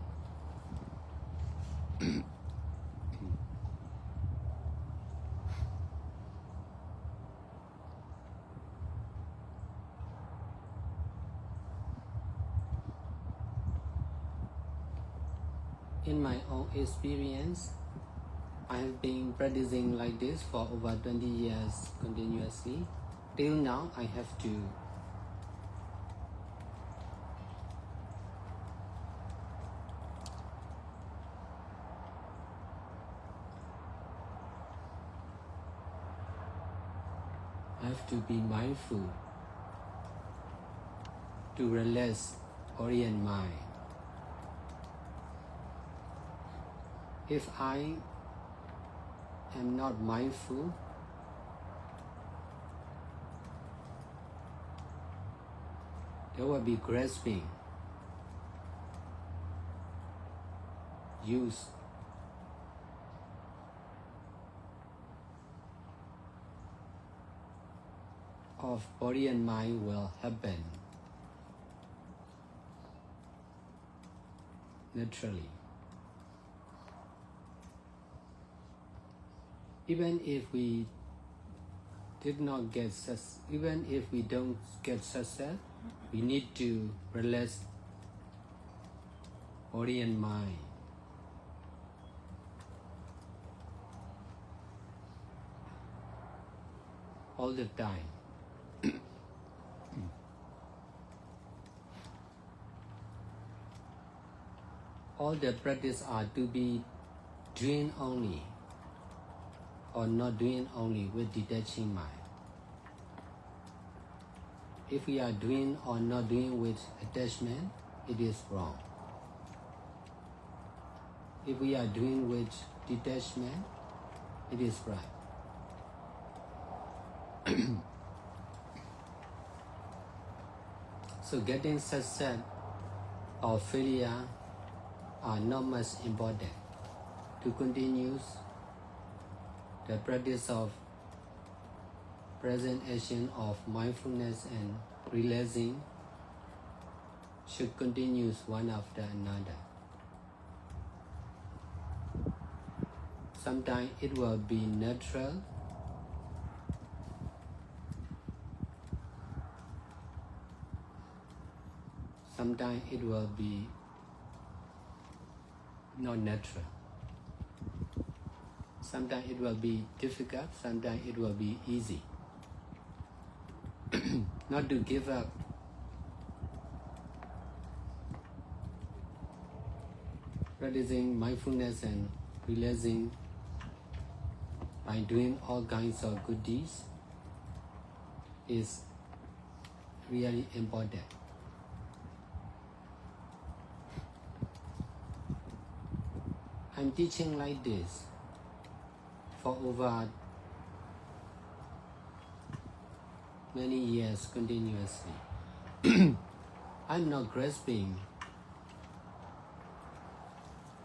In my own experience, I have been practicing like this for over 20 years continuously. Till now, I have to be mindful to relax body and mind. If I am not mindful, there will be grasping, use of body and mind will happen naturally. Even if we don't get success, we need to relax body and mind. All the time. All the practice are to be doing only or not doing only with detaching mind. If we are doing or not doing with attachment, it is wrong. If we are doing with detachment, it is right. So getting success or failure are not much important. To continue the practice of present action of mindfulness and relaxing should continue one after another. Sometimes it will be natural, sometimes it will be not natural. Sometimes it will be difficult, sometimes it will be easy. Not to give up. practicing mindfulness and relaxing by doing all kinds of good deeds is really important. I'm teaching like this for over many years continuously. I'm not grasping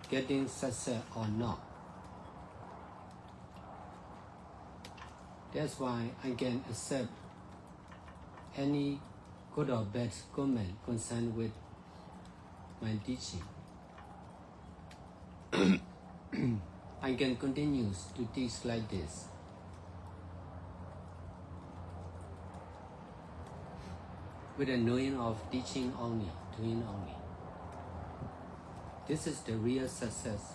getting success or not. That's why I can accept any good or bad comment concerned with my teaching. I can continue to teach like this. With the knowing of teaching only, doing only. This is the real success.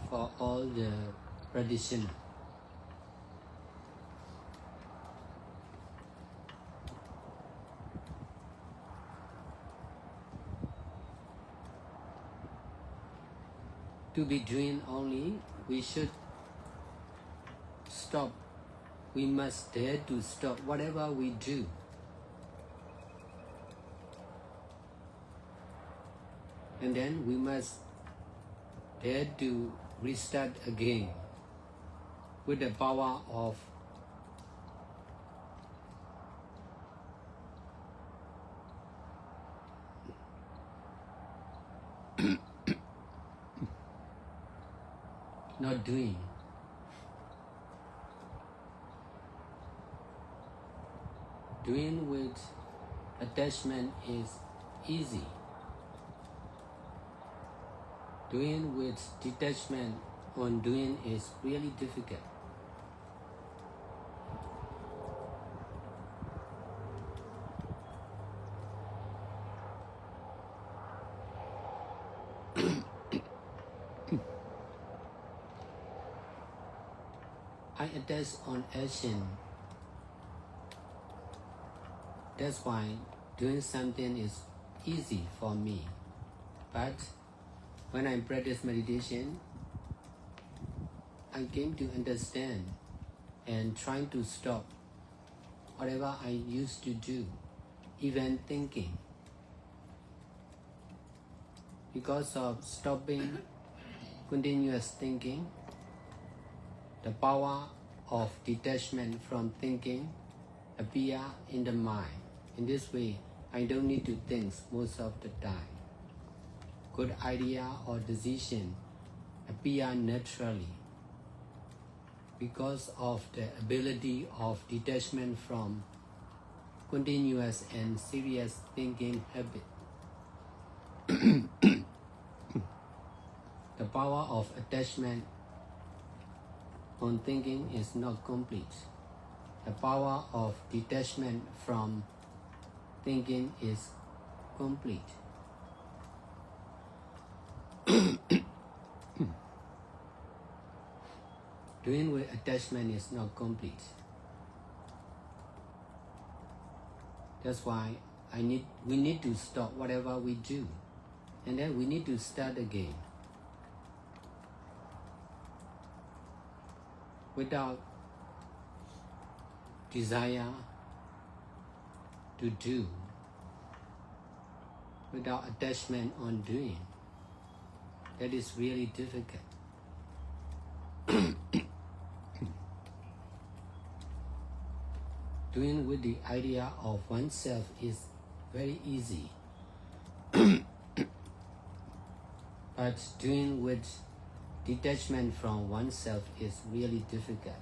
For all the practitioners. To be doing only, we should stop. We must dare to stop whatever we do. And then we must dare to restart again with the power of not doing. Doing with attachment is easy. Doing with detachment on doing is really difficult. I attach on action. That's why doing something is easy for me. But when I practice meditation, I came to understand and trying to stop whatever I used to do, even thinking. Because of stopping continuous thinking, the power of detachment from thinking appear in the mind. In this way, I don't need to think most of the time. Good idea or decision appear naturally because of the ability of detachment from continuous and serious thinking habit. The power of attachment on thinking is not complete. The power of detachment from thinking is complete. Doing with attachment is not complete. That's why we need to stop whatever we do, and then we need to start again. Without desire to do, without attachment on doing, that is really difficult. Doing with the idea of oneself is very easy. But doing with detachment from oneself is really difficult.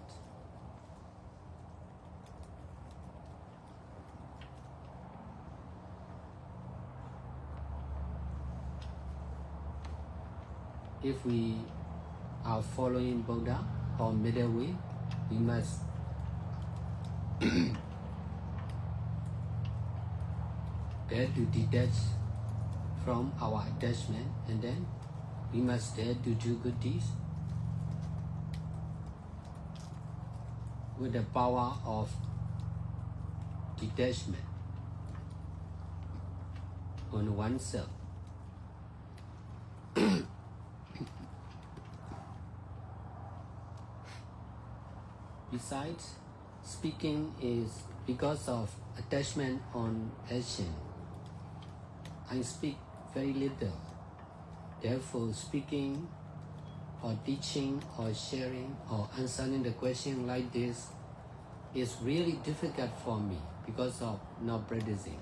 If we are following Buddha or middle way, we must dare to detach from our attachment, and then we must dare to do good deeds with the power of detachment on oneself. Besides, speaking is because of attachment on action. I speak very little. Therefore, speaking or teaching or sharing or answering the question like this is really difficult for me because of not practicing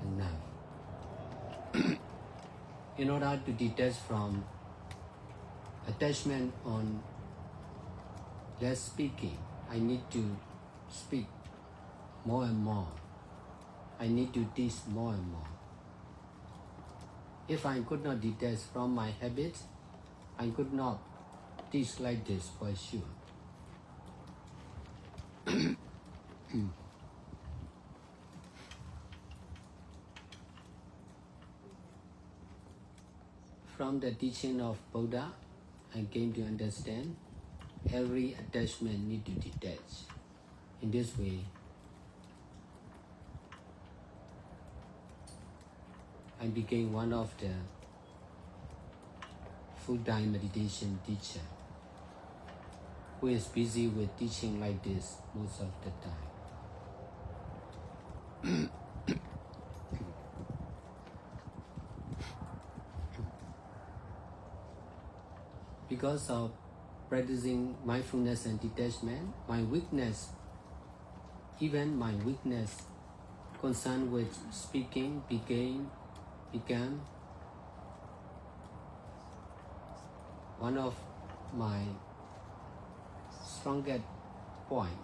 enough. In order to detach from attachment on less speaking, I need to speak more and more. I need to teach more and more. If I could not detach from my habits, I could not teach like this for sure. From the teaching of Buddha, I came to understand every attachment need to detach. In this way, I became one of the full-time meditation teacher who is busy with teaching like this most of the time. Because of practicing mindfulness and detachment, my weakness, even my weakness concerned with speaking became one of my strongest points.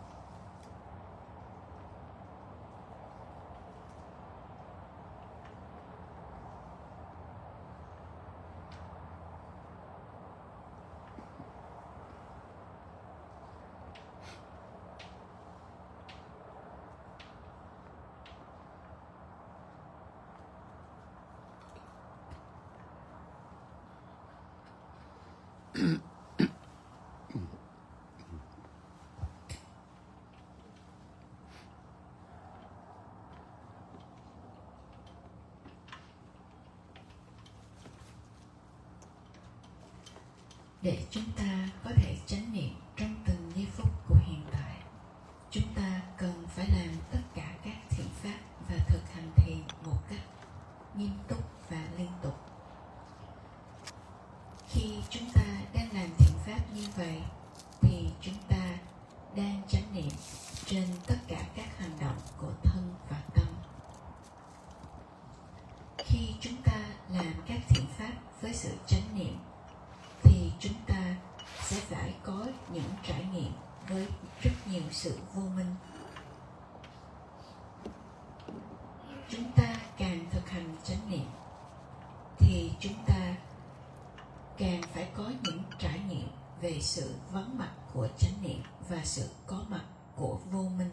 Để chúng ta có thể chánh niệm trong từng giây phút của hiện tại, chúng ta cần phải làm tất cả các thiện pháp và thực hành thiền một cách nghiêm túc và liên tục. Khi chúng ta đang làm thiện pháp như vậy, thì chúng ta đang chánh niệm trên tất cả các hành động của thân và tâm. Khi chúng ta làm các thiện pháp với sự chánh niệm, thì chúng ta sẽ phải có những trải nghiệm với rất nhiều sự vô minh. Chúng ta càng thực hành chánh niệm, thì chúng ta càng phải có những trải nghiệm về sự vắng mặt của chánh niệm và sự có mặt của vô minh.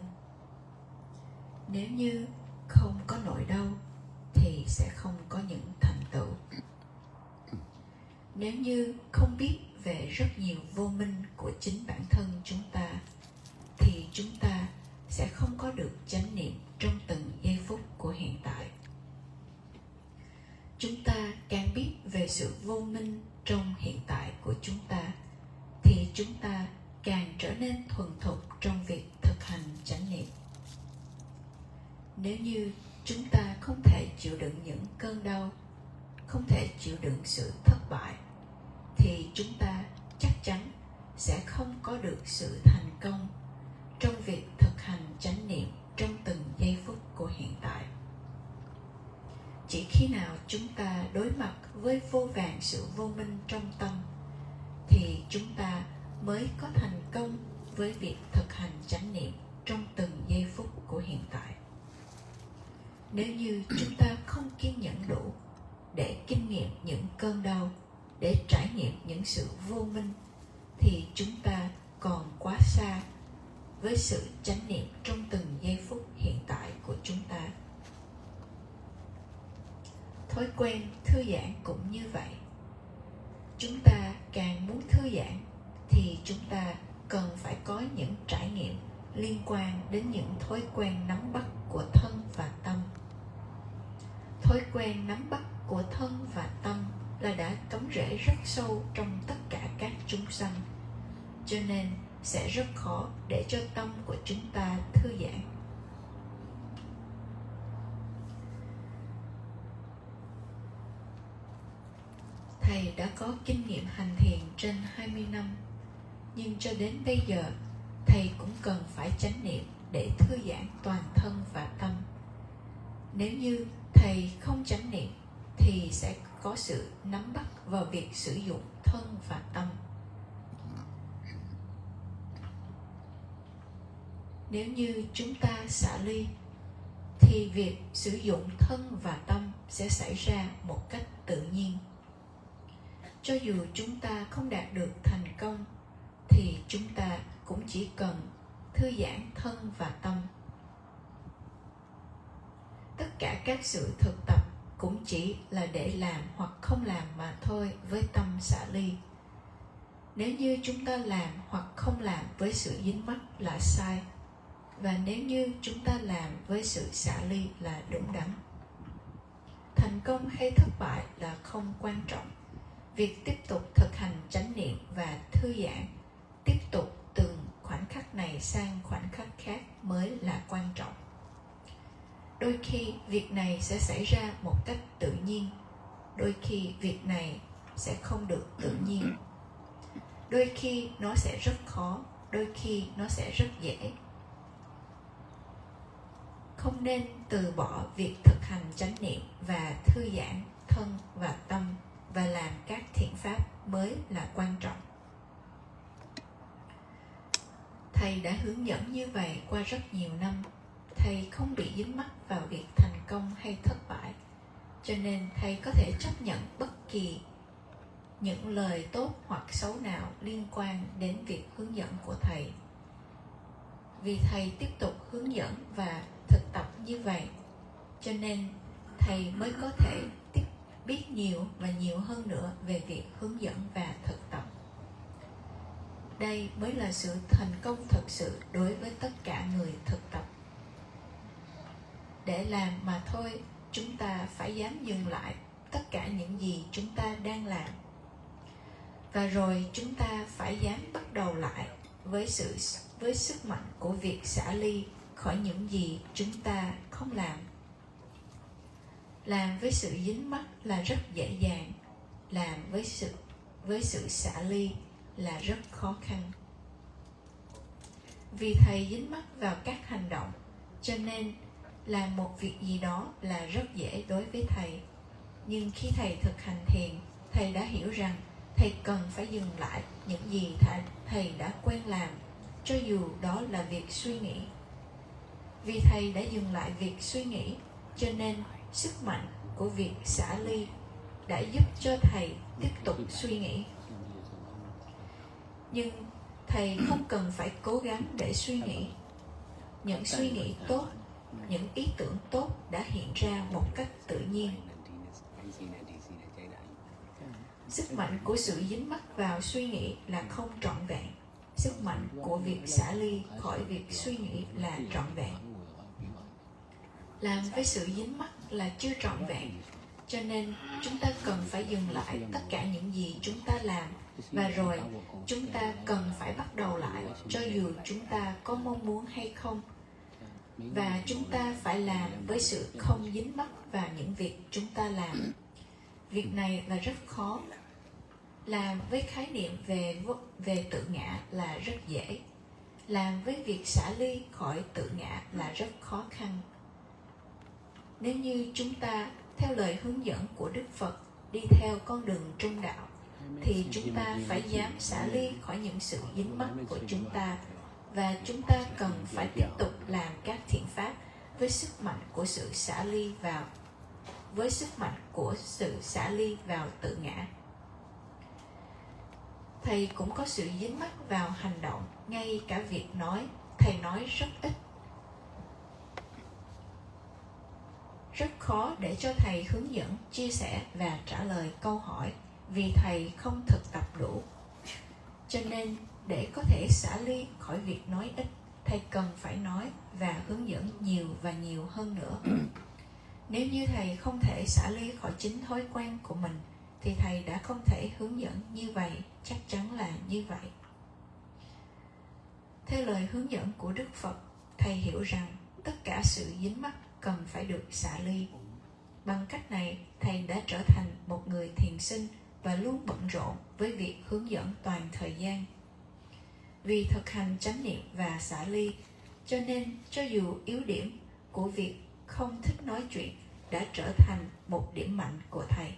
Nếu như không có nỗi đau, thì sẽ không có những thành tựu. Nếu như không biết về rất nhiều vô minh của chính bản thân chúng ta, thì chúng ta sẽ không có được chánh niệm trong từng giây phút của hiện tại. Chúng ta càng biết về sự vô minh trong hiện tại của chúng ta, thì chúng ta càng trở nên thuần thục trong việc thực hành chánh niệm. Nếu như chúng ta không thể chịu đựng những cơn đau, không thể chịu đựng sự thất bại, thì chúng ta chắc chắn sẽ không có được sự thành công trong việc thực hành chánh niệm trong từng giây phút của hiện tại. Chỉ khi nào chúng ta đối mặt với vô vàn sự vô minh trong tâm, thì chúng ta mới có thành công với việc thực hành chánh niệm trong từng giây phút của hiện tại. Nếu như chúng ta không kiên nhẫn đủ để kinh nghiệm những cơn đau, để trải nghiệm những sự vô minh, thì chúng ta còn quá xa với sự chánh niệm trong từng giây phút hiện tại của chúng ta. Thói quen thư giãn cũng như vậy. Chúng ta càng muốn thư giãn thì chúng ta cần phải có những trải nghiệm liên quan đến những thói quen nắm bắt của thân và tâm. Thói quen nắm bắt của thân và tâm là đã cắm rễ rất sâu trong tất cả các chúng sanh, cho nên sẽ rất khó để cho tâm của chúng ta thư giãn. Thầy đã có kinh nghiệm hành thiền trên 20 năm, nhưng cho đến bây giờ, Thầy cũng cần phải chánh niệm để thư giãn toàn thân và tâm. Nếu như Thầy không chánh niệm, thì sẽ có sự nắm bắt vào việc sử dụng thân và tâm. Nếu như chúng ta xả ly, thì việc sử dụng thân và tâm sẽ xảy ra một cách tự nhiên. Cho dù chúng ta không đạt được thành công, thì chúng ta cũng chỉ cần thư giãn thân và tâm. Tất cả các sự thực tập cũng chỉ là để làm hoặc không làm mà thôi với tâm xả ly. Nếu như chúng ta làm hoặc không làm với sự dính mắc là sai, và nếu như chúng ta làm với sự xả ly là đúng đắn. Thành công hay thất bại là không quan trọng. Việc tiếp tục thực hành chánh niệm và thư giãn, tiếp tục từng khoảnh khắc này sang khoảnh khắc khác mới là quan trọng. Đôi khi việc này sẽ xảy ra một cách tự nhiên, đôi khi việc này sẽ không được tự nhiên. Đôi khi nó sẽ rất khó, đôi khi nó sẽ rất dễ. Không nên từ bỏ việc thực hành chánh niệm và thư giãn thân và tâm và làm các thiện pháp mới là quan trọng. Thầy đã hướng dẫn như vậy qua rất nhiều năm. Thầy không bị dính mắc vào việc thành công hay thất bại, cho nên thầy có thể chấp nhận bất kỳ những lời tốt hoặc xấu nào liên quan đến việc hướng dẫn của thầy. Vì thầy tiếp tục hướng dẫn và thực tập như vậy, cho nên thầy mới có thể biết nhiều và nhiều hơn nữa về việc hướng dẫn và thực tập. Đây mới là sự thành công thật sự đối với tất cả người thực tập. Để làm mà thôi, chúng ta phải dám dừng lại tất cả những gì chúng ta đang làm. Và rồi chúng ta phải dám bắt đầu lại với sức mạnh của việc xả ly khỏi những gì chúng ta không làm. Làm với sự dính mắc là rất dễ dàng, làm với sự xả ly là rất khó khăn. Vì thầy dính mắc vào các hành động, cho nên làm một việc gì đó là rất dễ đối với thầy. Nhưng khi thầy thực hành thiền, thầy đã hiểu rằng thầy cần phải dừng lại những gì thầy đã quen làm, cho dù đó là việc suy nghĩ. Vì thầy đã dừng lại việc suy nghĩ, cho nên sức mạnh của việc xả ly đã giúp cho thầy tiếp tục suy nghĩ. Nhưng thầy không cần phải cố gắng để suy nghĩ. Những suy nghĩ tốt, những ý tưởng tốt đã hiện ra một cách tự nhiên. Sức mạnh của sự dính mắc vào suy nghĩ là không trọn vẹn. Sức mạnh của việc xả ly khỏi việc suy nghĩ là trọn vẹn. Làm với sự dính mắc là chưa trọn vẹn, cho nên chúng ta cần phải dừng lại tất cả những gì chúng ta làm, và rồi chúng ta cần phải bắt đầu lại cho dù chúng ta có mong muốn hay không. Và chúng ta phải làm với sự không dính mắc vào những việc chúng ta làm. Việc này là rất khó. Làm với khái niệm về tự ngã là rất dễ. Làm với việc xả ly khỏi tự ngã là rất khó khăn. Nếu như chúng ta theo lời hướng dẫn của Đức Phật đi theo con đường trung đạo, thì chúng ta phải dám xả ly khỏi những sự dính mắc của chúng ta, và chúng ta cần phải tiếp tục làm các thiện pháp với sức mạnh của sự xả ly vào tự ngã. Thầy cũng có sự dính mắc vào hành động, ngay cả việc nói thầy nói rất ít. Rất khó để cho thầy hướng dẫn, chia sẻ và trả lời câu hỏi vì thầy không thực tập đủ. Cho nên để có thể xả ly khỏi việc nói ít, thầy cần phải nói và hướng dẫn nhiều và nhiều hơn nữa. Nếu như thầy không thể xả ly khỏi chính thói quen của mình, thì thầy đã không thể hướng dẫn như vậy, chắc chắn là như vậy. Theo lời hướng dẫn của Đức Phật, thầy hiểu rằng tất cả sự dính mắc cần phải được xả ly. Bằng cách này, thầy đã trở thành một người thiền sinh và luôn bận rộn với việc hướng dẫn toàn thời gian. Vì thực hành chánh niệm và xả ly, cho nên cho dù yếu điểm của việc không thích nói chuyện đã trở thành một điểm mạnh của thầy.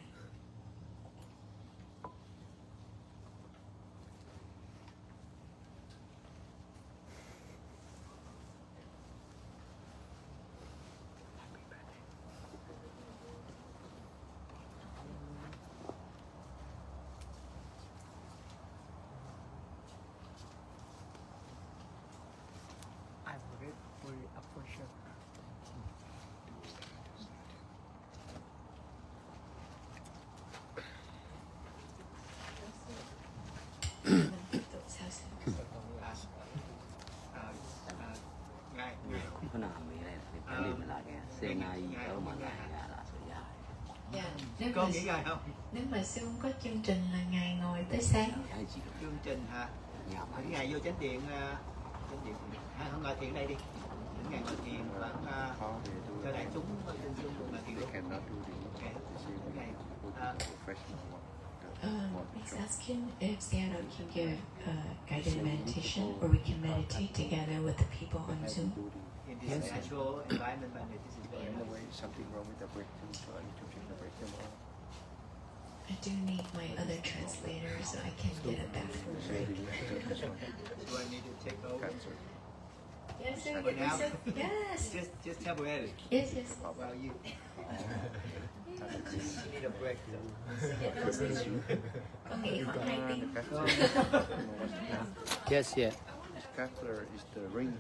I'm very up for sure. Ngài Không nào mình này phải đi mà lại nghe xem ai ở mà lại là sự dài. Dạ, nếu có mà, nghĩ ngài không? nếu mà sư không có chương trình là ngày ngồi tới sáng. Chương trình hả? Nhà Thỉnh ngài vô chánh điện không ngồi thiền đây đi. Thỉnh ngài ngồi thiền và cho đại chúng tin chung ngồi thiền luôn. Okay. Ngài, He's asking if Seattle can give guided meditation or we can meditate together with the people on Zoom. in this natural environment, but this is very Something wrong with the breakthrough, so I need to check the breakthrough more. I do need my other translator so I can get a bathroom break. Do I need to take over? Cancer. Yes, sir. For now? Yes. Just temporarily. Yes, yes. How about you? You need a break. Con nghĩ khoảng 2 tiếng. Yes, yeah. This catheter is the ring.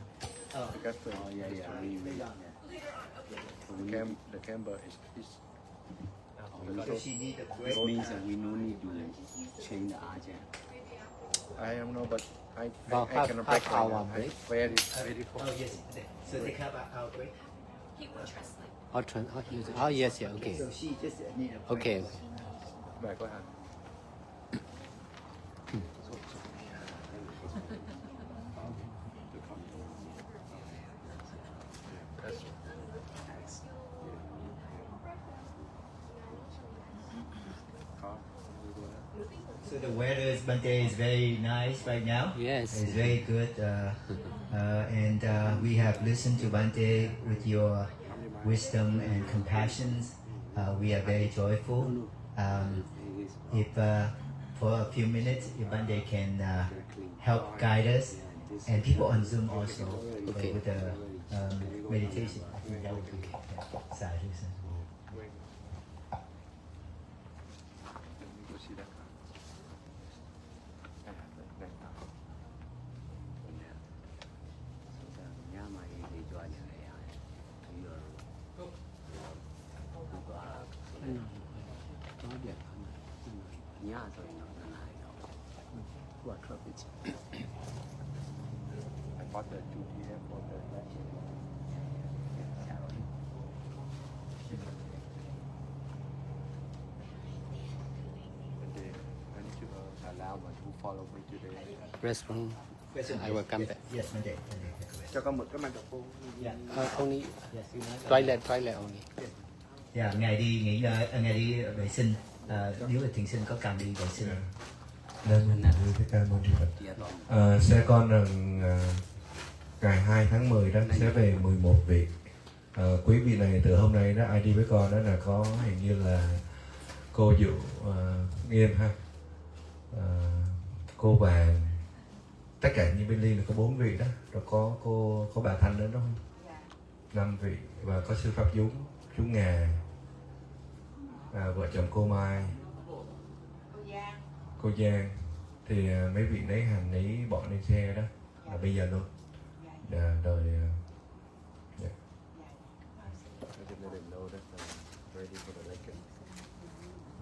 The catheter is the ring. The camber is So she need a break. It means that we no need to change the ajahn. I don't know, but I Well, I cannot break half right hour now. break. Very very Oh cold. yes. So they have our break. Yes, yeah, okay. So she just need a break. Okay. Mời cô Hằng. So the weather is Bante is very nice right now. Yes. It's very good, and we have listened to Bante with your wisdom and compassion. We are very joyful. If for a few minutes, if Bante can help guide us, and people on Zoom also with the meditation, I think that would be sad. Let me go see that car. Đang tao. Nhà mày thì cho anh này à. Nói điện thoại nhà rồi nó này đâu. What traffic? I bought the 2 for the lecture. I need to allow my to follow me today. Restaurant. I will come back. Yes, Bante. Cho con một cái microphone. Only Yes. toilet only. Dạ, ngài đi nghỉ ngơi, ngài đi vệ sinh. Nếu là thiền sinh có cần đi vệ sinh. Nên mình đưa cái ca môn Phật. Xe con rằng ngày 2 tháng 10 đó sẽ về 11 vị. Quý vị này từ hôm nay đó ai đi với con đó là có hình như là cô Dụ Nghiêm ha, cô Vàng, tất cả những bên Liên là có 4 vị đó, rồi có bà Thanh nữa đúng không? 5 vị và có sư Pháp Dũng, chú Ngà, vợ chồng cô Mai, cô Giang thì mấy vị lấy hành lấy bọn lên xe đó là bây giờ luôn Rồi I didn't let him know that I'm ready for the weekend.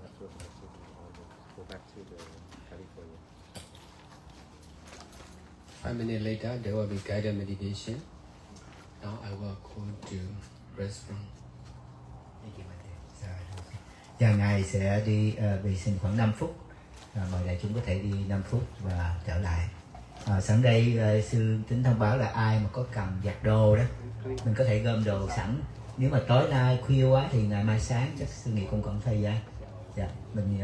That's what I said. I'll go back to the California. 5 minutes later, there will be guided meditation. Now I will go to restaurant. Và Ngài sẽ đi vệ sinh khoảng 5 phút. Mời đại chúng có thể đi 5 phút và trở lại. Sẵn đây sư tính thông báo là ai mà có cần giặt đồ đó, mình có thể gom đồ sẵn. Nếu mà tối nay khuya quá thì ngày mai sáng chắc sư nghĩ cũng còn thời gian. Dạ, mình